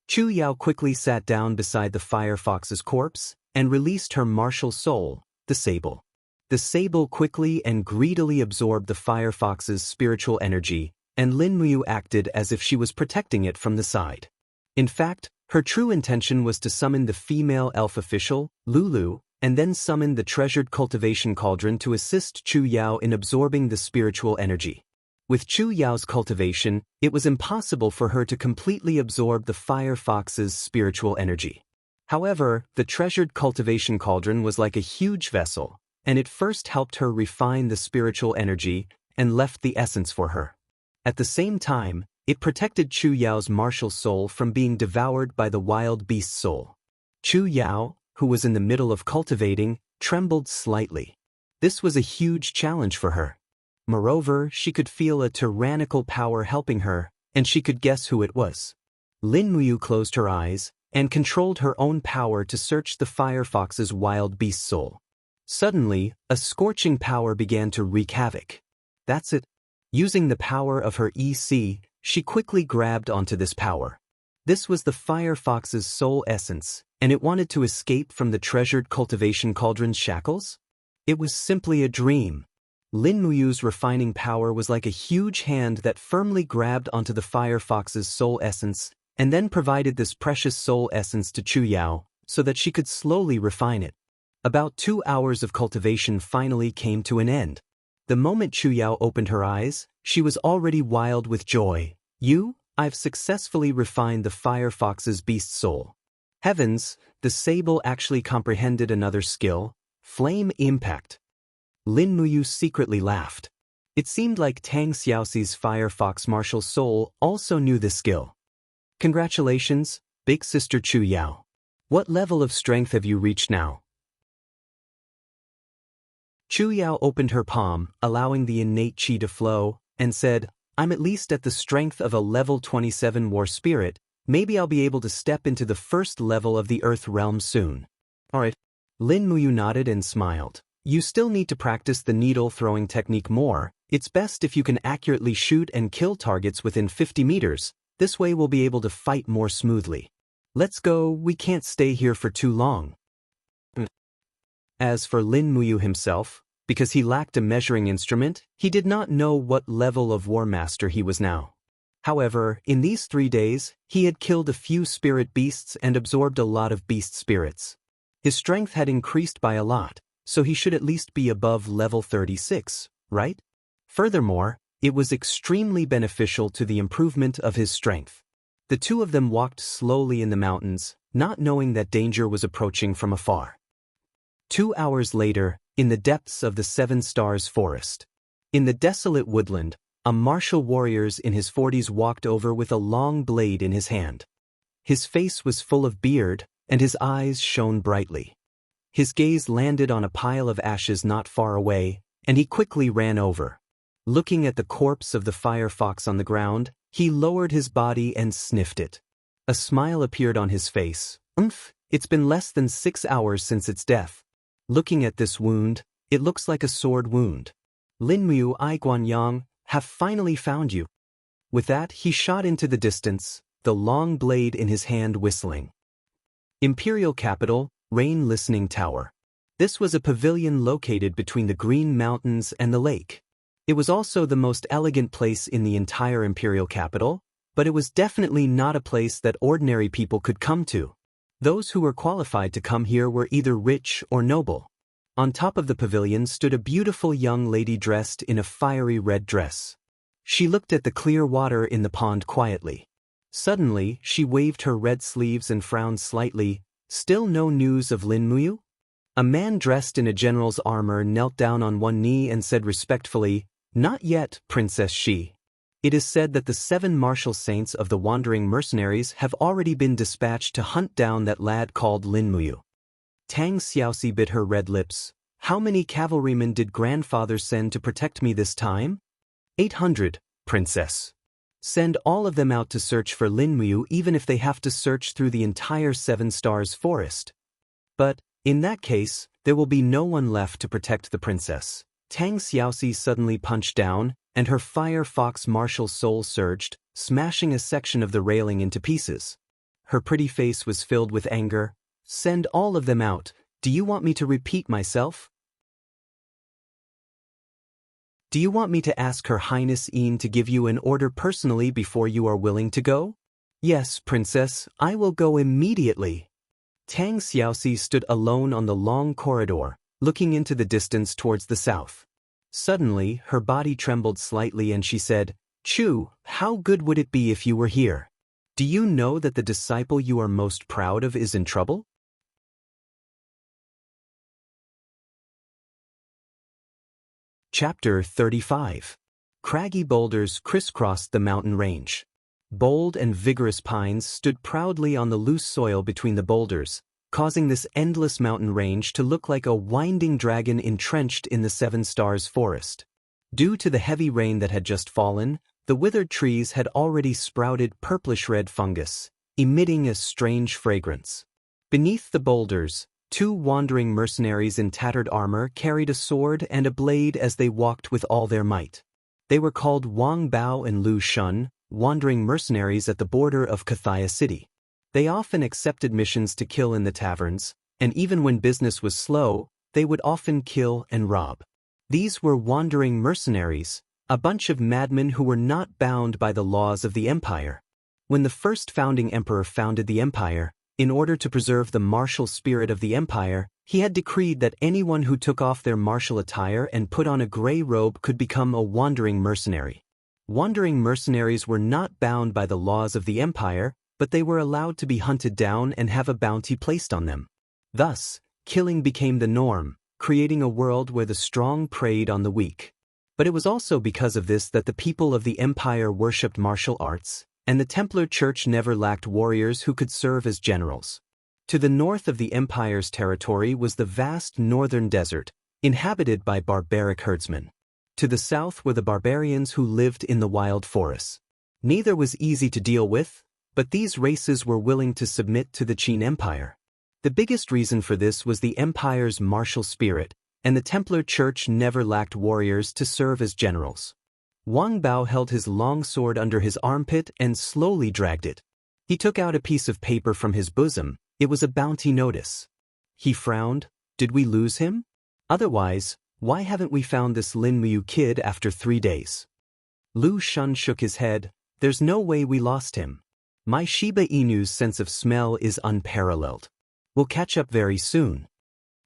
Chu Yao quickly sat down beside the firefox's corpse, and released her martial soul, the sable. The sable quickly and greedily absorbed the firefox's spiritual energy, and Lin Muyu acted as if she was protecting it from the side. In fact, her true intention was to summon the female elf official, Lulu, and then summon the treasured cultivation cauldron to assist Chu Yao in absorbing the spiritual energy. With Chu Yao's cultivation, it was impossible for her to completely absorb the firefox's spiritual energy. However, the treasured cultivation cauldron was like a huge vessel, and it first helped her refine the spiritual energy and left the essence for her. At the same time, it protected Chu Yao's martial soul from being devoured by the wild beast soul. Chu Yao, who was in the middle of cultivating, trembled slightly. This was a huge challenge for her. Moreover, she could feel a tyrannical power helping her, and she could guess who it was. Lin Muyu closed her eyes, and controlled her own power to search the firefox's wild beast soul. Suddenly, a scorching power began to wreak havoc. That's it. Using the power of her EC, she quickly grabbed onto this power. This was the firefox's soul essence, and it wanted to escape from the treasured cultivation cauldron's shackles? It was simply a dream. Lin Muyu's refining power was like a huge hand that firmly grabbed onto the firefox's soul essence and then provided this precious soul essence to Chu Yao so that she could slowly refine it. About 2 hours of cultivation finally came to an end. The moment Chu Yao opened her eyes, she was already wild with joy. I've successfully refined the firefox's beast soul. Heavens, the sable actually comprehended another skill, flame impact. Lin Muyu secretly laughed. It seemed like Tang Xiaoxi's firefox martial soul also knew this skill. Congratulations, big sister Chu Yao. What level of strength have you reached now? Chu Yao opened her palm, allowing the innate qi to flow, and said, I'm at least at the strength of a level 27 war spirit. Maybe I'll be able to step into the first level of the Earth realm soon. Alright. Lin Muyu nodded and smiled. You still need to practice the needle throwing technique more. It's best if you can accurately shoot and kill targets within 50 meters. This way we'll be able to fight more smoothly. Let's go, we can't stay here for too long. As for Lin Muyu himself, because he lacked a measuring instrument, he did not know what level of War Master he was now. However, in these 3 days, he had killed a few spirit beasts and absorbed a lot of beast spirits. His strength had increased by a lot, so he should at least be above level 36, right? Furthermore, it was extremely beneficial to the improvement of his strength. The two of them walked slowly in the mountains, not knowing that danger was approaching from afar. 2 hours later, in the depths of the Seven Stars Forest. In the desolate woodland, a martial warrior in his 40s walked over with a long blade in his hand. His face was full of beard, and his eyes shone brightly. His gaze landed on a pile of ashes not far away, and he quickly ran over. Looking at the corpse of the firefox on the ground, he lowered his body and sniffed it. A smile appeared on his face. It's been less than 6 hours since its death. Looking at this wound, it looks like a sword wound. Lin Muyu I Guanyang, have finally found you. With that, he shot into the distance, the long blade in his hand whistling. Imperial Capital, Rain Listening Tower. This was a pavilion located between the Green Mountains and the lake. It was also the most elegant place in the entire Imperial Capital, but it was definitely not a place that ordinary people could come to. Those who were qualified to come here were either rich or noble. On top of the pavilion stood a beautiful young lady dressed in a fiery red dress. She looked at the clear water in the pond quietly. Suddenly, she waved her red sleeves and frowned slightly. Still no news of Lin Muyu? A man dressed in a general's armor knelt down on one knee and said respectfully, Not yet, Princess Shi. It is said that the 7 martial saints of the wandering mercenaries have already been dispatched to hunt down that lad called Lin Muyu. Tang Xiaoxi bit her red lips. How many cavalrymen did grandfather send to protect me this time? 800, princess. Send all of them out to search for Lin Muyu even if they have to search through the entire Seven Stars Forest. But, in that case, there will be no one left to protect the princess. Tang Xiaoxi suddenly punched down, and her firefox martial soul surged, smashing a section of the railing into pieces. Her pretty face was filled with anger. Send all of them out. Do you want me to repeat myself? Do you want me to ask Her Highness Yin to give you an order personally before you are willing to go? Yes, princess, I will go immediately. Tang Xiaoxi stood alone on the long corridor, looking into the distance towards the south. Suddenly, her body trembled slightly and she said, Chu, how good would it be if you were here? Do you know that the disciple you are most proud of is in trouble? Chapter 35. Craggy boulders crisscrossed the mountain range. Bold and vigorous pines stood proudly on the loose soil between the boulders, causing this endless mountain range to look like a winding dragon entrenched in the Seven Stars Forest. Due to the heavy rain that had just fallen, the withered trees had already sprouted purplish-red fungus. emitting a strange fragrance. Beneath the boulders, two wandering mercenaries in tattered armor carried a sword and a blade as they walked with all their might. They were called Wang Bao and Lu Shun, wandering mercenaries at the border of Kathaya City. They often accepted missions to kill in the taverns, and even when business was slow, they would often kill and rob. These were wandering mercenaries, a bunch of madmen who were not bound by the laws of the empire. When the first founding emperor founded the empire, in order to preserve the martial spirit of the empire, he had decreed that anyone who took off their martial attire and put on a gray robe could become a wandering mercenary. Wandering mercenaries were not bound by the laws of the empire, but they were allowed to be hunted down and have a bounty placed on them. Thus, killing became the norm, creating a world where the strong preyed on the weak. But it was also because of this that the people of the empire worshipped martial arts, and the Templar Church never lacked warriors who could serve as generals. To the north of the empire's territory was the vast northern desert, inhabited by barbaric herdsmen. To the south were the barbarians who lived in the wild forests. Neither was easy to deal with, but these races were willing to submit to the Qin Empire. The biggest reason for this was the empire's martial spirit, and the Templar Church never lacked warriors to serve as generals. Wang Bao held his long sword under his armpit and slowly dragged it. He took out a piece of paper from his bosom. It was a bounty notice. He frowned. Did we lose him? Otherwise, why haven't we found this Lin Muyu kid after 3 days? Lu Shun shook his head. There's no way we lost him. My Shiba Inu's sense of smell is unparalleled. We'll catch up very soon.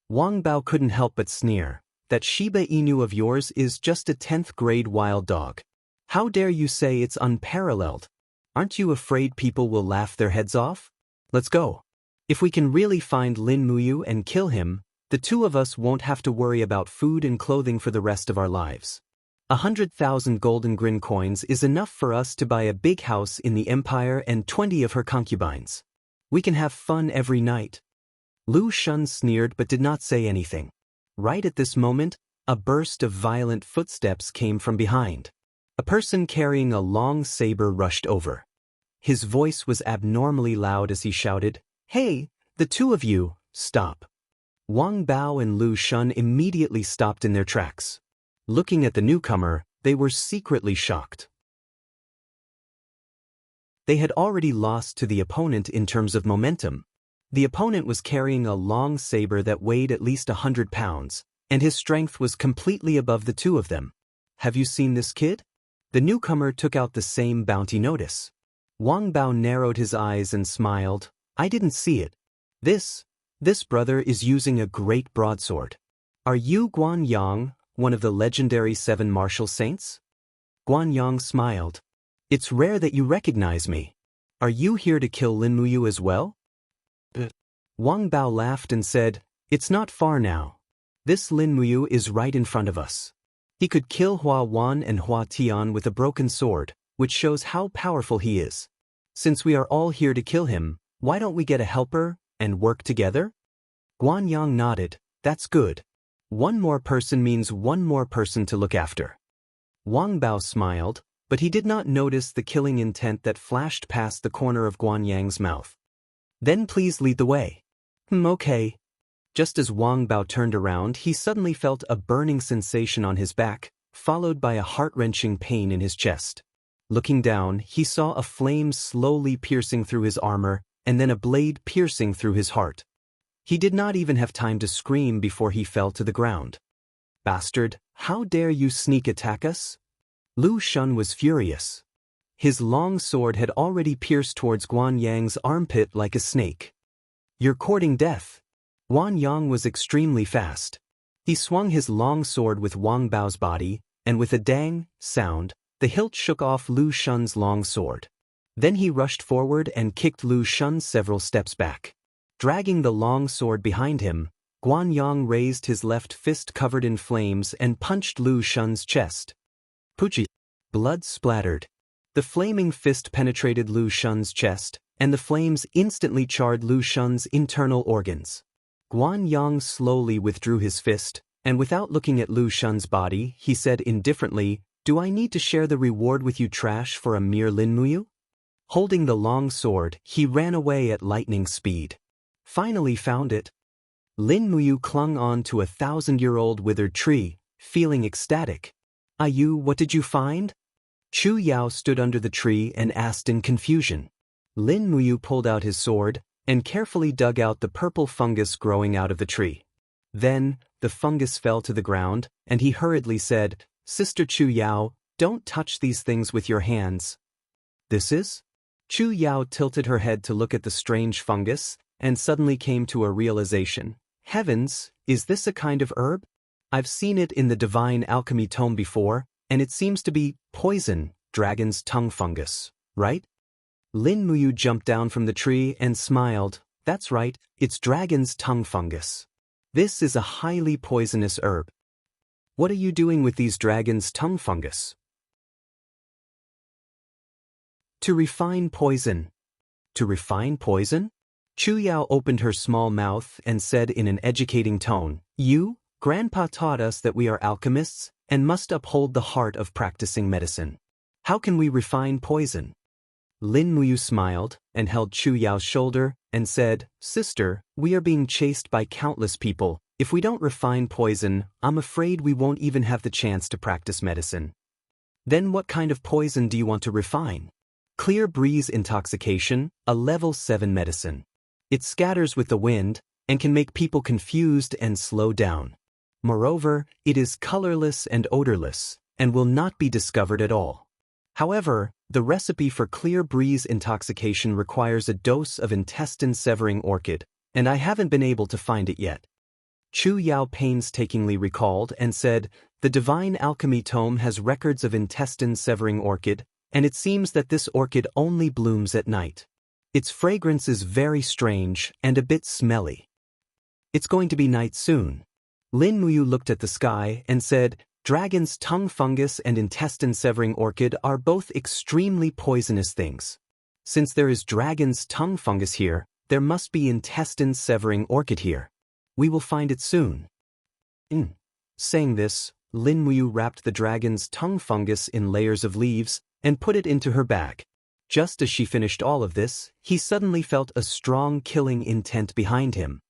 Wang Bao couldn't help but sneer. That Shiba Inu of yours is just a 10th grade wild dog. How dare you say it's unparalleled? Aren't you afraid people will laugh their heads off? Let's go. If we can really find Lin Muyu and kill him, the two of us won't have to worry about food and clothing for the rest of our lives. 100,000 golden grin coins is enough for us to buy a big house in the empire and 20 of her concubines. We can have fun every night. Lu Shun sneered but did not say anything. Right at this moment, a burst of violent footsteps came from behind. A person carrying a long saber rushed over. His voice was abnormally loud as he shouted, "Hey, the two of you, stop!" Wang Bao and Lu Shun immediately stopped in their tracks. Looking at the newcomer, they were secretly shocked. They had already lost to the opponent in terms of momentum. The opponent was carrying a long saber that weighed at least 100 pounds, and his strength was completely above the two of them. Have you seen this kid? The newcomer took out the same bounty notice. Wang Bao narrowed his eyes and smiled. I didn't see it. This brother is using a great broadsword. Are you Guan Yang, one of the legendary 7 martial saints? Guan Yang smiled. It's rare that you recognize me. Are you here to kill Lin Muyu as well? Wang Bao laughed and said, It's not far now. This Lin Muyu is right in front of us. He could kill Hua Wan and Hua Tian with a broken sword, which shows how powerful he is. Since we are all here to kill him, why don't we get a helper and work together? Guan Yang nodded. That's good. One more person means one more person to look after. Wang Bao smiled, but he did not notice the killing intent that flashed past the corner of Guan Yang's mouth. Then please lead the way. Okay. Just as Wang Bao turned around, he suddenly felt a burning sensation on his back, followed by a heart-wrenching pain in his chest. Looking down, he saw a flame slowly piercing through his armor, and then a blade piercing through his heart. He did not even have time to scream before he fell to the ground. Bastard, how dare you sneak attack us? Lu Shun was furious. His long sword had already pierced towards Guan Yang's armpit like a snake. You're courting death. Guan Yang was extremely fast. He swung his long sword with Wang Bao's body, and with a dang sound, the hilt shook off Lu Shun's long sword. Then he rushed forward and kicked Lu Shun several steps back. Dragging the long sword behind him, Guan Yang raised his left fist covered in flames and punched Lu Shun's chest. Poochie! Blood splattered. The flaming fist penetrated Lu Shun's chest, and the flames instantly charred Lu Shun's internal organs. Guan Yang slowly withdrew his fist, and without looking at Lu Shun's body, he said indifferently, Do I need to share the reward with you trash for a mere Lin Muyu? Holding the long sword, he ran away at lightning speed. Finally found it. Lin Muyu clung on to a 1,000-year-old withered tree, feeling ecstatic. "Ayu, what did you find?" Chu Yao stood under the tree and asked in confusion. Lin Muyu pulled out his sword and carefully dug out the purple fungus growing out of the tree. Then, the fungus fell to the ground, and he hurriedly said, "Sister Chu Yao, don't touch these things with your hands." "This is?" Chu Yao tilted her head to look at the strange fungus, and suddenly came to a realization. "Heavens, is this a kind of herb? I've seen it in the Divine Alchemy tome before, and it seems to be poison, dragon's tongue fungus, right?" Lin Muyu jumped down from the tree and smiled. "That's right, it's dragon's tongue fungus. This is a highly poisonous herb. What are you doing with these dragon's tongue fungus?" "To refine poison." "To refine poison?" Chu Yao opened her small mouth and said in an educating tone, Grandpa taught us that we are alchemists and must uphold the heart of practicing medicine. How can we refine poison?" Lin Muyu smiled and held Chu Yao's shoulder and said, "Sister, we are being chased by countless people. If we don't refine poison, I'm afraid we won't even have the chance to practice medicine." "Then what kind of poison do you want to refine?" "Clear breeze intoxication, a level 7 medicine. It scatters with the wind and can make people confused and slow down. Moreover, it is colorless and odorless and will not be discovered at all. However, the recipe for clear breeze intoxication requires a dose of intestine-severing orchid, and I haven't been able to find it yet." Chu Yao painstakingly recalled and said, "The Divine Alchemy tome has records of intestine-severing orchid, and it seems that this orchid only blooms at night. Its fragrance is very strange and a bit smelly." "It's going to be night soon." Lin Muyu looked at the sky and said, "Dragon's tongue fungus and intestine-severing orchid are both extremely poisonous things. Since there is dragon's tongue fungus here, there must be intestine-severing orchid here. We will find it soon." Saying this, Lin Muyu wrapped the dragon's tongue fungus in layers of leaves and put it into her bag. Just as she finished all of this, he suddenly felt a strong killing intent behind him.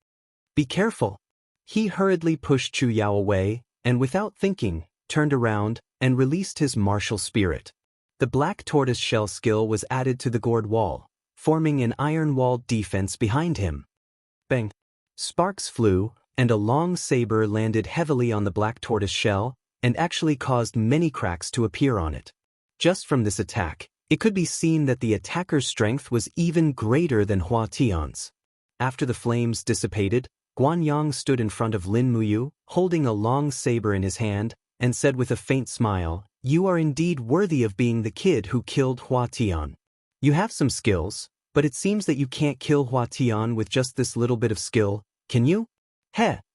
"Be careful." He hurriedly pushed Chu Yao away, and without thinking, turned around and released his martial spirit. The black tortoise shell skill was added to the gourd wall, forming an iron-walled defense behind him. Bang! Sparks flew, and a long saber landed heavily on the black tortoise shell, and actually caused many cracks to appear on it. Just from this attack, it could be seen that the attacker's strength was even greater than Hua Tian's. After the flames dissipated, Guanyang stood in front of Lin Muyu, holding a long saber in his hand, and said with a faint smile, "You are indeed worthy of being the kid who killed Hua Tian. You have some skills, but it seems that you can't kill Hua Tian with just this little bit of skill, can you?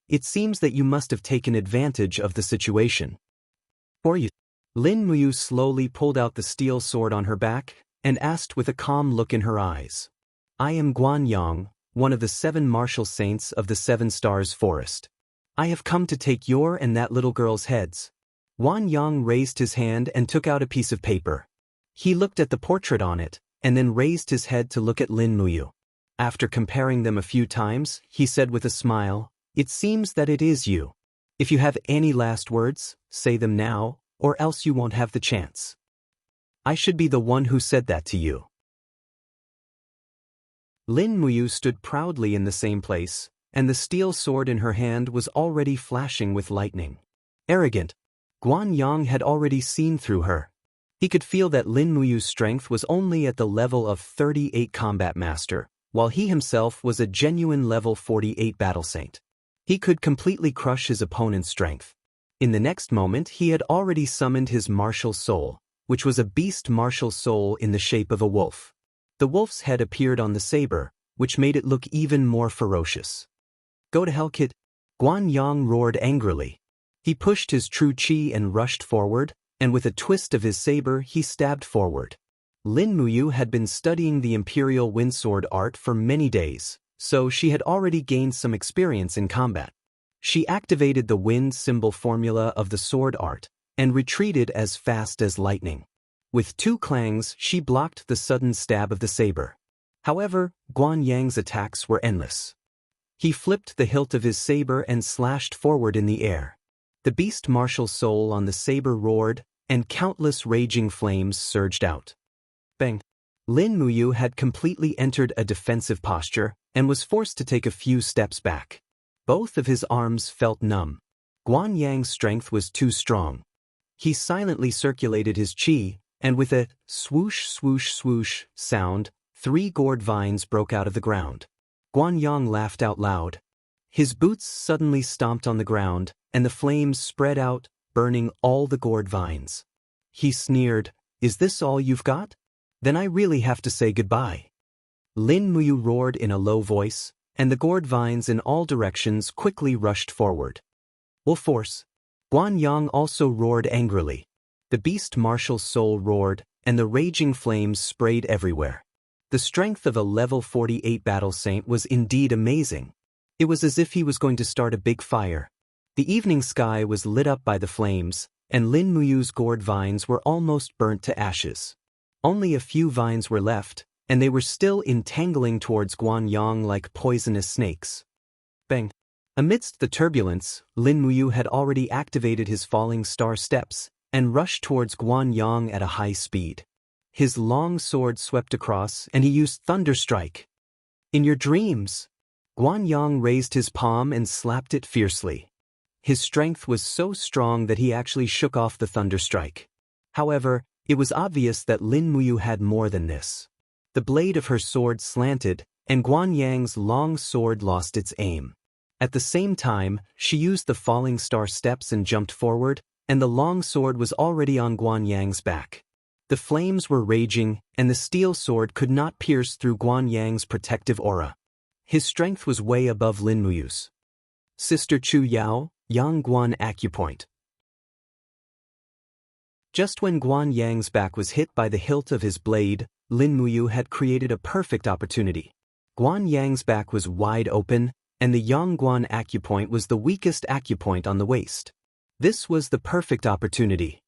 It seems that you must have taken advantage of the situation. Or you." Lin Muyu slowly pulled out the steel sword on her back and asked with a calm look in her eyes, "I am Guanyang, one of the 7 martial saints of the 7 Stars Forest. I have come to take your and that little girl's heads." Guanyang raised his hand and took out a piece of paper. He looked at the portrait on it, and then raised his head to look at Lin Muyu. After comparing them a few times, he said with a smile, "It seems that it is you. If you have any last words, say them now, or else you won't have the chance. I should be the one who said that to you." Lin Muyu stood proudly in the same place, and the steel sword in her hand was already flashing with lightning. Arrogant, Guanyang had already seen through her. He could feel that Lin Muyu's strength was only at the level of 38 combat master, while he himself was a genuine level 48 battle saint. He could completely crush his opponent's strength. In the next moment he had already summoned his martial soul, which was a beast martial soul in the shape of a wolf. The wolf's head appeared on the saber, which made it look even more ferocious. "Go to hell, kid!" Guanyang roared angrily. He pushed his true chi and rushed forward, and with a twist of his saber he stabbed forward. Lin Muyu had been studying the Imperial Windsword art for many days, so she had already gained some experience in combat. She activated the wind symbol formula of the sword art, and retreated as fast as lightning. With 2 clangs, she blocked the sudden stab of the saber. However, Guan Yang's attacks were endless. He flipped the hilt of his saber and slashed forward in the air. The beast martial soul on the saber roared, and countless raging flames surged out. Bang! Lin Muyu had completely entered a defensive posture and was forced to take a few steps back. Both of his arms felt numb. Guan Yang's strength was too strong. He silently circulated his qi, and with a swoosh swoosh swoosh sound, 3 gourd vines broke out of the ground. Guan Yang laughed out loud. His boots suddenly stomped on the ground, and the flames spread out, burning all the gourd vines. He sneered, "Is this all you've got? Then I really have to say goodbye." Lin Muyu roared in a low voice, and the gourd vines in all directions quickly rushed forward. Full force. Guan Yang also roared angrily. The beast martial soul roared, and the raging flames sprayed everywhere. The strength of a level 48 battle saint was indeed amazing. It was as if he was going to start a big fire. The evening sky was lit up by the flames, and Lin Muyu's gourd vines were almost burnt to ashes. Only a few vines were left, and they were still entangling towards Guan Yang like poisonous snakes. Bang! Amidst the turbulence, Lin Muyu had already activated his falling star steps and rushed towards Guan Yang at a high speed. His long sword swept across, and he used Thunder Strike. In your dreams! Guan Yang raised his palm and slapped it fiercely. His strength was so strong that he actually shook off the Thunder Strike. However, it was obvious that Lin Muyu had more than this. The blade of her sword slanted, and Guan Yang's long sword lost its aim. At the same time, she used the falling star steps and jumped forward, and the long sword was already on Guan Yang's back. The flames were raging, and the steel sword could not pierce through Guan Yang's protective aura. His strength was way above Lin Muyu's. Sister Chu Yao, Yang Guan Acupoint. Just when Guan Yang's back was hit by the hilt of his blade, Lin Muyu had created a perfect opportunity. Guan Yang's back was wide open, and the Yang Guan Acupoint was the weakest acupoint on the waist. This was the perfect opportunity.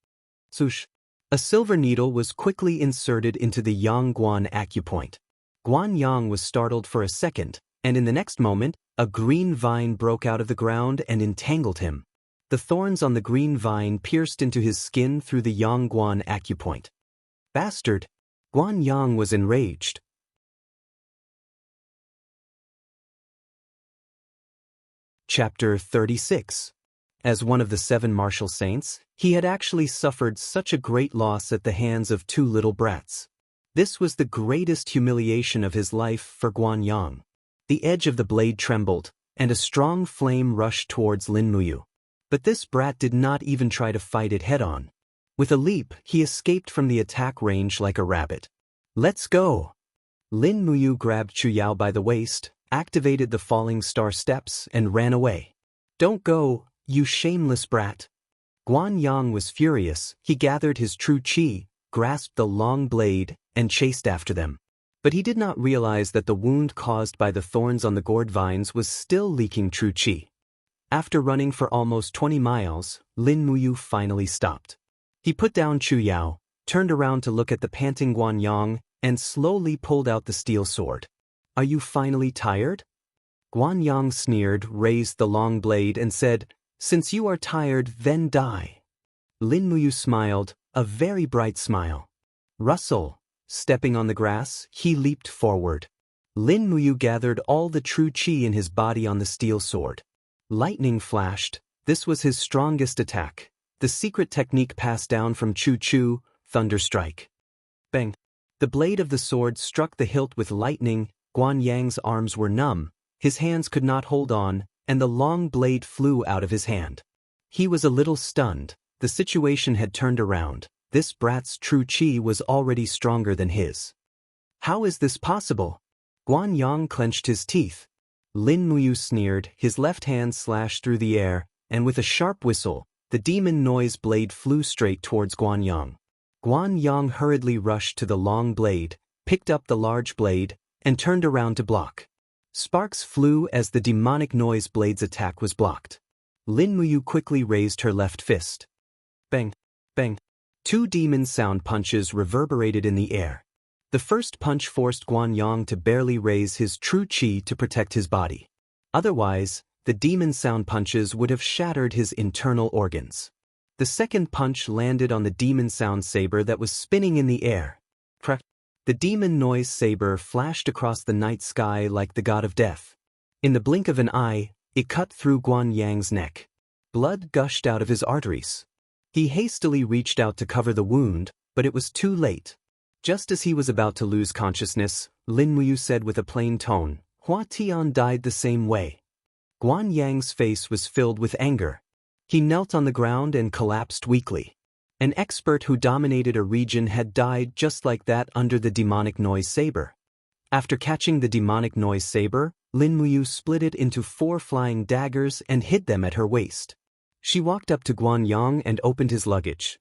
Swoosh! A silver needle was quickly inserted into the Yang Guan Acupoint. Guan Yang was startled for a second, and in the next moment, a green vine broke out of the ground and entangled him. The thorns on the green vine pierced into his skin through the Yang Guan Acupoint. Bastard! Guan Yang was enraged. Chapter 36. As one of the 7 martial saints, he had actually suffered such a great loss at the hands of 2 little brats. This was the greatest humiliation of his life for Guan Yang. The edge of the blade trembled, and a strong flame rushed towards Lin Muyu. But this brat did not even try to fight it head-on. With a leap, he escaped from the attack range like a rabbit. Let's go! Lin Muyu grabbed Chu Yao by the waist, activated the falling star steps, and ran away. Don't go, you shameless brat! Guan Yang was furious. He gathered his true qi, grasped the long blade, and chased after them. But he did not realize that the wound caused by the thorns on the gourd vines was still leaking true qi. After running for almost 20 miles, Lin Muyu finally stopped. He put down Chu Yao, turned around to look at the panting Guan Yang, and slowly pulled out the steel sword. Are you finally tired? Guan Yang sneered, raised the long blade, and said, Since you are tired, then die. Lin Muyu smiled, a very bright smile. Rustle! Stepping on the grass, he leaped forward. Lin Muyu gathered all the true qi in his body on the steel sword. Lightning flashed. This was his strongest attack. The secret technique passed down from Chu Chu, Thunder Strike. Bang! The blade of the sword struck the hilt with lightning. Guan Yang's arms were numb, his hands could not hold on, and the long blade flew out of his hand. He was a little stunned. The situation had turned around. This brat's true qi was already stronger than his. How is this possible? Guan Yang clenched his teeth. Lin Muyu sneered, his left hand slashed through the air, and with a sharp whistle, the demon noise blade flew straight towards Guan Yang. Guan Yang hurriedly rushed to the long blade, picked up the large blade, and turned around to block. Sparks flew as the demonic noise blade's attack was blocked. Lin Muyu quickly raised her left fist. Bang! Bang! Two demon sound punches reverberated in the air. The first punch forced Guanyang to barely raise his true qi to protect his body. Otherwise, the demon sound punches would have shattered his internal organs. The second punch landed on the demon sound saber that was spinning in the air. Crack! The demon noise saber flashed across the night sky like the god of death. In the blink of an eye, it cut through Guanyang's neck. Blood gushed out of his arteries. He hastily reached out to cover the wound, but it was too late. Just as he was about to lose consciousness, Lin Muyu said with a plain tone, "Hua Tian died the same way." Guanyang's face was filled with anger. He knelt on the ground and collapsed weakly. An expert who dominated a region had died just like that under the demonic noise saber. After catching the demonic noise saber, Lin Muyu split it into 4 flying daggers and hid them at her waist. She walked up to Guanyang and opened his luggage.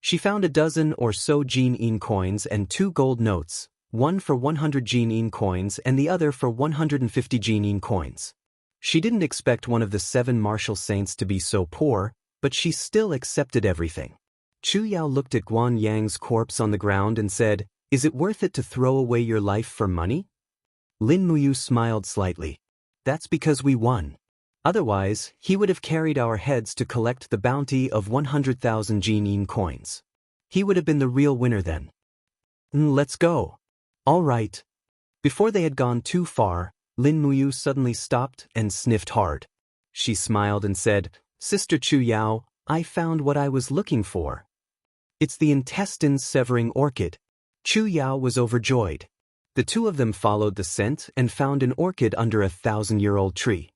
She found a dozen or so Jianghu coins and 2 gold notes, one for 100 Jianghu coins and the other for 150 Jianghu coins. She didn't expect one of the 7 martial saints to be so poor, but she still accepted everything. Chu Yao looked at Guanyang's corpse on the ground and said, "Is it worth it to throw away your life for money?" Lin Muyu smiled slightly. "That's because we won. Otherwise, he would have carried our heads to collect the bounty of 100,000 Jianghu coins. He would have been the real winner then." "Let's go." "All right." Before they had gone too far, Lin Muyu suddenly stopped and sniffed hard. She smiled and said, "Sister Chu Yao, I found what I was looking for. It's the intestine-severing orchid." Chu Yao was overjoyed. The two of them followed the scent and found an orchid under a 1,000-year-old tree.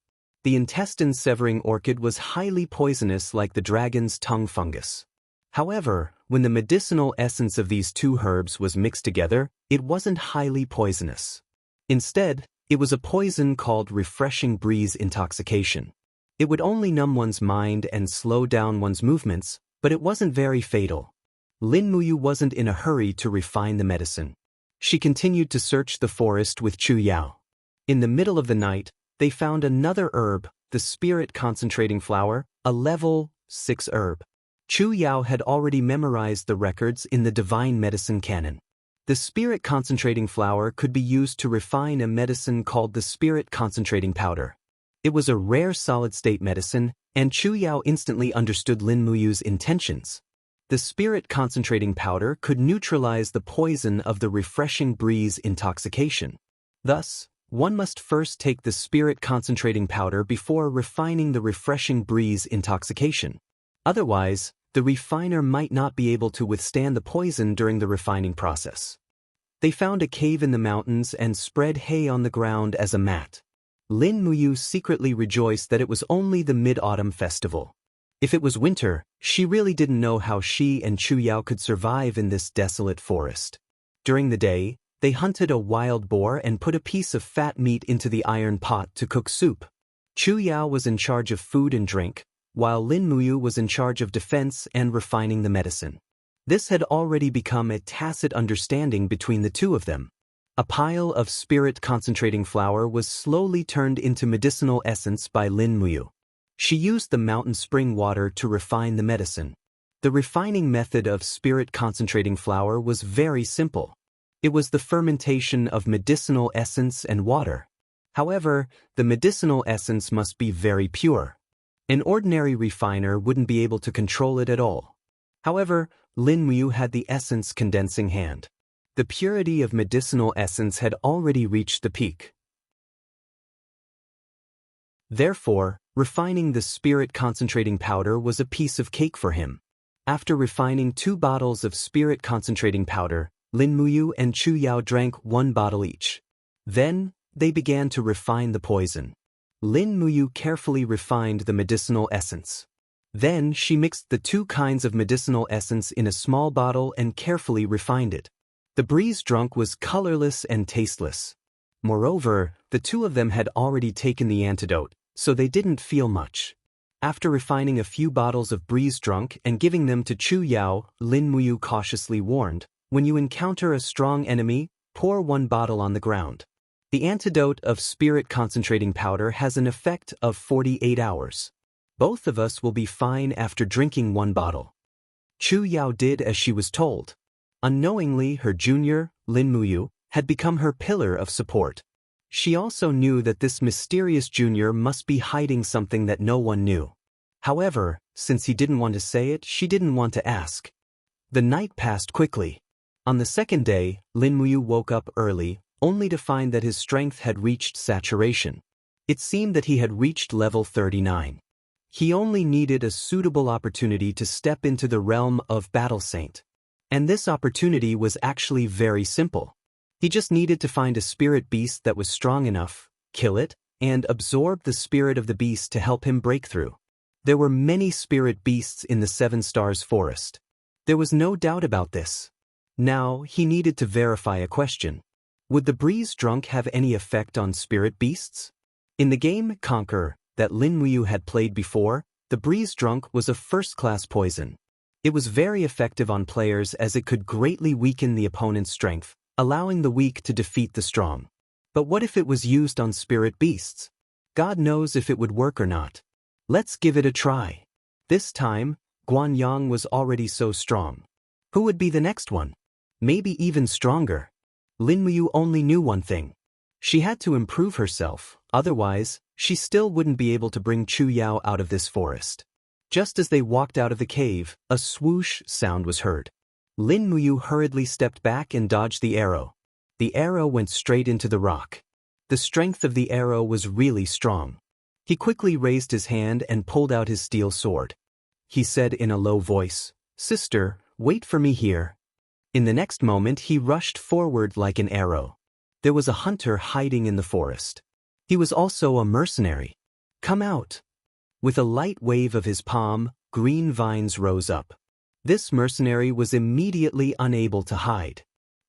The intestine-severing orchid was highly poisonous like the dragon's tongue fungus. However, when the medicinal essence of these 2 herbs was mixed together, it wasn't highly poisonous. Instead, it was a poison called refreshing breeze intoxication. It would only numb one's mind and slow down one's movements, but it wasn't very fatal. Lin Muyu wasn't in a hurry to refine the medicine. She continued to search the forest with Chu Yao. In the middle of the night, they found another herb, the spirit concentrating flower, a level 6 herb. Chu Yao had already memorized the records in the divine medicine canon. The spirit concentrating flower could be used to refine a medicine called the spirit concentrating powder. It was a rare solid-state medicine, and Chu Yao instantly understood Lin Muyu's intentions. The spirit concentrating powder could neutralize the poison of the refreshing breeze intoxication. Thus, one must first take the spirit concentrating powder before refining the refreshing breeze intoxication. Otherwise, the refiner might not be able to withstand the poison during the refining process. They found a cave in the mountains and spread hay on the ground as a mat. Lin Muyu secretly rejoiced that it was only the Mid-Autumn festival. If it was winter, she really didn't know how she and Chu Yao could survive in this desolate forest. During the day, they hunted a wild boar and put a piece of fat meat into the iron pot to cook soup. Chu Yao was in charge of food and drink, while Lin Muyu was in charge of defense and refining the medicine. This had already become a tacit understanding between the two of them. A pile of spirit concentrating flower was slowly turned into medicinal essence by Lin Muyu. She used the mountain spring water to refine the medicine. The refining method of spirit concentrating flower was very simple. It was the fermentation of medicinal essence and water. However, the medicinal essence must be very pure. An ordinary refiner wouldn't be able to control it at all. However, Lin Muyu had the essence condensing hand. The purity of medicinal essence had already reached the peak. Therefore, refining the spirit concentrating powder was a piece of cake for him. After refining 2 bottles of spirit concentrating powder, Lin Muyu and Chu Yao drank 1 bottle each. Then, they began to refine the poison. Lin Muyu carefully refined the medicinal essence. Then she mixed the 2 kinds of medicinal essence in a small bottle and carefully refined it. The breeze drunk was colorless and tasteless. Moreover, the 2 of them had already taken the antidote, so they didn't feel much. After refining a few bottles of breeze drunk and giving them to Chu Yao, Lin Muyu cautiously warned, "When you encounter a strong enemy, pour 1 bottle on the ground." The antidote of spirit concentrating powder has an effect of 48 hours. Both of us will be fine after drinking one bottle. Chu Yao did as she was told. Unknowingly, her junior, Lin Muyu, had become her pillar of support. She also knew that this mysterious junior must be hiding something that no one knew. However, since he didn't want to say it, she didn't want to ask. The night passed quickly. On the second day, Lin Muyu woke up early, only to find that his strength had reached saturation. It seemed that he had reached level 39. He only needed a suitable opportunity to step into the realm of Battle Saint. And this opportunity was actually very simple. He just needed to find a spirit beast that was strong enough, kill it, and absorb the spirit of the beast to help him break through. There were many spirit beasts in the Seven Stars Forest. There was no doubt about this. Now, he needed to verify a question. Would the breeze drunk have any effect on spirit beasts? In the game Conquer that Lin Muyu had played before, the breeze drunk was a first-class poison. It was very effective on players as it could greatly weaken the opponent's strength, allowing the weak to defeat the strong. But what if it was used on spirit beasts? God knows if it would work or not. Let's give it a try. This time, Guanyang was already so strong. Who would be the next one? Maybe even stronger. Lin Muyu only knew one thing. She had to improve herself, otherwise, she still wouldn't be able to bring Chu Yao out of this forest. Just as they walked out of the cave, a swoosh sound was heard. Lin Muyu hurriedly stepped back and dodged the arrow. The arrow went straight into the rock. The strength of the arrow was really strong. He quickly raised his hand and pulled out his steel sword. He said in a low voice, "Sister, wait for me here." In the next moment he rushed forward like an arrow. There was a hunter hiding in the forest. He was also a mercenary. "Come out." With a light wave of his palm, green vines rose up. This mercenary was immediately unable to hide.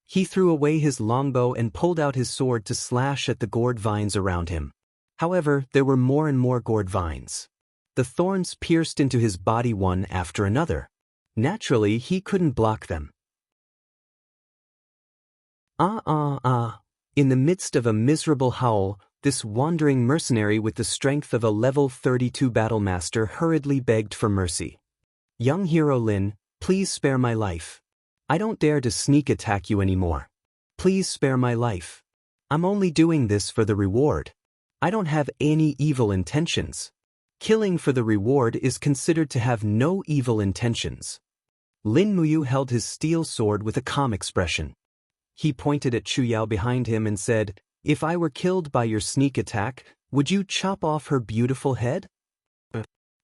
He threw away his longbow and pulled out his sword to slash at the gourd vines around him. However, there were more and more gourd vines. The thorns pierced into his body one after another. Naturally, he couldn't block them. In the midst of a miserable howl, this wandering mercenary with the strength of a level 32 battlemaster hurriedly begged for mercy. "Young hero Lin, please spare my life. I don't dare to sneak attack you anymore. Please spare my life. I'm only doing this for the reward. I don't have any evil intentions. Killing for the reward is considered to have no evil intentions." Lin Muyu held his steel sword with a calm expression. He pointed at Chu Yao behind him and said, "If I were killed by your sneak attack, would you chop off her beautiful head?"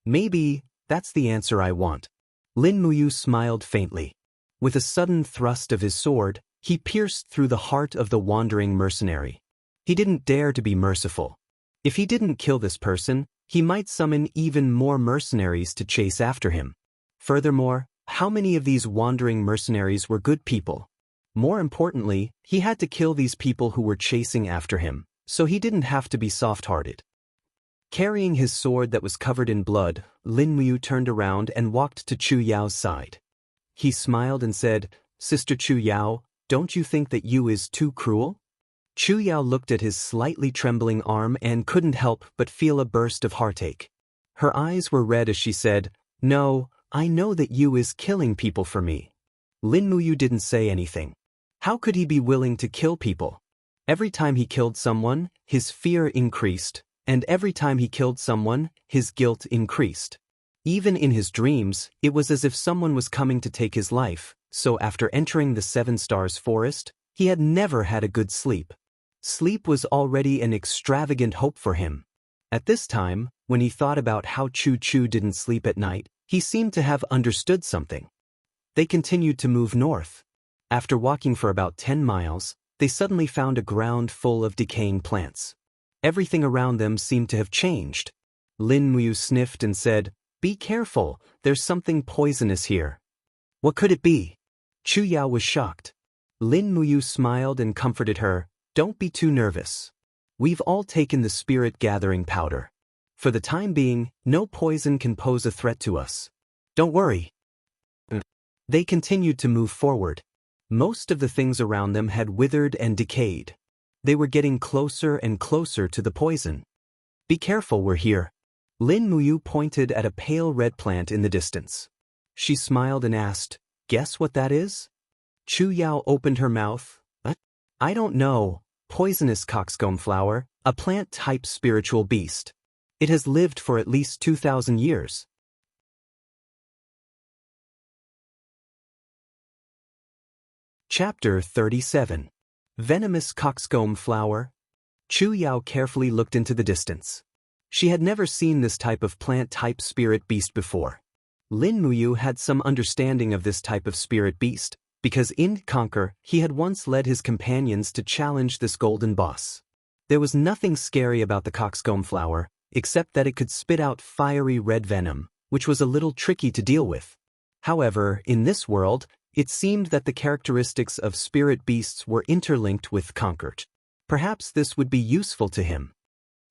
"Maybe, that's the answer I want." Lin Muyu smiled faintly. With a sudden thrust of his sword, he pierced through the heart of the wandering mercenary. He didn't dare to be merciful. If he didn't kill this person, he might summon even more mercenaries to chase after him. Furthermore, how many of these wandering mercenaries were good people? More importantly, he had to kill these people who were chasing after him, so he didn't have to be soft-hearted. Carrying his sword that was covered in blood, Lin Muyu turned around and walked to Chu Yao's side. He smiled and said, "Sister Chu Yao, don't you think that you is too cruel?" Chu Yao looked at his slightly trembling arm and couldn't help but feel a burst of heartache. Her eyes were red as she said, "No, I know that you is killing people for me." Lin Muyu didn't say anything. How could he be willing to kill people? Every time he killed someone, his fear increased, and every time he killed someone, his guilt increased. Even in his dreams, it was as if someone was coming to take his life, so after entering the Seven Stars Forest, he had never had a good sleep. Sleep was already an extravagant hope for him. At this time, when he thought about how Chu Chu didn't sleep at night, he seemed to have understood something. They continued to move north. After walking for about 10 miles, they suddenly found a ground full of decaying plants. Everything around them seemed to have changed. Lin Muyu sniffed and said, "Be careful, there's something poisonous here." What could it be? Chu Yao was shocked. Lin Muyu smiled and comforted her, "Don't be too nervous. We've all taken the spirit gathering powder. For the time being, no poison can pose a threat to us. Don't worry." They continued to move forward. Most of the things around them had withered and decayed. They were getting closer and closer to the poison. "Be careful, we're here." Lin Muyu pointed at a pale red plant in the distance. She smiled and asked, "Guess what that is?" Chu Yao opened her mouth. "I don't know. Poisonous coxcomb flower, a plant-type spiritual beast. It has lived for at least 2,000 years. Chapter 37. Venomous Coxcomb Flower. Chu Yao carefully looked into the distance. She had never seen this type of plant-type spirit beast before. Lin Muyu had some understanding of this type of spirit beast, because in Conquer he had once led his companions to challenge this golden boss. There was nothing scary about the coxcomb flower, except that it could spit out fiery red venom, which was a little tricky to deal with. However, in this world, it seemed that the characteristics of spirit beasts were interlinked with Conquered. Perhaps this would be useful to him.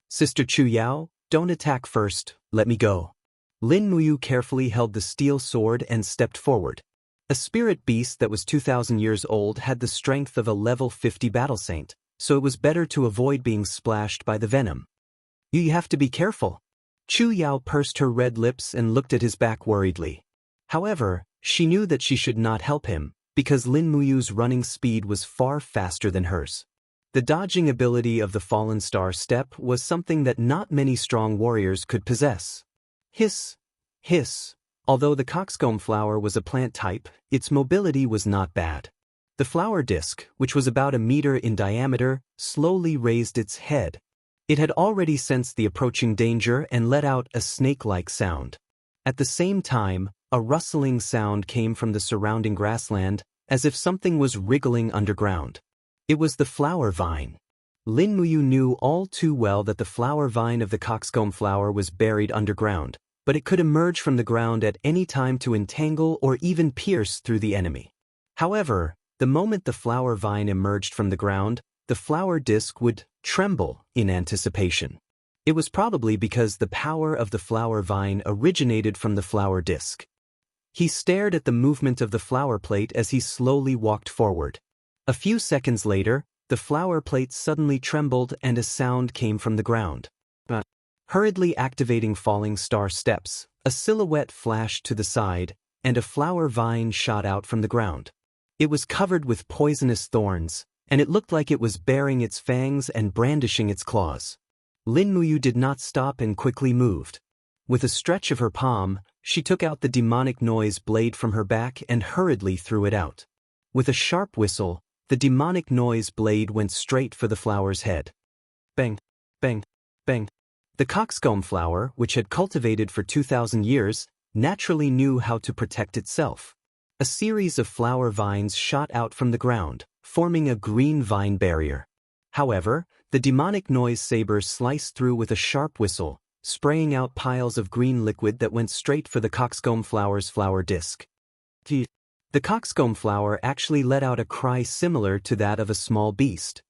"Sister Chu Yao, don't attack first, let me go." Lin Muyu carefully held the steel sword and stepped forward. A spirit beast that was 2,000 years old had the strength of a level 50 battle saint, so it was better to avoid being splashed by the venom. "You have to be careful." Chu Yao pursed her red lips and looked at his back worriedly. However, she knew that she should not help him, because Lin Muyu's running speed was far faster than hers. The dodging ability of the Fallen Star Step was something that not many strong warriors could possess. Hiss, hiss. Although the coxcomb flower was a plant type, its mobility was not bad. The flower disc, which was about a meter in diameter, slowly raised its head. It had already sensed the approaching danger and let out a snake-like sound. At the same time, a rustling sound came from the surrounding grassland, as if something was wriggling underground. It was the flower vine. Lin Muyu knew all too well that the flower vine of the coxcomb flower was buried underground, but it could emerge from the ground at any time to entangle or even pierce through the enemy. However, the moment the flower vine emerged from the ground, the flower disc would tremble in anticipation. It was probably because the power of the flower vine originated from the flower disc. He stared at the movement of the flower plate as he slowly walked forward. A few seconds later, the flower plate suddenly trembled and a sound came from the ground. Hurriedly activating falling star steps, a silhouette flashed to the side, and a flower vine shot out from the ground. It was covered with poisonous thorns, and it looked like it was baring its fangs and brandishing its claws. Lin Muyu did not stop and quickly moved. With a stretch of her palm, she took out the demonic noise blade from her back and hurriedly threw it out. With a sharp whistle, the demonic noise blade went straight for the flower's head. Bang, bang, bang. The coxcomb flower, which had cultivated for 2,000 years, naturally knew how to protect itself. A series of flower vines shot out from the ground, forming a green vine barrier. However, the demonic noise saber sliced through with a sharp whistle, spraying out piles of green liquid that went straight for the coxcomb flower's flower disc. The coxcomb flower actually let out a cry similar to that of a small beast.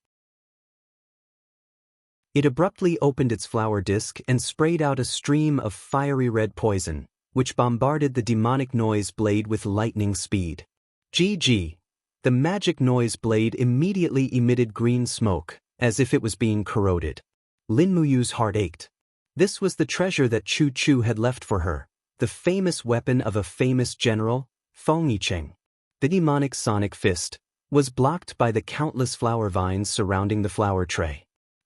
It abruptly opened its flower disc and sprayed out a stream of fiery red poison, which bombarded the demonic noise blade with lightning speed. GG. The magic noise blade immediately emitted green smoke, as if it was being corroded. Lin Muyu's heart ached. This was the treasure that Chu Chu had left for her, the famous weapon of a famous general, Feng Yicheng. The demonic sonic fist was blocked by the countless flower vines surrounding the flower tray.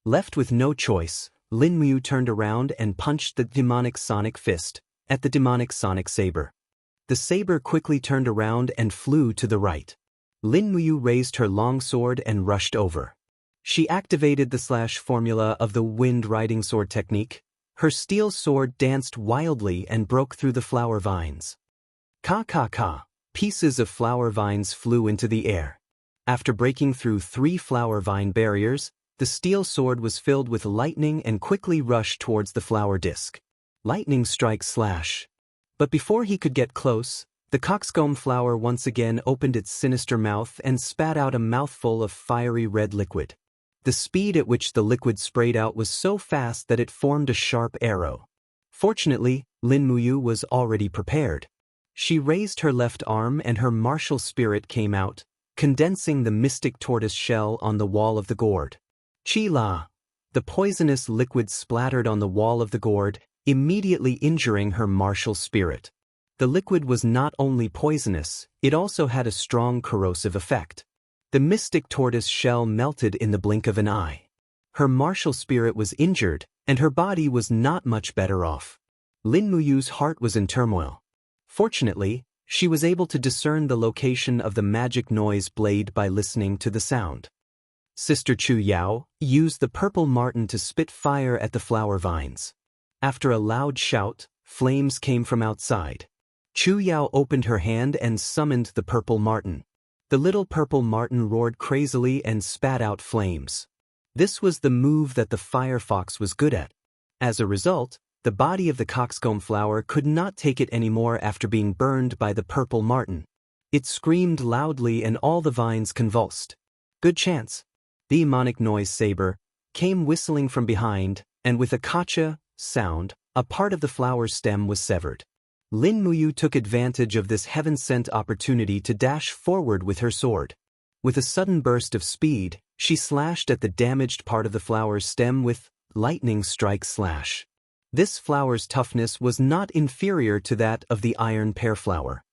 Left with no choice, Lin Muyu turned around and punched the demonic sonic fist at the demonic sonic saber. The saber quickly turned around and flew to the right. Lin Muyu raised her long sword and rushed over. She activated the slash formula of the wind riding sword technique. Her steel sword danced wildly and broke through the flower vines. Ka. Pieces of flower vines flew into the air. After breaking through 3 flower vine barriers, the steel sword was filled with lightning and quickly rushed towards the flower disc. Lightning strike slash. But before he could get close, the coxcomb flower once again opened its sinister mouth and spat out a mouthful of fiery red liquid. The speed at which the liquid sprayed out was so fast that it formed a sharp arrow. Fortunately, Lin Muyu was already prepared. She raised her left arm and her martial spirit came out, condensing the mystic tortoise shell on the wall of the gourd. Chi-la! The poisonous liquid splattered on the wall of the gourd, immediately injuring her martial spirit. The liquid was not only poisonous, it also had a strong corrosive effect. The mystic tortoise shell melted in the blink of an eye. Her martial spirit was injured, and her body was not much better off. Lin Muyu's heart was in turmoil. Fortunately, she was able to discern the location of the magic noise blade by listening to the sound. Sister Chu Yao used the purple marten to spit fire at the flower vines. After a loud shout, flames came from outside. Chu Yao opened her hand and summoned the purple marten. The little purple marten roared crazily and spat out flames. This was the move that the firefox was good at. As a result, the body of the coxcomb flower could not take it anymore after being burned by the purple marten. It screamed loudly and all the vines convulsed. Good chance. The demonic noise saber came whistling from behind, and with a kacha sound, a part of the flower's stem was severed. Lin Muyu took advantage of this heaven-sent opportunity to dash forward with her sword. With a sudden burst of speed, she slashed at the damaged part of the flower's stem with lightning strike slash. This flower's toughness was not inferior to that of the iron pear flower.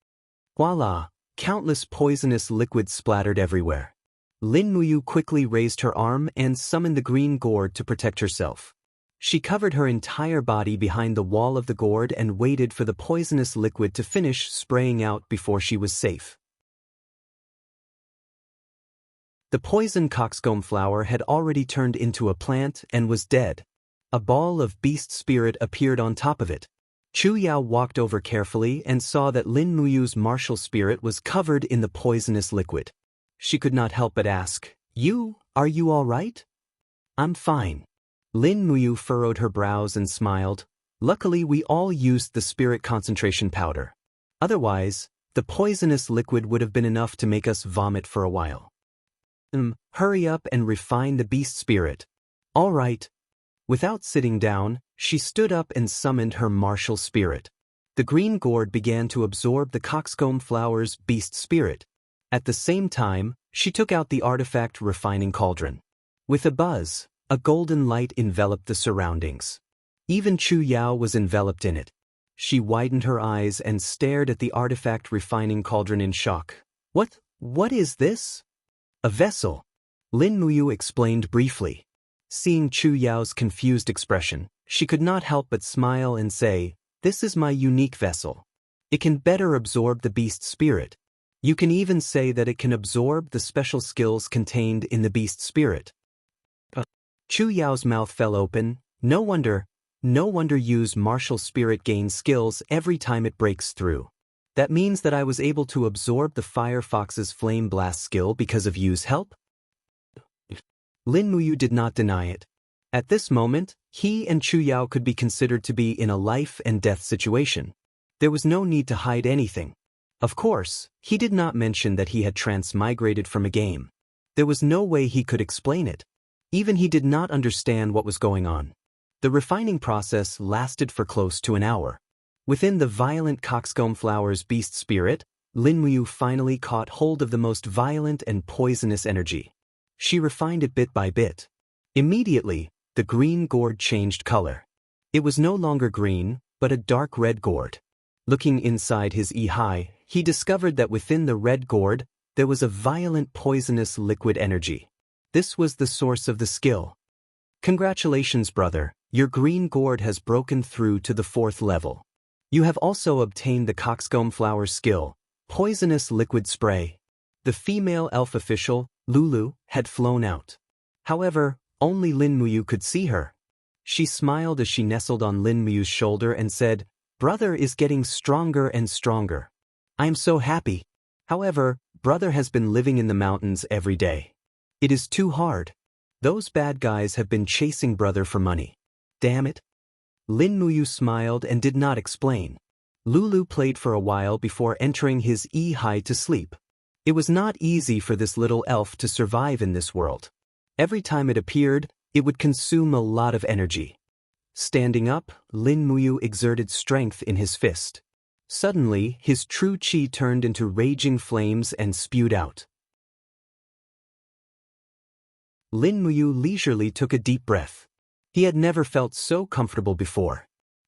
Voila! Countless poisonous liquids splattered everywhere. Lin Muyu quickly raised her arm and summoned the green gourd to protect herself. She covered her entire body behind the wall of the gourd and waited for the poisonous liquid to finish spraying out before she was safe. The poison coxcomb flower had already turned into a plant and was dead. A ball of beast spirit appeared on top of it. Chu Yao walked over carefully and saw that Lin Muyu's martial spirit was covered in the poisonous liquid. She could not help but ask, Are you all right? I'm fine. Lin Muyu furrowed her brows and smiled. Luckily we all used the spirit concentration powder. Otherwise, the poisonous liquid would have been enough to make us vomit for a while. Hurry up and refine the beast spirit. All right. Without sitting down, she stood up and summoned her martial spirit. The green gourd began to absorb the coxcomb flower's beast spirit. At the same time, she took out the artifact refining cauldron. With a buzz, a golden light enveloped the surroundings. Even Chu Yao was enveloped in it. She widened her eyes and stared at the artifact refining cauldron in shock. What is this? A vessel. Lin Muyu explained briefly. Seeing Chu Yao's confused expression, she could not help but smile and say, This is my unique vessel. It can better absorb the beast spirit. You can even say that it can absorb the special skills contained in the beast spirit. Chu Yao's mouth fell open. No wonder Yu's martial spirit gains skills every time it breaks through. That means that I was able to absorb the Firefox's Flame Blast skill because of Yu's help? Lin Muyu did not deny it. At this moment, he and Chu Yao could be considered to be in a life and death situation. There was no need to hide anything. Of course, he did not mention that he had transmigrated from a game. There was no way he could explain it. Even he did not understand what was going on. The refining process lasted for close to an hour. Within the violent coxcomb flower's beast spirit, Lin Muyu finally caught hold of the most violent and poisonous energy. She refined it bit by bit. Immediately, the green gourd changed color. It was no longer green, but a dark red gourd. Looking inside his Ihai, he discovered that within the red gourd, there was a violent poisonous liquid energy. This was the source of the skill. Congratulations, brother, your green gourd has broken through to the 4th level. You have also obtained the coxcomb flower skill, Poisonous Liquid Spray. The female elf official, Lulu, had flown out. However, only Lin Muyu could see her. She smiled as she nestled on Lin Muyu's shoulder and said, Brother is getting stronger and stronger. I am so happy. However, brother has been living in the mountains every day. It is too hard. Those bad guys have been chasing brother for money. Damn it. Lin Muyu smiled and did not explain. Lulu played for a while before entering his Ihai to sleep. It was not easy for this little elf to survive in this world. Every time it appeared, it would consume a lot of energy. Standing up, Lin Muyu exerted strength in his fist. Suddenly, his true chi turned into raging flames and spewed out. Lin Muyu leisurely took a deep breath. He had never felt so comfortable before.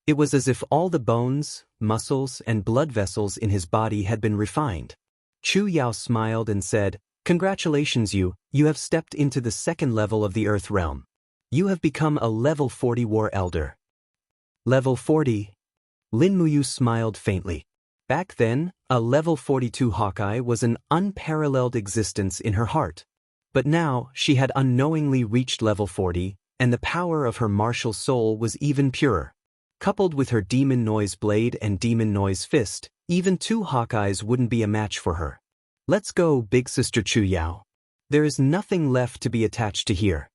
It was as if all the bones, muscles, and blood vessels in his body had been refined. Chu Yao smiled and said, "Congratulations you have stepped into the second level of the Earth realm. You have become a level 40 war elder." Level 40? Lin Muyu smiled faintly. Back then, a level 42 Hawkeye was an unparalleled existence in her heart. But now, she had unknowingly reached level 40, and the power of her martial soul was even purer. Coupled with her demon noise blade and demon noise fist, even two Hawkeyes wouldn't be a match for her. "Let's go, big sister Chu Yao. There is nothing left to be attached to here."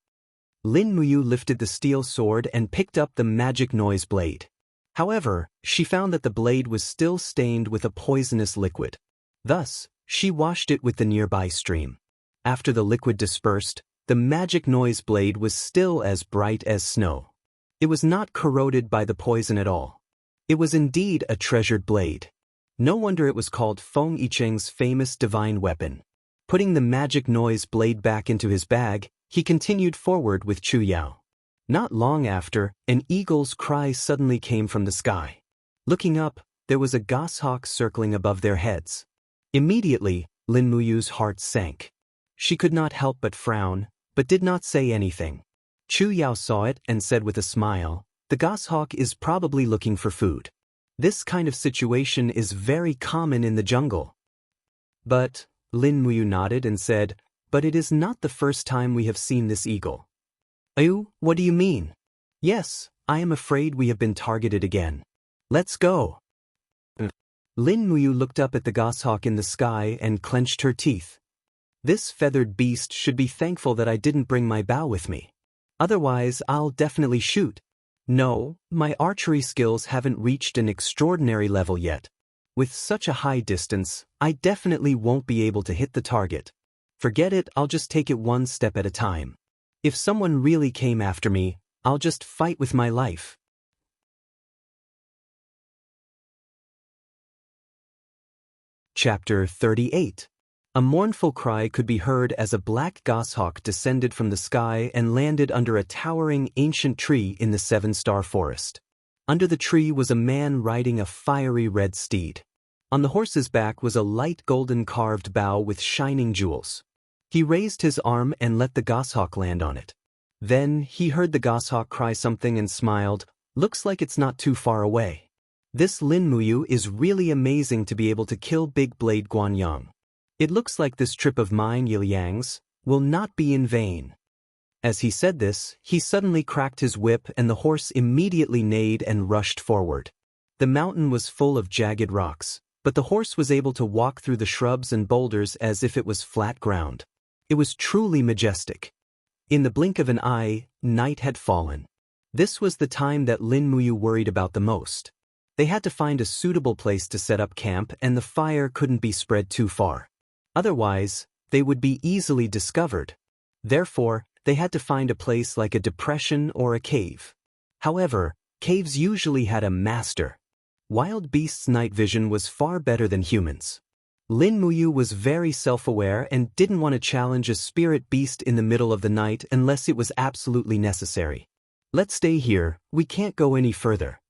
Lin Muyu lifted the steel sword and picked up the magic noise blade. However, she found that the blade was still stained with a poisonous liquid. Thus, she washed it with the nearby stream. After the liquid dispersed, the magic noise blade was still as bright as snow. It was not corroded by the poison at all. It was indeed a treasured blade. No wonder it was called Feng Yicheng's famous divine weapon. Putting the magic noise blade back into his bag, he continued forward with Chu Yao. Not long after, an eagle's cry suddenly came from the sky. Looking up, there was a goshawk circling above their heads. Immediately, Lin Muyu's heart sank. She could not help but frown, but did not say anything. Chu Yao saw it and said with a smile, "The goshawk is probably looking for food. This kind of situation is very common in the jungle." "But," Lin Muyu nodded and said, "but it is not the first time we have seen this eagle." "Oh, what do you mean?" "Yes, I am afraid we have been targeted again. Let's go." Lin Muyu looked up at the goshawk in the sky and clenched her teeth. "This feathered beast should be thankful that I didn't bring my bow with me. Otherwise, I'll definitely shoot. No, my archery skills haven't reached an extraordinary level yet. With such a high distance, I definitely won't be able to hit the target. Forget it, I'll just take it one step at a time. If someone really came after me, I'll just fight with my life." Chapter 38. A mournful cry could be heard as a black goshawk descended from the sky and landed under a towering ancient tree in the seven-star forest. Under the tree was a man riding a fiery red steed. On the horse's back was a light golden carved bow with shining jewels. He raised his arm and let the goshawk land on it. Then he heard the goshawk cry something and smiled. "Looks like it's not too far away. This Lin Muyu is really amazing to be able to kill Big Blade Guanyang. It looks like this trip of mine, Yiliang's, will not be in vain." As he said this, he suddenly cracked his whip and the horse immediately neighed and rushed forward. The mountain was full of jagged rocks, but the horse was able to walk through the shrubs and boulders as if it was flat ground. It was truly majestic. In the blink of an eye, night had fallen. This was the time that Lin Muyu worried about the most. They had to find a suitable place to set up camp and the fire couldn't be spread too far. Otherwise, they would be easily discovered. Therefore, they had to find a place like a depression or a cave. However, caves usually had a master. Wild beasts' night vision was far better than humans. Lin Muyu was very self-aware and didn't want to challenge a spirit beast in the middle of the night unless it was absolutely necessary. "Let's stay here, we can't go any further."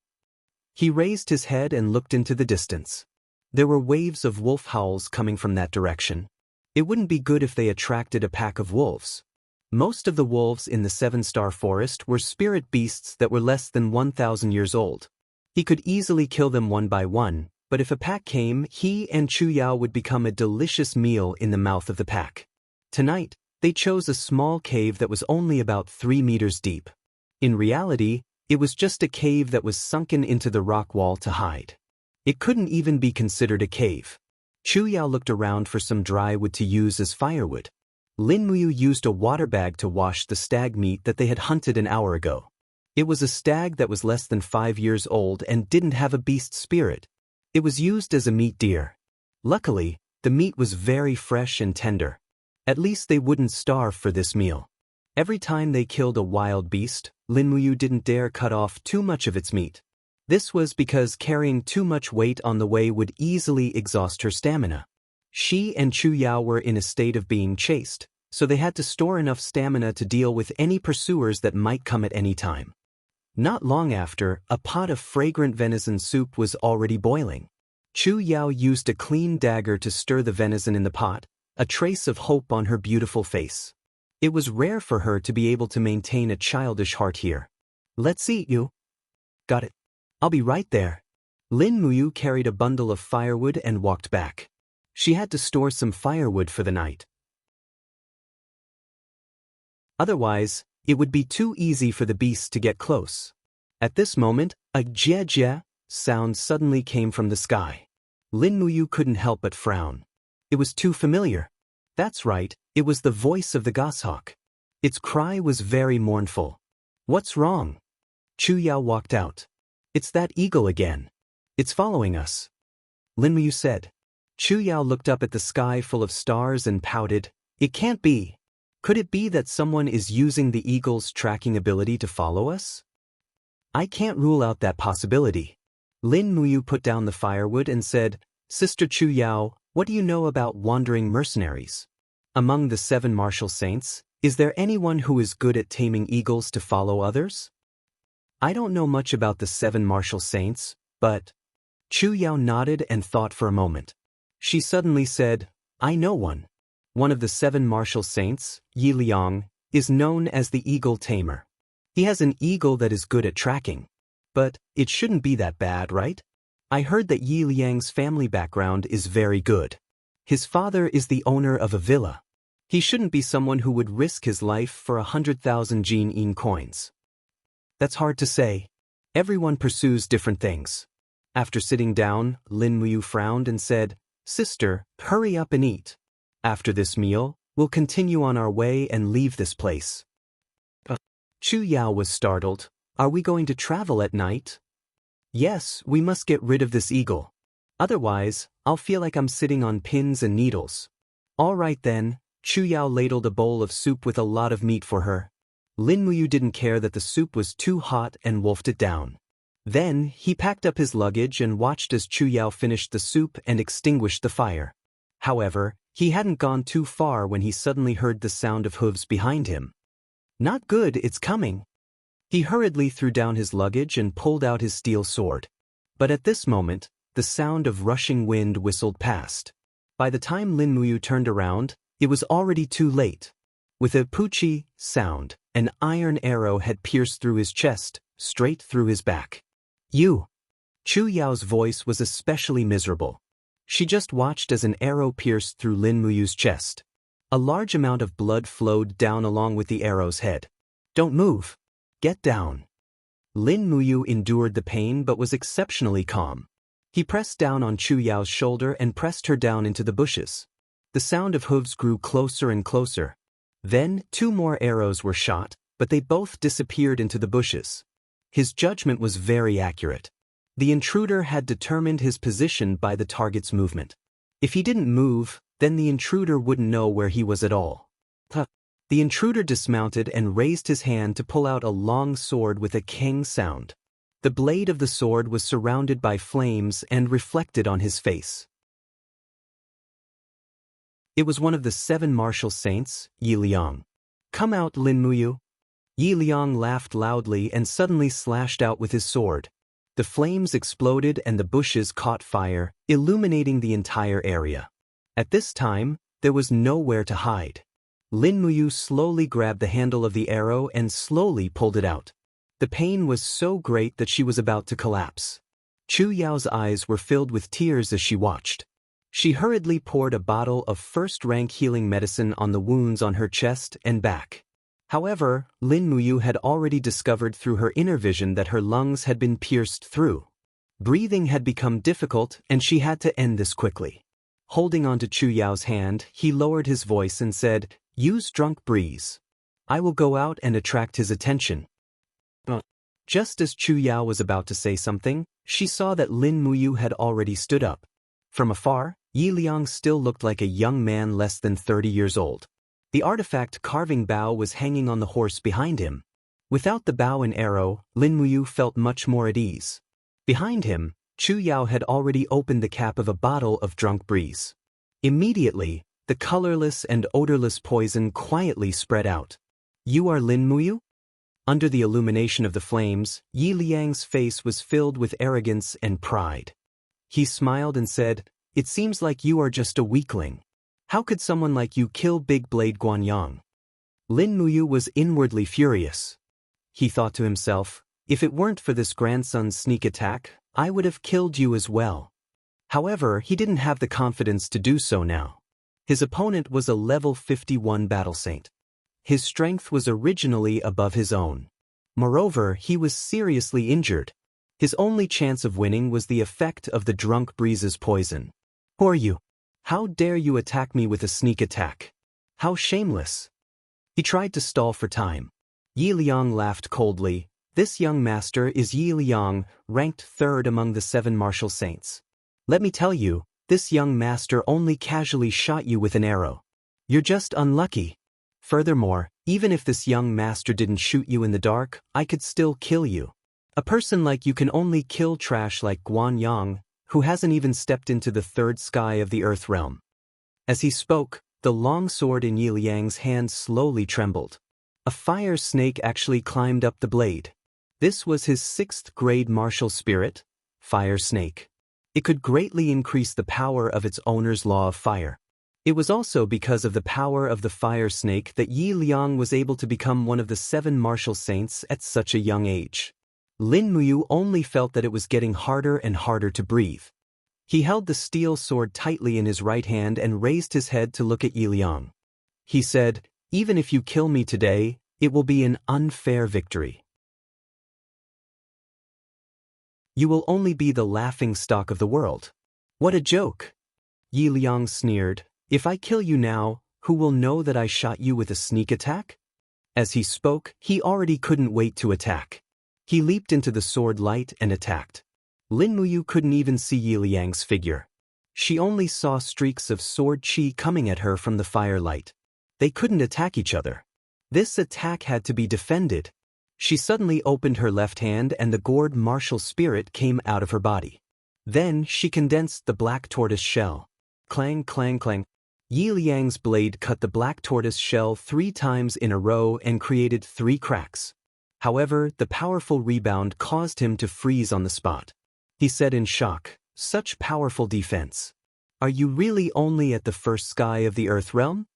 He raised his head and looked into the distance. There were waves of wolf howls coming from that direction. It wouldn't be good if they attracted a pack of wolves. Most of the wolves in the seven-star forest were spirit beasts that were less than 1,000 years old. He could easily kill them one by one, but if a pack came, he and Chu Yao would become a delicious meal in the mouth of the pack. Tonight, they chose a small cave that was only about 3 meters deep. In reality, it was just a cave that was sunken into the rock wall to hide. It couldn't even be considered a cave. Chu Yao looked around for some dry wood to use as firewood. Lin Muyu used a water bag to wash the stag meat that they had hunted an hour ago. It was a stag that was less than 5 years old and didn't have a beast spirit. It was used as a meat deer. Luckily, the meat was very fresh and tender. At least they wouldn't starve for this meal. Every time they killed a wild beast, Lin Muyu didn't dare cut off too much of its meat. This was because carrying too much weight on the way would easily exhaust her stamina. She and Chu Yao were in a state of being chased, so they had to store enough stamina to deal with any pursuers that might come at any time. Not long after, a pot of fragrant venison soup was already boiling. Chu Yao used a clean dagger to stir the venison in the pot, a trace of hope on her beautiful face. It was rare for her to be able to maintain a childish heart here. Let's eat, you. Got it. I'll be right there. Lin Muyu carried a bundle of firewood and walked back. She had to store some firewood for the night. Otherwise, it would be too easy for the beasts to get close. At this moment, a jia sound suddenly came from the sky. Lin Muyu couldn't help but frown. It was too familiar. That's right, it was the voice of the goshawk. Its cry was very mournful. What's wrong? Chu Yao walked out. It's that eagle again. It's following us. Lin Muyu said. Chu Yao looked up at the sky full of stars and pouted. It can't be. Could it be that someone is using the eagle's tracking ability to follow us? I can't rule out that possibility. Lin Muyu put down the firewood and said, Sister Chu Yao, what do you know about wandering mercenaries? Among the 7 martial saints, is there anyone who is good at taming eagles to follow others? I don't know much about the 7 martial saints, but... Chu Yao nodded and thought for a moment. She suddenly said, I know one. One of the 7 martial saints, Yi Liang, is known as the eagle tamer. He has an eagle that is good at tracking. But it shouldn't be that bad, right? I heard that Yi Liang's family background is very good. His father is the owner of a villa. He shouldn't be someone who would risk his life for 100,000 Jin coins. That's hard to say. Everyone pursues different things. After sitting down, Lin Muyu frowned and said, Sister, hurry up and eat. After this meal, we'll continue on our way and leave this place. Chu Yao was startled. Are we going to travel at night? Yes, we must get rid of this eagle. Otherwise, I'll feel like I'm sitting on pins and needles. All right then, Chu Yao ladled a bowl of soup with a lot of meat for her. Lin Muyu didn't care that the soup was too hot and wolfed it down. Then, he packed up his luggage and watched as Chu Yao finished the soup and extinguished the fire. However, he hadn't gone too far when he suddenly heard the sound of hooves behind him. Not good, it's coming. He hurriedly threw down his luggage and pulled out his steel sword. But at this moment, the sound of rushing wind whistled past. By the time Lin Muyu turned around, it was already too late. With a poochie sound, an iron arrow had pierced through his chest, straight through his back. You! Chu Yao's voice was especially miserable. She just watched as an arrow pierced through Lin Muyu's chest. A large amount of blood flowed down along with the arrow's head. Don't move. Get down. Lin Muyu endured the pain but was exceptionally calm. He pressed down on Chu Yao's shoulder and pressed her down into the bushes. The sound of hooves grew closer and closer. Then 2 more arrows were shot, but they both disappeared into the bushes. His judgment was very accurate. The intruder had determined his position by the target's movement. If he didn't move, then the intruder wouldn't know where he was at all. The intruder dismounted and raised his hand to pull out a long sword with a keng sound. The blade of the sword was surrounded by flames and reflected on his face. It was one of the 7 martial saints, Yi Liang. Come out, Lin Muyu. Yi Liang laughed loudly and suddenly slashed out with his sword. The flames exploded and the bushes caught fire, illuminating the entire area. At this time, there was nowhere to hide. Lin Muyu slowly grabbed the handle of the arrow and slowly pulled it out. The pain was so great that she was about to collapse. Chu Yao's eyes were filled with tears as she watched. She hurriedly poured a bottle of first-rank healing medicine on the wounds on her chest and back. However, Lin Muyu had already discovered through her inner vision that her lungs had been pierced through. Breathing had become difficult and she had to end this quickly. Holding onto Chu Yao's hand, he lowered his voice and said, Use drunk breeze. I will go out and attract his attention. Just as Chu Yao was about to say something, she saw that Lin Muyu had already stood up. From afar, Yi Liang still looked like a young man less than 30 years old. The artifact carving bow was hanging on the horse behind him. Without the bow and arrow, Lin Muyu felt much more at ease. Behind him, Chu Yao had already opened the cap of a bottle of drunk breeze. Immediately, the colorless and odorless poison quietly spread out. You are Lin Muyu? Under the illumination of the flames, Yi Liang's face was filled with arrogance and pride. He smiled and said, "It seems like you are just a weakling. How could someone like you kill Big Blade Guanyang?" Lin Muyu was inwardly furious. He thought to himself, if it weren't for this grandson's sneak attack, I would have killed you as well. However, he didn't have the confidence to do so now. His opponent was a level 51 battle saint. His strength was originally above his own. Moreover, he was seriously injured. His only chance of winning was the effect of the drunk breeze's poison. "Who are you? How dare you attack me with a sneak attack? How shameless!" He tried to stall for time. Yi Liang laughed coldly. "This young master is Yi Liang, ranked 3rd among the 7 martial saints. Let me tell you, this young master only casually shot you with an arrow. You're just unlucky. Furthermore, even if this young master didn't shoot you in the dark, I could still kill you. A person like you can only kill trash like Guanyang, who hasn't even stepped into the 3rd sky of the Earth realm." As he spoke, the long sword in Yi Liang's hand slowly trembled. A fire snake actually climbed up the blade. This was his 6th grade martial spirit, Fire Snake. It could greatly increase the power of its owner's law of fire. It was also because of the power of the fire snake that Yi Liang was able to become one of the 7 martial saints at such a young age. Lin Muyu only felt that it was getting harder and harder to breathe. He held the steel sword tightly in his right hand and raised his head to look at Yi Liang. He said, "Even if you kill me today, it will be an unfair victory. You will only be the laughingstock of the world." "What a joke!" Yi Liang sneered. "If I kill you now, who will know that I shot you with a sneak attack?" As he spoke, he already couldn't wait to attack. He leaped into the sword light and attacked. Lin Muyu couldn't even see Yi Liang's figure. She only saw streaks of sword chi coming at her from the firelight. They couldn't attack each other. This attack had to be defended. She suddenly opened her left hand and the gourd martial spirit came out of her body. Then she condensed the black tortoise shell. Clang, clang, clang. Yi Liang's blade cut the black tortoise shell 3 times in a row and created 3 cracks. However, the powerful rebound caused him to freeze on the spot. He said in shock, "Such powerful defense. Are you really only at the 1st sky of the Earth realm?"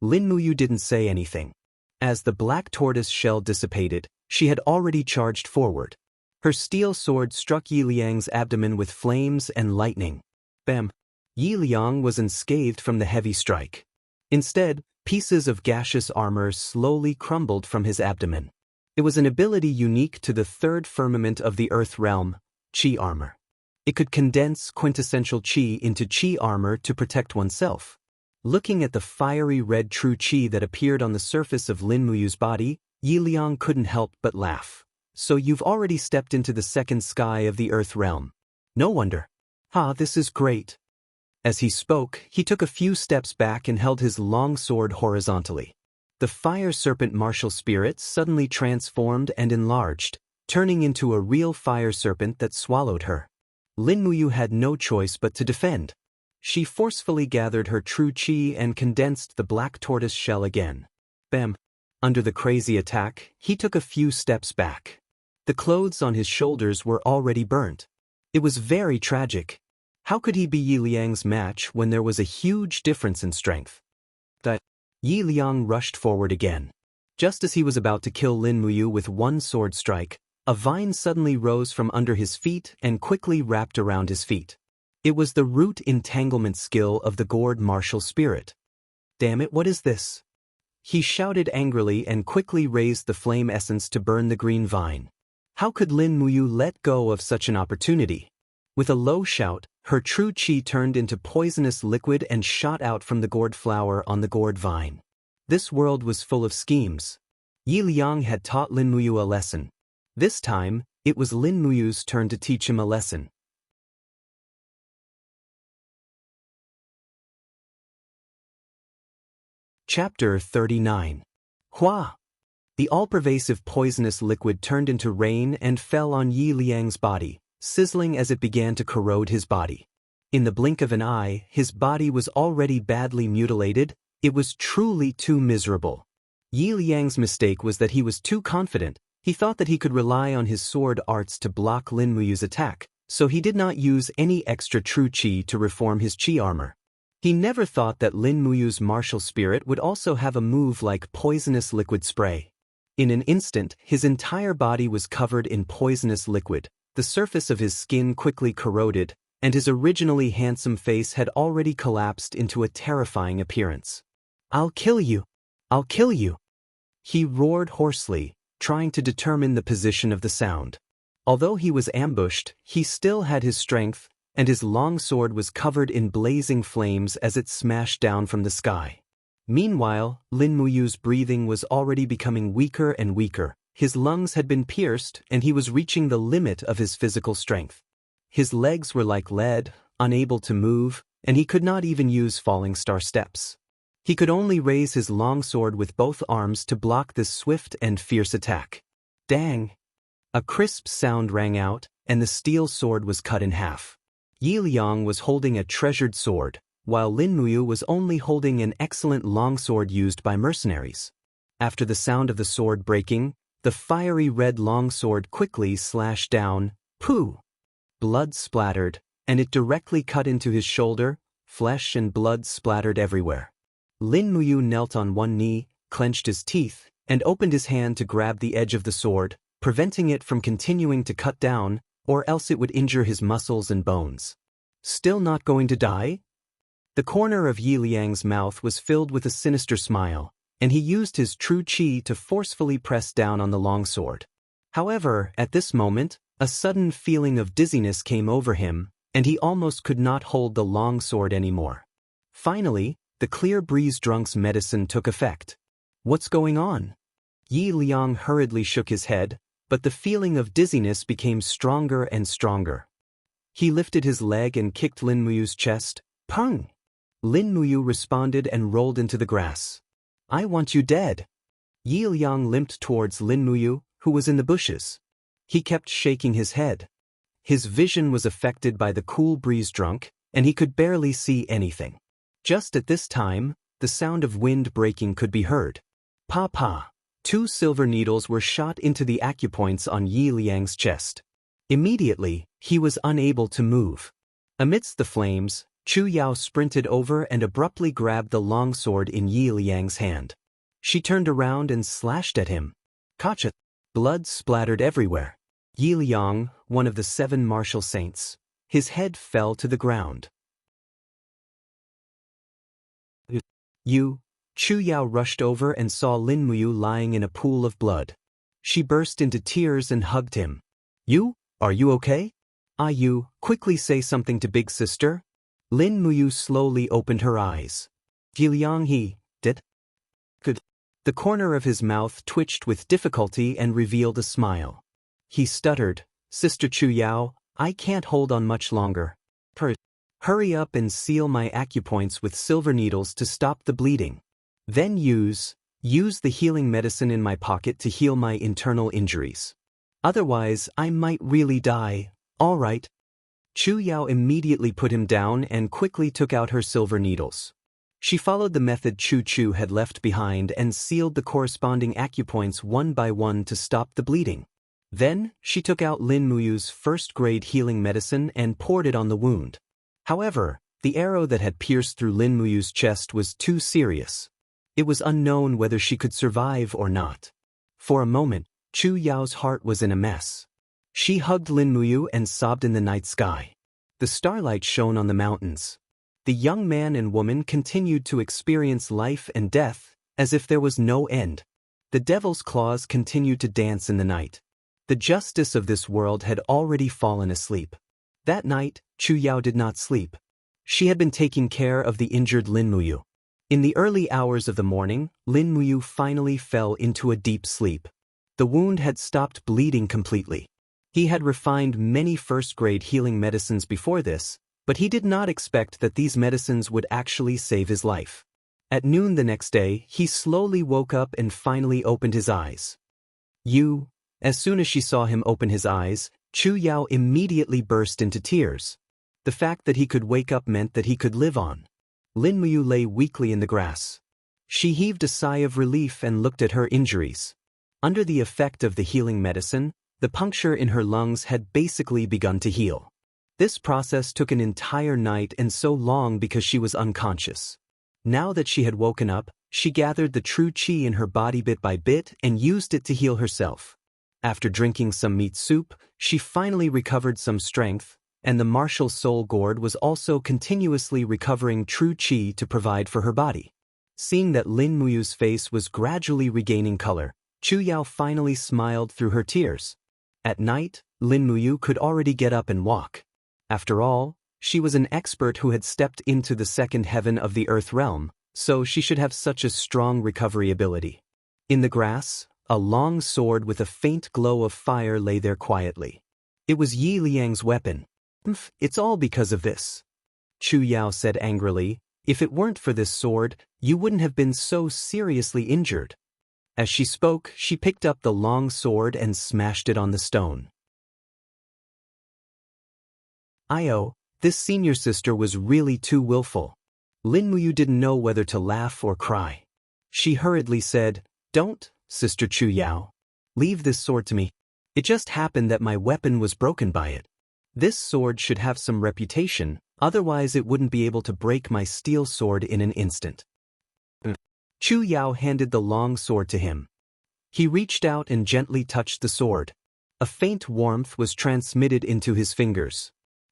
Lin Muyu didn't say anything. As the black tortoise shell dissipated, she had already charged forward. Her steel sword struck Yi Liang's abdomen with flames and lightning. Bam! Yi Liang was unscathed from the heavy strike. Instead, pieces of gaseous armor slowly crumbled from his abdomen. It was an ability unique to the 3rd firmament of the Earth realm, Chi armor. It could condense quintessential Chi into Chi armor to protect oneself. Looking at the fiery red true Chi that appeared on the surface of Lin Muyu's body, Yi Liang couldn't help but laugh. "So you've already stepped into the 2nd sky of the Earth realm. No wonder. This is great." As he spoke, he took a few steps back and held his long sword horizontally. The fire serpent martial spirit suddenly transformed and enlarged, turning into a real fire serpent that swallowed her. Lin Muyu had no choice but to defend. She forcefully gathered her true chi and condensed the black tortoise shell again. Bam! Under the crazy attack, he took a few steps back. The clothes on his shoulders were already burnt. It was very tragic. How could he be Yi Liang's match when there was a huge difference in strength? Yi Liang rushed forward again. Just as he was about to kill Lin Muyu with 1 sword strike, a vine suddenly rose from under his feet and quickly wrapped around his feet. It was the root entanglement skill of the gourd martial spirit. "Damn it, what is this?" He shouted angrily and quickly raised the flame essence to burn the green vine. How could Lin Muyu let go of such an opportunity? With a low shout, her true chi turned into poisonous liquid and shot out from the gourd flower on the gourd vine. This world was full of schemes. Yi Liang had taught Lin Muyu a lesson. This time, it was Lin Muyu's turn to teach him a lesson. Chapter 39. Hua! The all-pervasive poisonous liquid turned into rain and fell on Yi Liang's body, sizzling as it began to corrode his body. In the blink of an eye, his body was already badly mutilated. It was truly too miserable. Yi Liang's mistake was that he was too confident. He thought that he could rely on his sword arts to block Lin Muyu's attack, so he did not use any extra true qi to reform his qi armor. He never thought that Lin Muyu's martial spirit would also have a move like poisonous liquid spray. In an instant, his entire body was covered in poisonous liquid, the surface of his skin quickly corroded, and his originally handsome face had already collapsed into a terrifying appearance. "I'll kill you! I'll kill you!" He roared hoarsely, trying to determine the position of the sound. Although he was ambushed, he still had his strength, and his long sword was covered in blazing flames as it smashed down from the sky. Meanwhile, Lin Muyu's breathing was already becoming weaker and weaker. His lungs had been pierced, and he was reaching the limit of his physical strength. His legs were like lead, unable to move, and he could not even use falling star steps. He could only raise his long sword with both arms to block this swift and fierce attack. Dang! A crisp sound rang out, and the steel sword was cut in half. Yi Liang was holding a treasured sword, while Lin Muyu was only holding an excellent longsword used by mercenaries. After the sound of the sword breaking, the fiery red longsword quickly slashed down. Pooh! Blood splattered, and it directly cut into his shoulder. Flesh and blood splattered everywhere. Lin Muyu knelt on one knee, clenched his teeth, and opened his hand to grab the edge of the sword, preventing it from continuing to cut down, or else it would injure his muscles and bones. Still not going to die? The corner of Yi Liang's mouth was filled with a sinister smile, and he used his true qi to forcefully press down on the longsword. However, at this moment, a sudden feeling of dizziness came over him, and he almost could not hold the longsword anymore. Finally, the clear breeze drunk's medicine took effect. What's going on? Yi Liang hurriedly shook his head, but the feeling of dizziness became stronger and stronger. He lifted his leg and kicked Lin Muyu's chest. Pung! Lin Muyu responded and rolled into the grass. "I want you dead." Yi Liang limped towards Lin Muyu, who was in the bushes. He kept shaking his head. His vision was affected by the cool breeze drunk, and he could barely see anything. Just at this time, the sound of wind breaking could be heard. Pa! 2 silver needles were shot into the acupoints on Yi Liang's chest. Immediately, he was unable to move. Amidst the flames, Chu Yao sprinted over and abruptly grabbed the longsword in Yi Liang's hand. She turned around and slashed at him. Kacha! Blood splattered everywhere. Yi Liang, one of the 7 martial saints, his head fell to the ground. Chu Yao rushed over and saw Lin Muyu lying in a pool of blood. She burst into tears and hugged him. Are you okay? You, quickly say something to big sister. Lin Muyu slowly opened her eyes. Yi Liang he, did? Good. The corner of his mouth twitched with difficulty and revealed a smile. He stuttered, Sister Chu Yao, I can't hold on much longer. Hurry up and seal my acupoints with silver needles to stop the bleeding. Then use the healing medicine in my pocket to heal my internal injuries. Otherwise, I might really die. All right. Chu Yao immediately put him down and quickly took out her silver needles. She followed the method Chu had left behind and sealed the corresponding acupoints one by one to stop the bleeding. Then, she took out Lin Muyu's first-grade healing medicine and poured it on the wound. However, the arrow that had pierced through Lin Muyu's chest was too serious. It was unknown whether she could survive or not. For a moment, Chu Yao's heart was in a mess. She hugged Lin Muyu and sobbed in the night sky. The starlight shone on the mountains. The young man and woman continued to experience life and death, as if there was no end. The devil's claws continued to dance in the night. The justice of this world had already fallen asleep. That night, Chu Yao did not sleep. She had been taking care of the injured Lin Muyu. In the early hours of the morning, Lin Muyu finally fell into a deep sleep. The wound had stopped bleeding completely. He had refined many first-grade healing medicines before this, but he did not expect that these medicines would actually save his life. At noon the next day, he slowly woke up and finally opened his eyes. As soon as she saw him open his eyes, Chu Yao immediately burst into tears. The fact that he could wake up meant that he could live on. Lin Muyu lay weakly in the grass. She heaved a sigh of relief and looked at her injuries. Under the effect of the healing medicine, the puncture in her lungs had basically begun to heal. This process took an entire night and so long because she was unconscious. Now that she had woken up, she gathered the true qi in her body bit by bit and used it to heal herself. After drinking some meat soup, she finally recovered some strength, and the martial soul gourd was also continuously recovering true qi to provide for her body. Seeing that Lin Muyu's face was gradually regaining color, Chu Yao finally smiled through her tears. At night, Lin Muyu could already get up and walk. After all, she was an expert who had stepped into the second heaven of the earth realm, so she should have such a strong recovery ability. In the grass, a long sword with a faint glow of fire lay there quietly. It was Yi Liang's weapon. It's all because of this. Chu Yao said angrily, if it weren't for this sword, you wouldn't have been so seriously injured. As she spoke, she picked up the long sword and smashed it on the stone. This senior sister was really too willful. Lin Muyu didn't know whether to laugh or cry. She hurriedly said, "Don't, Sister Chu Yao. Leave this sword to me. It just happened that my weapon was broken by it. This sword should have some reputation, otherwise it wouldn't be able to break my steel sword in an instant." Chu Yao handed the long sword to him. He reached out and gently touched the sword. A faint warmth was transmitted into his fingers.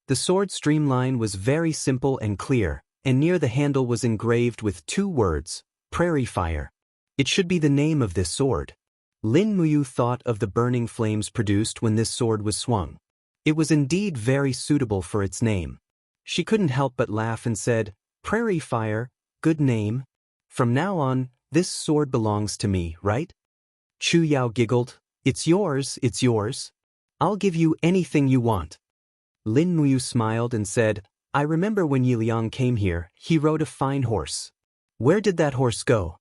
The sword streamline was very simple and clear, and near the handle was engraved with 2 words, Prairie Fire. It should be the name of this sword. Lin Muyu thought of the burning flames produced when this sword was swung. It was indeed very suitable for its name. She couldn't help but laugh and said, "Prairie Fire, good name. From now on, this sword belongs to me, right?" Chu Yao giggled, it's yours. I'll give you anything you want." Lin Muyu smiled and said, "I remember when Yi Liang came here, he rode a fine horse. Where did that horse go?"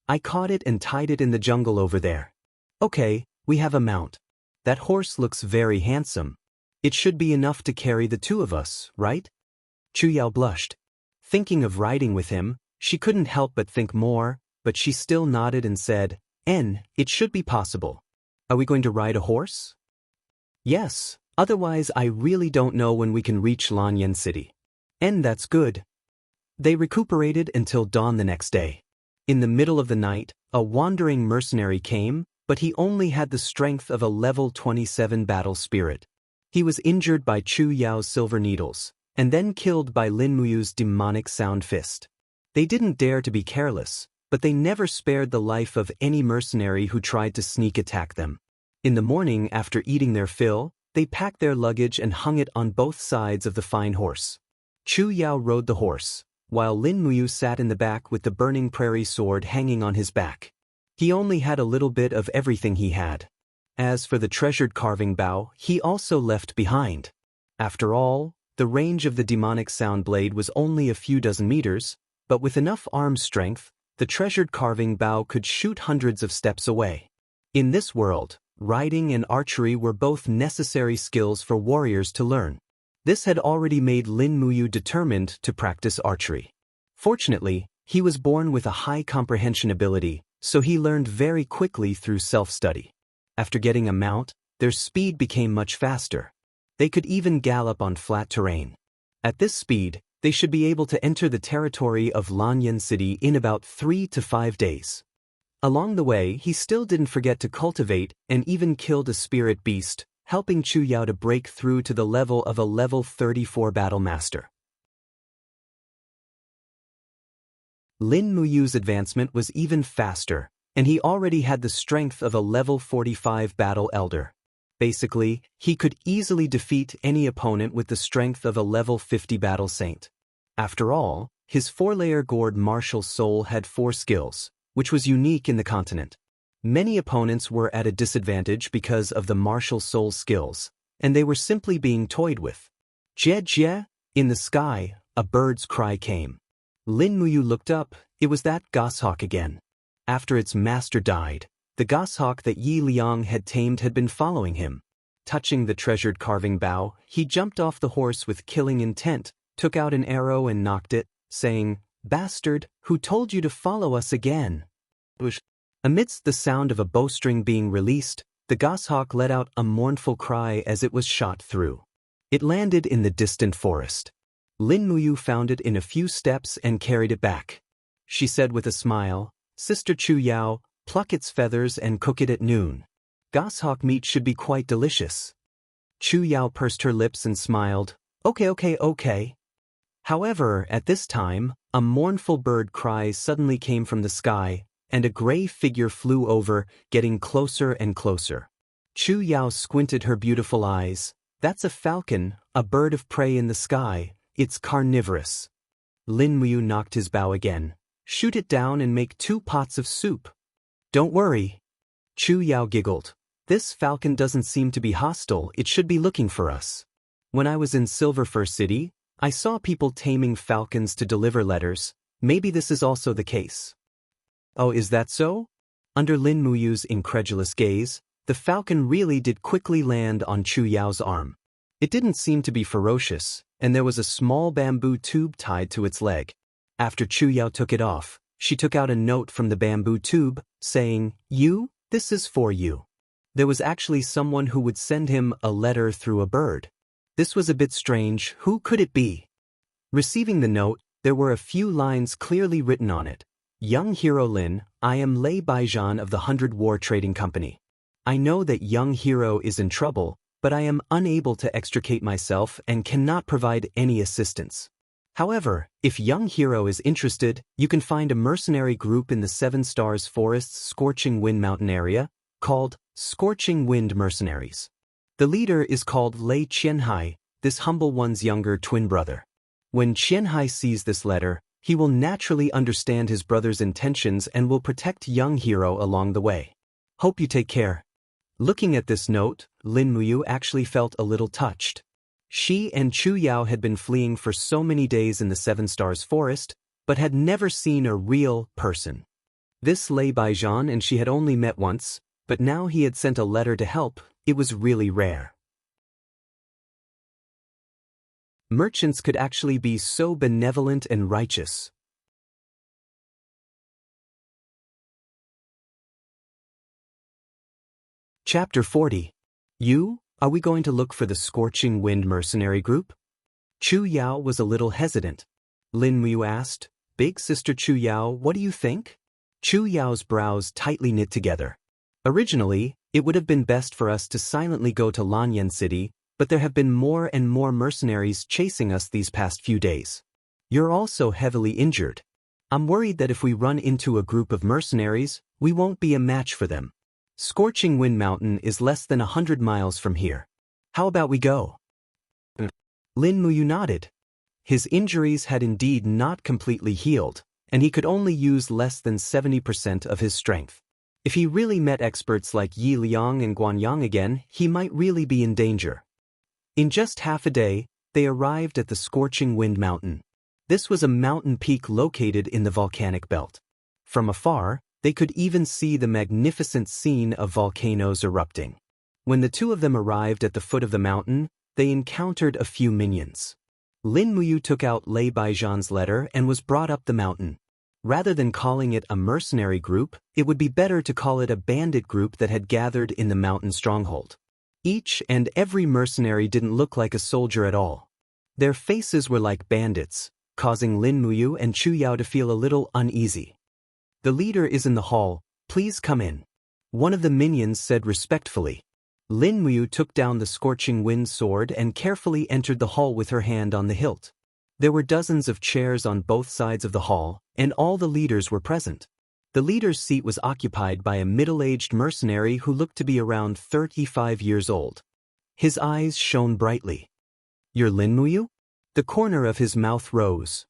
"I caught it and tied it in the jungle over there." "Okay, we have a mount. That horse looks very handsome. It should be enough to carry the 2 of us, right?" Chu Yao blushed. Thinking of riding with him, she couldn't help but think more, but she still nodded and said, It should be possible. Are we going to ride a horse?" "Yes, otherwise I really don't know when we can reach Lanyan City." That's good." They recuperated until dawn the next day. In the middle of the night, a wandering mercenary came, but he only had the strength of a level 27 battle spirit. He was injured by Chu Yao's silver needles, and then killed by Lin Muyu's demonic sound fist. They didn't dare to be careless, but they never spared the life of any mercenary who tried to sneak attack them. In the morning, after eating their fill, they packed their luggage and hung it on both sides of the fine horse. Chu Yao rode the horse, while Lin Muyu sat in the back with the burning prairie sword hanging on his back. He only had a little bit of everything he had. As for the treasured carving bow, he also left behind. After all, the range of the demonic sound blade was only a few dozen meters, but with enough arm strength, the treasured carving bow could shoot hundreds of steps away. In this world, riding and archery were both necessary skills for warriors to learn. This had already made Lin Muyu determined to practice archery. Fortunately, he was born with a high comprehension ability, so he learned very quickly through self-study. After getting a mount, their speed became much faster. They could even gallop on flat terrain. At this speed, they should be able to enter the territory of Lanyan City in about 3 to 5 days. Along the way, he still didn't forget to cultivate and even killed a spirit beast, helping Chu Yao to break through to the level of a level 34 battle master. Lin Muyu's advancement was even faster, and he already had the strength of a level 45 battle elder. Basically, he could easily defeat any opponent with the strength of a level 50 battle saint. After all, his 4-layer gourd martial soul had 4 skills, which was unique in the continent. Many opponents were at a disadvantage because of the martial soul skills, and they were simply being toyed with. Jie Jie, in the sky, a bird's cry came. Lin Muyu looked up, it was that goshawk again. After its master died, the goshawk that Yi Liang had tamed had been following him. Touching the treasured carving bow, he jumped off the horse with killing intent, took out an arrow and knocked it, saying, Bastard, who told you to follow us again? Amidst the sound of a bowstring being released, the goshawk let out a mournful cry as it was shot through. It landed in the distant forest. Lin Muyu found it in a few steps and carried it back. She said with a smile, Sister Chu Yao, pluck its feathers and cook it at noon. Goshawk meat should be quite delicious. Chu Yao pursed her lips and smiled, okay. However, at this time, a mournful bird cry suddenly came from the sky, and a gray figure flew over, getting closer and closer. Chu Yao squinted her beautiful eyes. That's a falcon, a bird of prey in the sky. It's carnivorous. Lin Muyu knocked his bow again. Shoot it down and make 2 pots of soup. Don't worry. Chu Yao giggled. This falcon doesn't seem to be hostile, it should be looking for us. When I was in Silver Fir City, I saw people taming falcons to deliver letters. Maybe this is also the case. Oh, is that so? Under Lin Muyu's incredulous gaze, the falcon really did quickly land on Chu Yao's arm. It didn't seem to be ferocious, and there was a small bamboo tube tied to its leg. After Chu Yao took it off, she took out a note from the bamboo tube, saying, this is for you. There was actually someone who would send him a letter through a bird. This was a bit strange. Who could it be? Receiving the note, there were a few lines clearly written on it. Young Hero Lin, I am Lei Baijian of the 100 War Trading Company. I know that young hero is in trouble, but I am unable to extricate myself and cannot provide any assistance. However, if young hero is interested, you can find a mercenary group in the 7 Stars Forest's Scorching Wind Mountain area, called Scorching Wind Mercenaries. The leader is called Lei Qianhai, this humble one's younger twin brother. When Qianhai sees this letter, he will naturally understand his brother's intentions and will protect young hero along the way. Hope you take care. Looking at this note, Lin Muyu actually felt a little touched. She and Chu Yao had been fleeing for so many days in the 7 Stars Forest, but had never seen a real person. This Lei Baijian and she had only met once, but now he had sent a letter to help. It was really rare. Merchants could actually be so benevolent and righteous. Chapter 40. Are we going to look for the Scorching Wind Mercenary Group? Chu Yao was a little hesitant. Lin Muyu asked, Big Sister Chu Yao, what do you think? Chu Yao's brows tightly knit together. Originally, it would have been best for us to silently go to Lanyan City, but there have been more and more mercenaries chasing us these past few days. You're also heavily injured. I'm worried that if we run into a group of mercenaries, we won't be a match for them. Scorching Wind Mountain is less than 100 miles from here. How about we go? Lin Muyu nodded. His injuries had indeed not completely healed, and he could only use less than 70% of his strength. If he really met experts like Yi Liang and Guanyang again, he might really be in danger. In just half a day, they arrived at the Scorching Wind Mountain. This was a mountain peak located in the volcanic belt. From afar, they could even see the magnificent scene of volcanoes erupting. When the two of them arrived at the foot of the mountain, they encountered a few minions. Lin Muyu took out Lei Baijian's letter and was brought up the mountain. Rather than calling it a mercenary group, it would be better to call it a bandit group that had gathered in the mountain stronghold. Each and every mercenary didn't look like a soldier at all. Their faces were like bandits, causing Lin Muyu and Chu Yao to feel a little uneasy. The leader is in the hall, please come in. One of the minions said respectfully. Lin Muyu took down the Scorching Wind sword and carefully entered the hall with her hand on the hilt. There were dozens of chairs on both sides of the hall, and all the leaders were present. The leader's seat was occupied by a middle-aged mercenary who looked to be around 35 years old. His eyes shone brightly. You're Lin Muyu? The corner of his mouth rose.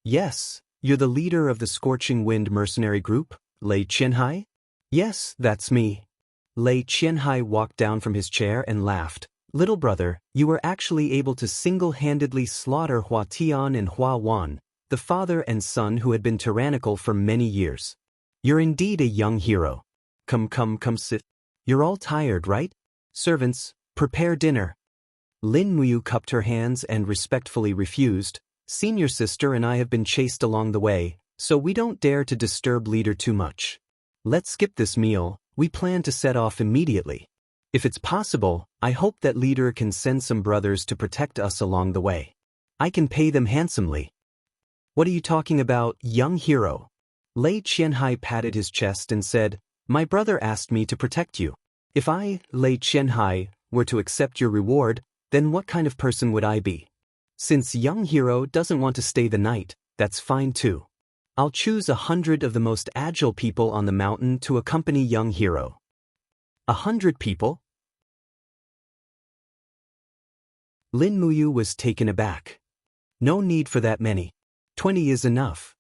Yes, you're the leader of the Scorching Wind mercenary group, Lei Qianhai? Yes, that's me. Lei Qianhai walked down from his chair and laughed. Little brother, you were actually able to single-handedly slaughter Hua Tian and Hua Wan, the father and son who had been tyrannical for many years. You're indeed a young hero. Come sit. You're all tired, right? Servants, prepare dinner. Lin Muyu cupped her hands and respectfully refused. Senior sister and I have been chased along the way, so we don't dare to disturb leader too much. Let's skip this meal, we plan to set off immediately. If it's possible, I hope that leader can send some brothers to protect us along the way. I can pay them handsomely. What are you talking about, young hero? Lei Qianhai patted his chest and said, my brother asked me to protect you. If I, Lei Qianhai, were to accept your reward, then what kind of person would I be? Since young hero doesn't want to stay the night, that's fine too. I'll choose 100 of the most agile people on the mountain to accompany young hero. 100 people? Lin Muyu was taken aback. No need for that many. 20 is enough.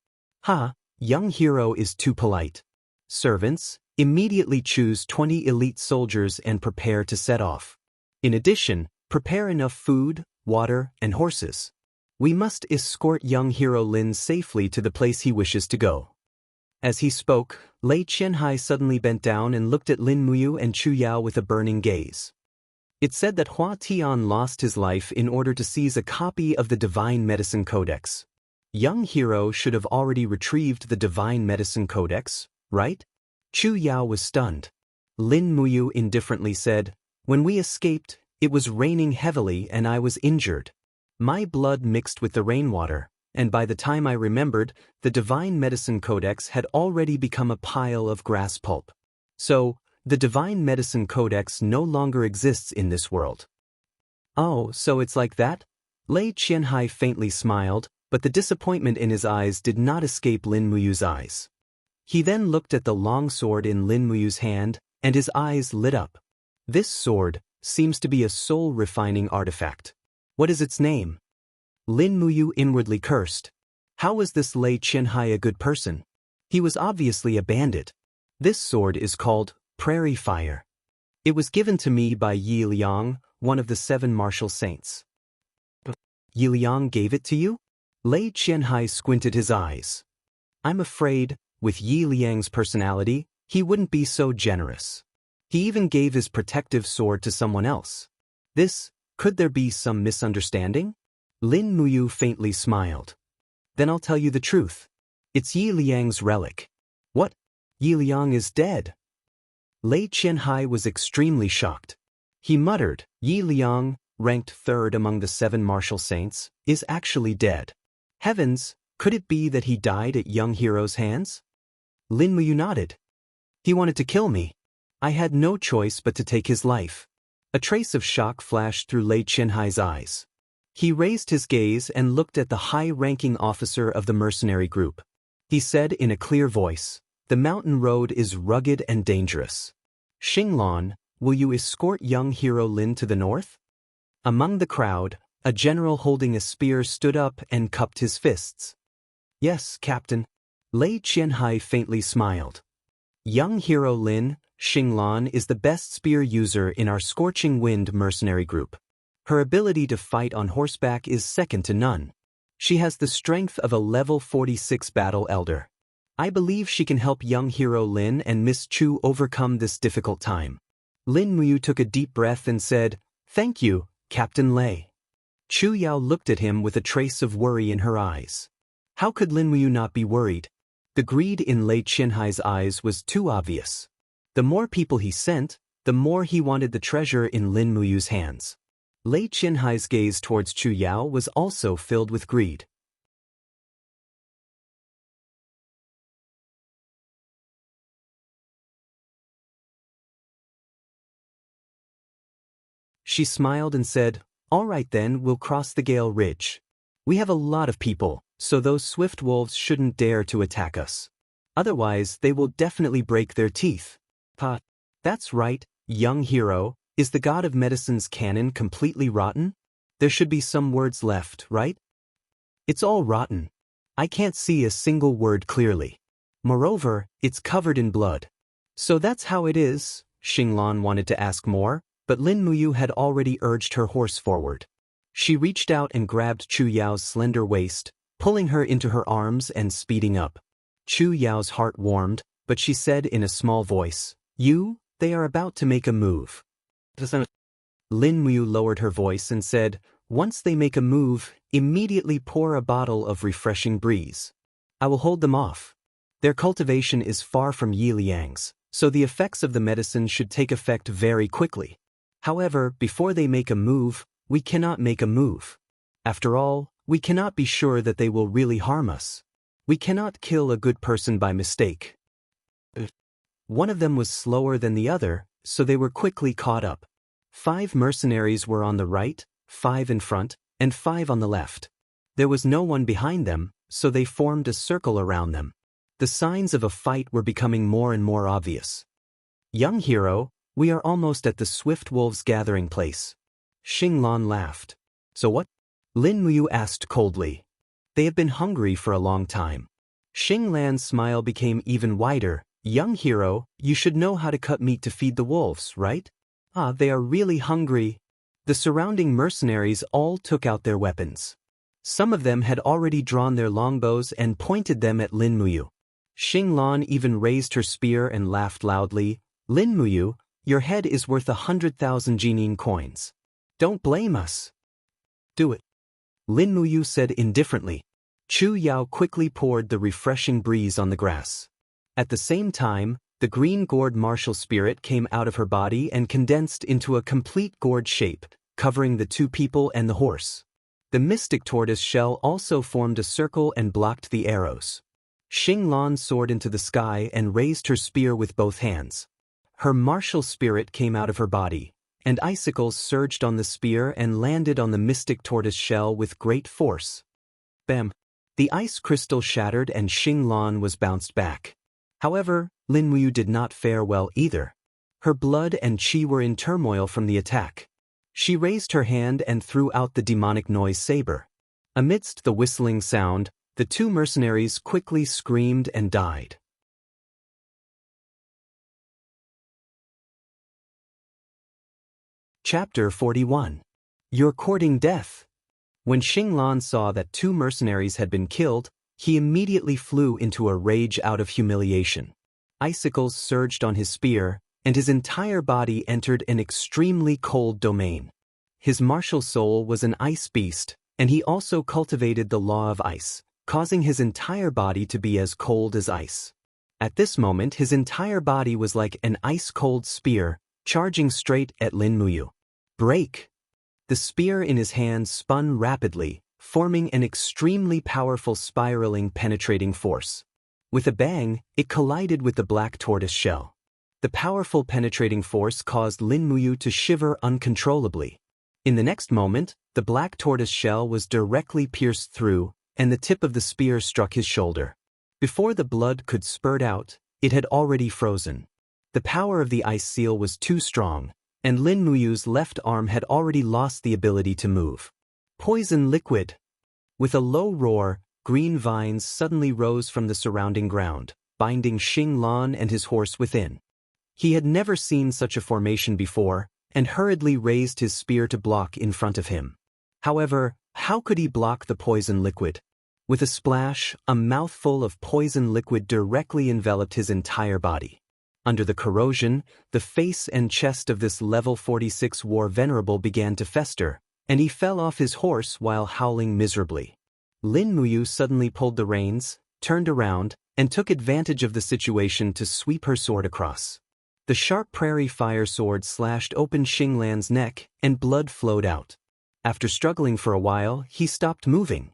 Young hero is too polite. Servants, immediately choose 20 elite soldiers and prepare to set off. In addition, prepare enough food, water, and horses. We must escort young hero Lin safely to the place he wishes to go. As he spoke, Lei Qianhai suddenly bent down and looked at Lin Muyu and Chu Yao with a burning gaze. It said that Hua Tian lost his life in order to seize a copy of the Divine Medicine Codex. Young hero should have already retrieved the Divine Medicine Codex, right? Chu Yao was stunned. Lin Muyu indifferently said, when we escaped, it was raining heavily and I was injured. My blood mixed with the rainwater, and by the time I remembered, the Divine Medicine Codex had already become a pile of grass pulp. So, the Divine Medicine Codex no longer exists in this world. Oh, so it's like that? Lei Qianhai faintly smiled, but the disappointment in his eyes did not escape Lin Muyu's eyes. He then looked at the long sword in Lin Muyu's hand, and his eyes lit up. This sword seems to be a soul-refining artifact. What is its name? Lin Muyu inwardly cursed. How was this Lei Qianhai a good person? He was obviously a bandit. This sword is called Prairie Fire. It was given to me by Yi Liang, one of the 7 martial saints. Yi Liang gave it to you? Lei Qianhai squinted his eyes. I'm afraid, with Yi Liang's personality, he wouldn't be so generous. He even gave his protective sword to someone else. Could there be some misunderstanding? Lin Muyu faintly smiled. Then I'll tell you the truth. It's Yi Liang's relic. What? Yi Liang is dead? Lei Qianhai was extremely shocked. He muttered, Yi Liang, ranked 3rd among the 7 martial saints, is actually dead. Heavens, could it be that he died at young hero's hands? Lin Muyu nodded. He wanted to kill me. I had no choice but to take his life. A trace of shock flashed through Lei Qianhai's eyes. He raised his gaze and looked at the high-ranking officer of the mercenary group. He said in a clear voice, the mountain road is rugged and dangerous. Xinglan, will you escort young hero Lin to the north? Among the crowd, a general holding a spear stood up and cupped his fists. Yes, Captain. Lei Qianhai faintly smiled. Young hero Lin, Xinglan is the best spear user in our Scorching Wind mercenary group. Her ability to fight on horseback is second to none. She has the strength of a level 46 battle elder. I believe she can help young hero Lin and Miss Chu overcome this difficult time. Lin Muyu took a deep breath and said, Thank you, Captain Lei. Chu Yao looked at him with a trace of worry in her eyes. How could Lin Muyu not be worried? The greed in Lei Qianhai's eyes was too obvious. The more people he sent, the more he wanted the treasure in Lin Muyu's hands. Lei Qianhai's gaze towards Chu Yao was also filled with greed. She smiled and said, All right then, we'll cross the Gale Ridge. We have a lot of people, so those swift wolves shouldn't dare to attack us. Otherwise, they will definitely break their teeth. That's right, young hero. Is the god of medicine's canon completely rotten? There should be some words left, right? It's all rotten. I can't see a single word clearly. Moreover, it's covered in blood. So that's how it is? Xinglan wanted to ask more, but Lin Muyu had already urged her horse forward. She reached out and grabbed Chu Yao's slender waist, pulling her into her arms and speeding up. Chu Yao's heart warmed, but she said in a small voice, They are about to make a move. Lin Muyu lowered her voice and said, Once they make a move, immediately pour a bottle of refreshing breeze. I will hold them off. Their cultivation is far from Yi Liang's, so the effects of the medicine should take effect very quickly. However, before they make a move, we cannot make a move. After all, we cannot be sure that they will really harm us. We cannot kill a good person by mistake. One of them was slower than the other, so they were quickly caught up. 5 mercenaries were on the right, 5 in front, and 5 on the left. There was no one behind them, so they formed a circle around them. The signs of a fight were becoming more and more obvious. Young hero, we are almost at the Swift Wolves gathering place. Xinglan laughed. So what? Lin Muyu asked coldly. They have been hungry for a long time. Xinglan's smile became even wider. Young hero, you should know how to cut meat to feed the wolves, right? Ah, they are really hungry. The surrounding mercenaries all took out their weapons. Some of them had already drawn their longbows and pointed them at Lin Muyu. Xinglan even raised her spear and laughed loudly. Lin Muyu, your head is worth 100,000 Jining coins. Don't blame us. Do it. Lin Muyu said indifferently. Chu Yao quickly poured the refreshing breeze on the grass. At the same time, the green gourd martial spirit came out of her body and condensed into a complete gourd shape, covering the 2 people and the horse. The mystic tortoise shell also formed a circle and blocked the arrows. Xinglan soared into the sky and raised her spear with both hands. Her martial spirit came out of her body, and icicles surged on the spear and landed on the mystic tortoise shell with great force. Bam! The ice crystal shattered and Xinglan was bounced back. However, Lin Muyu did not fare well either. Her blood and qi were in turmoil from the attack. She raised her hand and threw out the demonic noise saber. Amidst the whistling sound, the 2 mercenaries quickly screamed and died. Chapter 41. You're courting death. When Xinglan saw that 2 mercenaries had been killed, he immediately flew into a rage out of humiliation. Icicles surged on his spear, and his entire body entered an extremely cold domain. His martial soul was an ice beast, and he also cultivated the law of ice, causing his entire body to be as cold as ice. At this moment his entire body was like an ice-cold spear, charging straight at Lin Muyu. Break! The spear in his hand spun rapidly, forming an extremely powerful spiraling penetrating force. With a bang, it collided with the black tortoise shell. The powerful penetrating force caused Lin Muyu to shiver uncontrollably. In the next moment, the black tortoise shell was directly pierced through, and the tip of the spear struck his shoulder. Before the blood could spurt out, it had already frozen. The power of the ice seal was too strong, and Lin Muyu's left arm had already lost the ability to move. Poison liquid! With a low roar, green vines suddenly rose from the surrounding ground, binding Xinglan and his horse within. He had never seen such a formation before, and hurriedly raised his spear to block in front of him. However, how could he block the poison liquid? With a splash, a mouthful of poison liquid directly enveloped his entire body. Under the corrosion, the face and chest of this level 46 war venerable began to fester, and he fell off his horse while howling miserably. Lin Muyu suddenly pulled the reins, turned around, and took advantage of the situation to sweep her sword across. The sharp prairie fire sword slashed open Xinglan's neck, and blood flowed out. After struggling for a while, he stopped moving.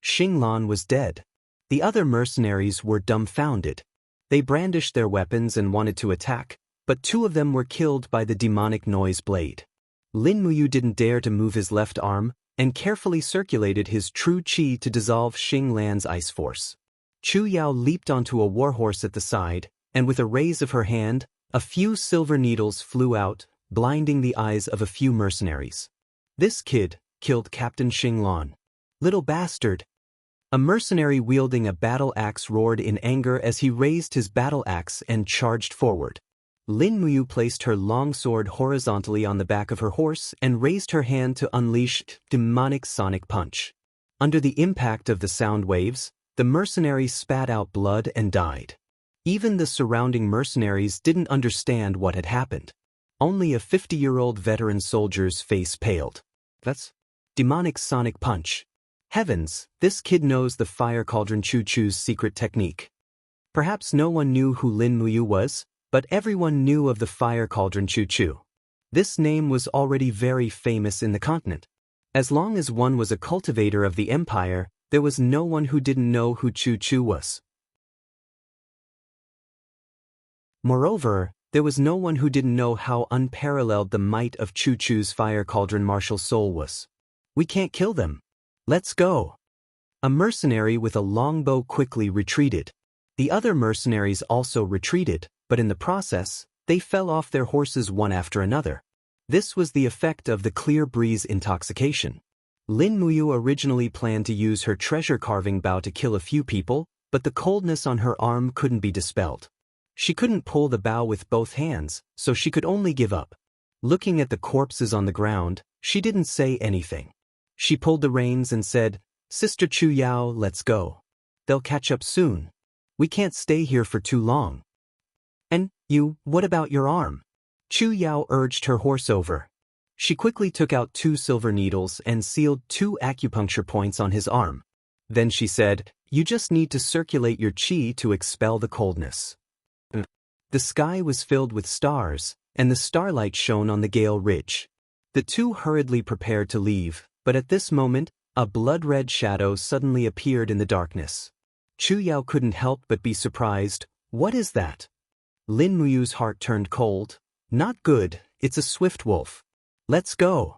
Xinglan was dead. The other mercenaries were dumbfounded. They brandished their weapons and wanted to attack, but 2 of them were killed by the demonic noise blade. Lin Muyu didn't dare to move his left arm, and carefully circulated his true qi to dissolve Xinglan's ice force. Chu Yao leaped onto a warhorse at the side, and with a raise of her hand, a few silver needles flew out, blinding the eyes of a few mercenaries. This kid killed Captain Xinglan. Little bastard! A mercenary wielding a battle axe roared in anger as he raised his battle axe and charged forward. Lin Muyu placed her long sword horizontally on the back of her horse and raised her hand to unleash demonic sonic punch. Under the impact of the sound waves, the mercenary spat out blood and died. Even the surrounding mercenaries didn't understand what had happened. Only a 50-year-old veteran soldier's face paled. demonic sonic punch. Heavens, this kid knows the fire cauldron Choo-Choo's secret technique. Perhaps no one knew who Lin Muyu was, but everyone knew of the fire cauldron Choo-Choo. This name was already very famous in the continent. As long as one was a cultivator of the empire, there was no one who didn't know who Choo-Choo was. Moreover, there was no one who didn't know how unparalleled the might of Choo-Choo's fire cauldron martial soul was. We can't kill them. Let's go. A mercenary with a longbow quickly retreated. The other mercenaries also retreated, but in the process, they fell off their horses one after another. This was the effect of the clear breeze intoxication. Lin Muyu originally planned to use her treasure-carving bow to kill a few people, but the coldness on her arm couldn't be dispelled. She couldn't pull the bow with both hands, so she could only give up. Looking at the corpses on the ground, she didn't say anything. She pulled the reins and said, "Sister Chu Yao, let's go. They'll catch up soon. We can't stay here for too long." "And you, what about your arm?" Chu Yao urged her horse over. She quickly took out 2 silver needles and sealed 2 acupuncture points on his arm. Then she said, "You just need to circulate your qi to expel the coldness." The sky was filled with stars, and the starlight shone on the Gale Ridge. The two hurriedly prepared to leave, but at this moment, a blood-red shadow suddenly appeared in the darkness. Chu Yao couldn't help but be surprised. "What is that?" Lin Muyu's heart turned cold. "Not good, it's a swift wolf. Let's go."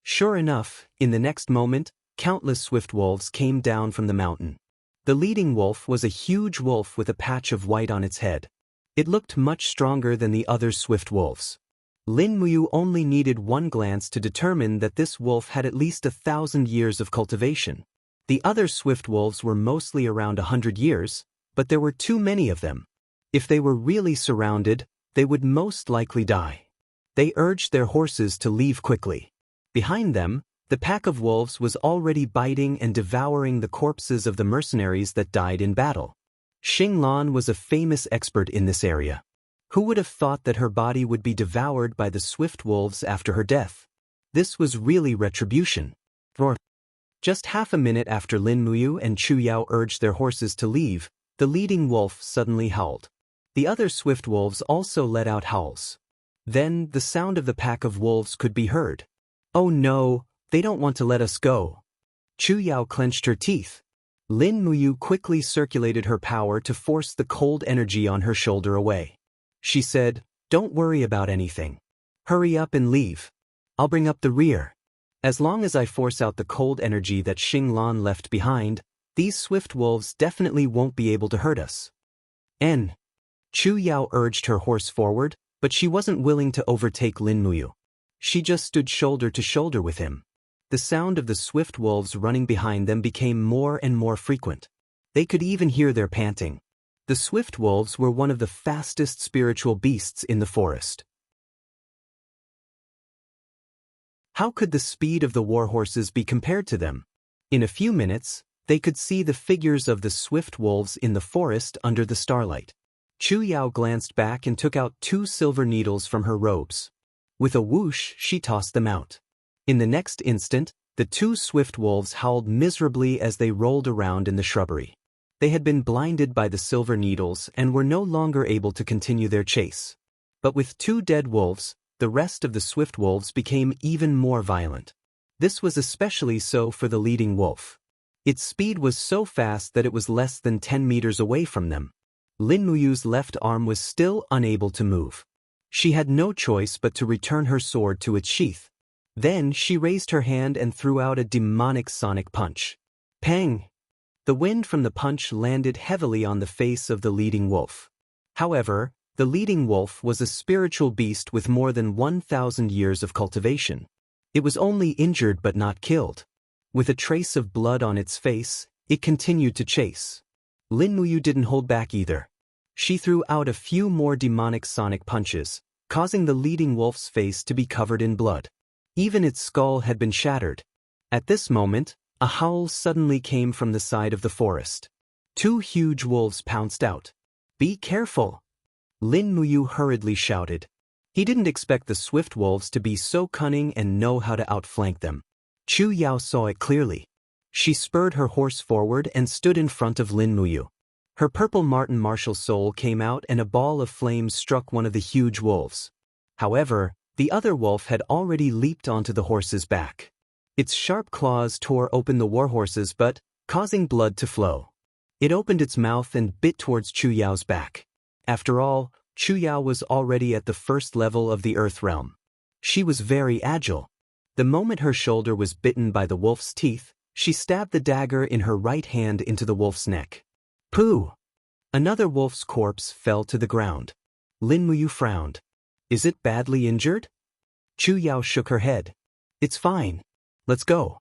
Sure enough, in the next moment, countless swift wolves came down from the mountain. The leading wolf was a huge wolf with a patch of white on its head. It looked much stronger than the other swift wolves. Lin Muyu only needed one glance to determine that this wolf had at least 1,000 years of cultivation. The other swift wolves were mostly around 100 years, but there were too many of them. If they were really surrounded, they would most likely die. They urged their horses to leave quickly. Behind them, the pack of wolves was already biting and devouring the corpses of the mercenaries that died in battle. Xing Lan was a famous expert in this area. Who would have thought that her body would be devoured by the swift wolves after her death? This was really retribution. Just half a minute after Lin Muyu and Chu Yao urged their horses to leave, the leading wolf suddenly howled. The other swift wolves also let out howls. Then, the sound of the pack of wolves could be heard. "Oh no, they don't want to let us go." Chu Yao clenched her teeth. Lin Muyu quickly circulated her power to force the cold energy on her shoulder away. She said, "Don't worry about anything. Hurry up and leave. I'll bring up the rear. As long as I force out the cold energy that Xing Lan left behind, these swift wolves definitely won't be able to hurt us." Chu Yao urged her horse forward, but she wasn't willing to overtake Lin Muyu. She just stood shoulder to shoulder with him. The sound of the swift wolves running behind them became more and more frequent. They could even hear their panting. The swift wolves were one of the fastest spiritual beasts in the forest. How could the speed of the war horses be compared to them? In a few minutes, they could see the figures of the swift wolves in the forest under the starlight. Chu Yao glanced back and took out 2 silver needles from her robes. With a whoosh, she tossed them out. In the next instant, the 2 swift wolves howled miserably as they rolled around in the shrubbery. They had been blinded by the silver needles and were no longer able to continue their chase. But with 2 dead wolves, the rest of the swift wolves became even more violent. This was especially so for the leading wolf. Its speed was so fast that it was less than 10 meters away from them. Lin Muyu's left arm was still unable to move. She had no choice but to return her sword to its sheath. Then she raised her hand and threw out a demonic sonic punch. Pang! The wind from the punch landed heavily on the face of the leading wolf. However, the leading wolf was a spiritual beast with more than 1,000 years of cultivation. It was only injured but not killed. With a trace of blood on its face, it continued to chase. Lin Muyu didn't hold back either. She threw out a few more demonic sonic punches, causing the leading wolf's face to be covered in blood. Even its skull had been shattered. At this moment, a howl suddenly came from the side of the forest. 2 huge wolves pounced out. "Be careful!" Lin Muyu hurriedly shouted. He didn't expect the swift wolves to be so cunning and know how to outflank them. Chu Yao saw it clearly. She spurred her horse forward and stood in front of Lin Muyu. Her purple marten martial soul came out and a ball of flames struck one of the huge wolves. However, the other wolf had already leaped onto the horse's back. Its sharp claws tore open the warhorse's butt, causing blood to flow. It opened its mouth and bit towards Chu Yao's back. After all, Chu Yao was already at the first level of the Earth realm. She was very agile. The moment her shoulder was bitten by the wolf's teeth, she stabbed the dagger in her right hand into the wolf's neck. Pooh! Another wolf's corpse fell to the ground. Lin Muyu frowned. Is it badly injured? Chu Yao shook her head. It's fine. Let's go.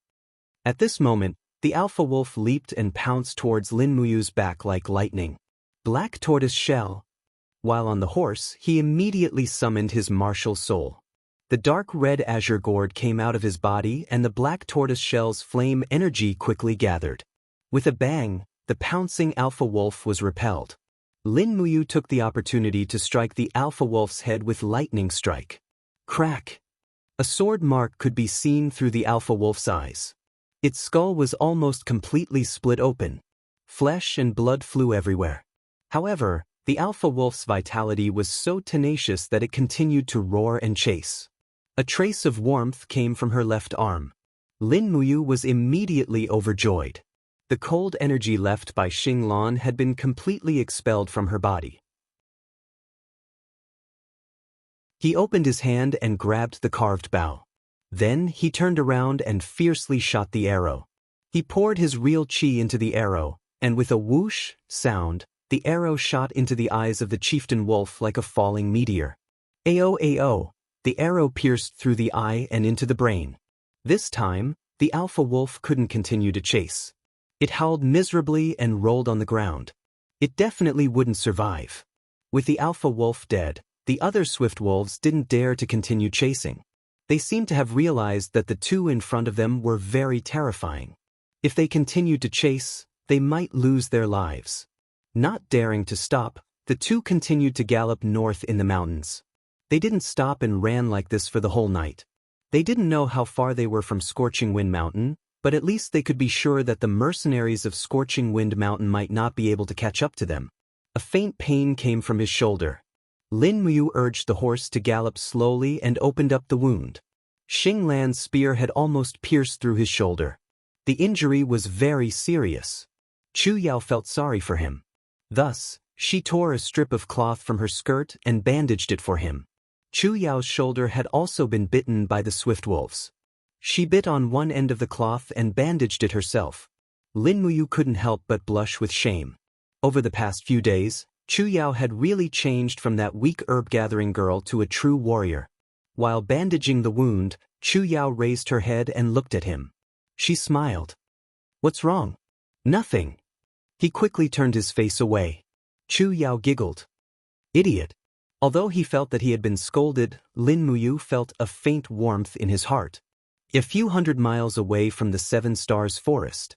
At this moment, the alpha wolf leaped and pounced towards Lin Muyu's back like lightning. Black tortoise shell. While on the horse, he immediately summoned his martial soul. The dark red azure gourd came out of his body and the black tortoise shell's flame energy quickly gathered. With a bang, the pouncing alpha wolf was repelled. Lin Muyu took the opportunity to strike the alpha wolf's head with lightning strike. Crack! A sword mark could be seen through the alpha wolf's eyes. Its skull was almost completely split open. Flesh and blood flew everywhere. However, the alpha wolf's vitality was so tenacious that it continued to roar and chase. A trace of warmth came from her left arm. Lin Muyu was immediately overjoyed. The cold energy left by Xing Lan had been completely expelled from her body. He opened his hand and grabbed the carved bow. Then he turned around and fiercely shot the arrow. He poured his real chi into the arrow, and with a whoosh sound, the arrow shot into the eyes of the chieftain wolf like a falling meteor. Ao ao, the arrow pierced through the eye and into the brain. This time, the alpha wolf couldn't continue to chase. It howled miserably and rolled on the ground. It definitely wouldn't survive. With the alpha wolf dead, the other swift wolves didn't dare to continue chasing. They seemed to have realized that the two in front of them were very terrifying. If they continued to chase, they might lose their lives. Not daring to stop, the two continued to gallop north in the mountains. They didn't stop and ran like this for the whole night. They didn't know how far they were from Scorching Wind Mountain, but at least they could be sure that the mercenaries of Scorching Wind Mountain might not be able to catch up to them. A faint pain came from his shoulder. Lin Muyu urged the horse to gallop slowly and opened up the wound. Xing Lan's spear had almost pierced through his shoulder. The injury was very serious. Chu Yao felt sorry for him. Thus, she tore a strip of cloth from her skirt and bandaged it for him. Chu Yao's shoulder had also been bitten by the swift wolves. She bit on one end of the cloth and bandaged it herself. Lin Muyu couldn't help but blush with shame. Over the past few days, Chu Yao had really changed from that weak herb-gathering girl to a true warrior. While bandaging the wound, Chu Yao raised her head and looked at him. She smiled. What's wrong? Nothing. He quickly turned his face away. Chu Yao giggled. Idiot. Although he felt that he had been scolded, Lin Muyu felt a faint warmth in his heart. A few hundred miles away from the Seven Stars Forest,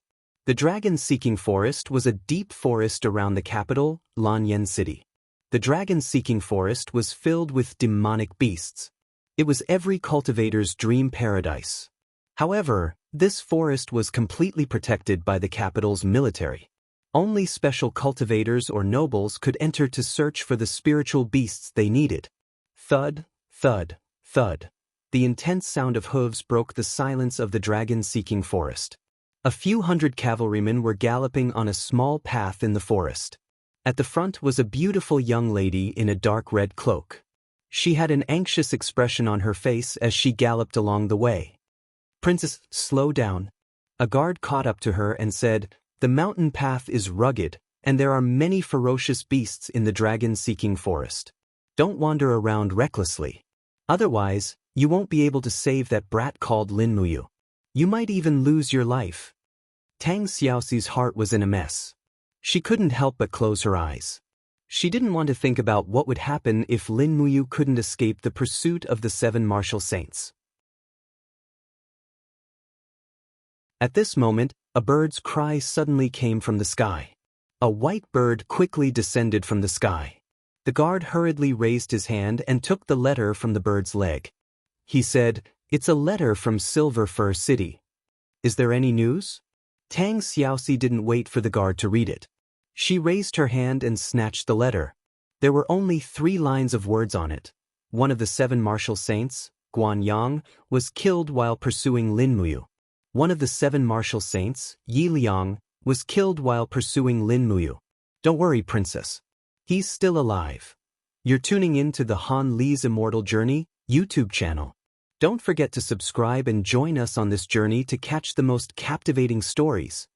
the dragon-seeking forest was a deep forest around the capital, Lanyan City. The dragon-seeking forest was filled with demonic beasts. It was every cultivator's dream paradise. However, this forest was completely protected by the capital's military. Only special cultivators or nobles could enter to search for the spiritual beasts they needed. Thud, thud, thud. The intense sound of hooves broke the silence of the dragon-seeking forest. A few hundred cavalrymen were galloping on a small path in the forest. At the front was a beautiful young lady in a dark red cloak. She had an anxious expression on her face as she galloped along the way. Princess, slow down. A guard caught up to her and said, The mountain path is rugged, and there are many ferocious beasts in the dragon-seeking forest. Don't wander around recklessly. Otherwise, you won't be able to save that brat called Lin Muyu. You might even lose your life. Tang Xiaoxi's heart was in a mess. She couldn't help but close her eyes. She didn't want to think about what would happen if Lin Muyu couldn't escape the pursuit of the seven martial saints. At this moment, a bird's cry suddenly came from the sky. A white bird quickly descended from the sky. The guard hurriedly raised his hand and took the letter from the bird's leg. He said, It's a letter from Silver Fir City. Is there any news? Tang Xiaoxi didn't wait for the guard to read it. She raised her hand and snatched the letter. There were only 3 lines of words on it. One of the 7 martial saints, Guan Yang, was killed while pursuing Lin Muyu. One of the 7 martial saints, Yi Liang, was killed while pursuing Lin Muyu. Don't worry, princess. He's still alive. You're tuning in to the Han Li's Immortal Journey YouTube channel. Don't forget to subscribe and join us on this journey to catch the most captivating stories.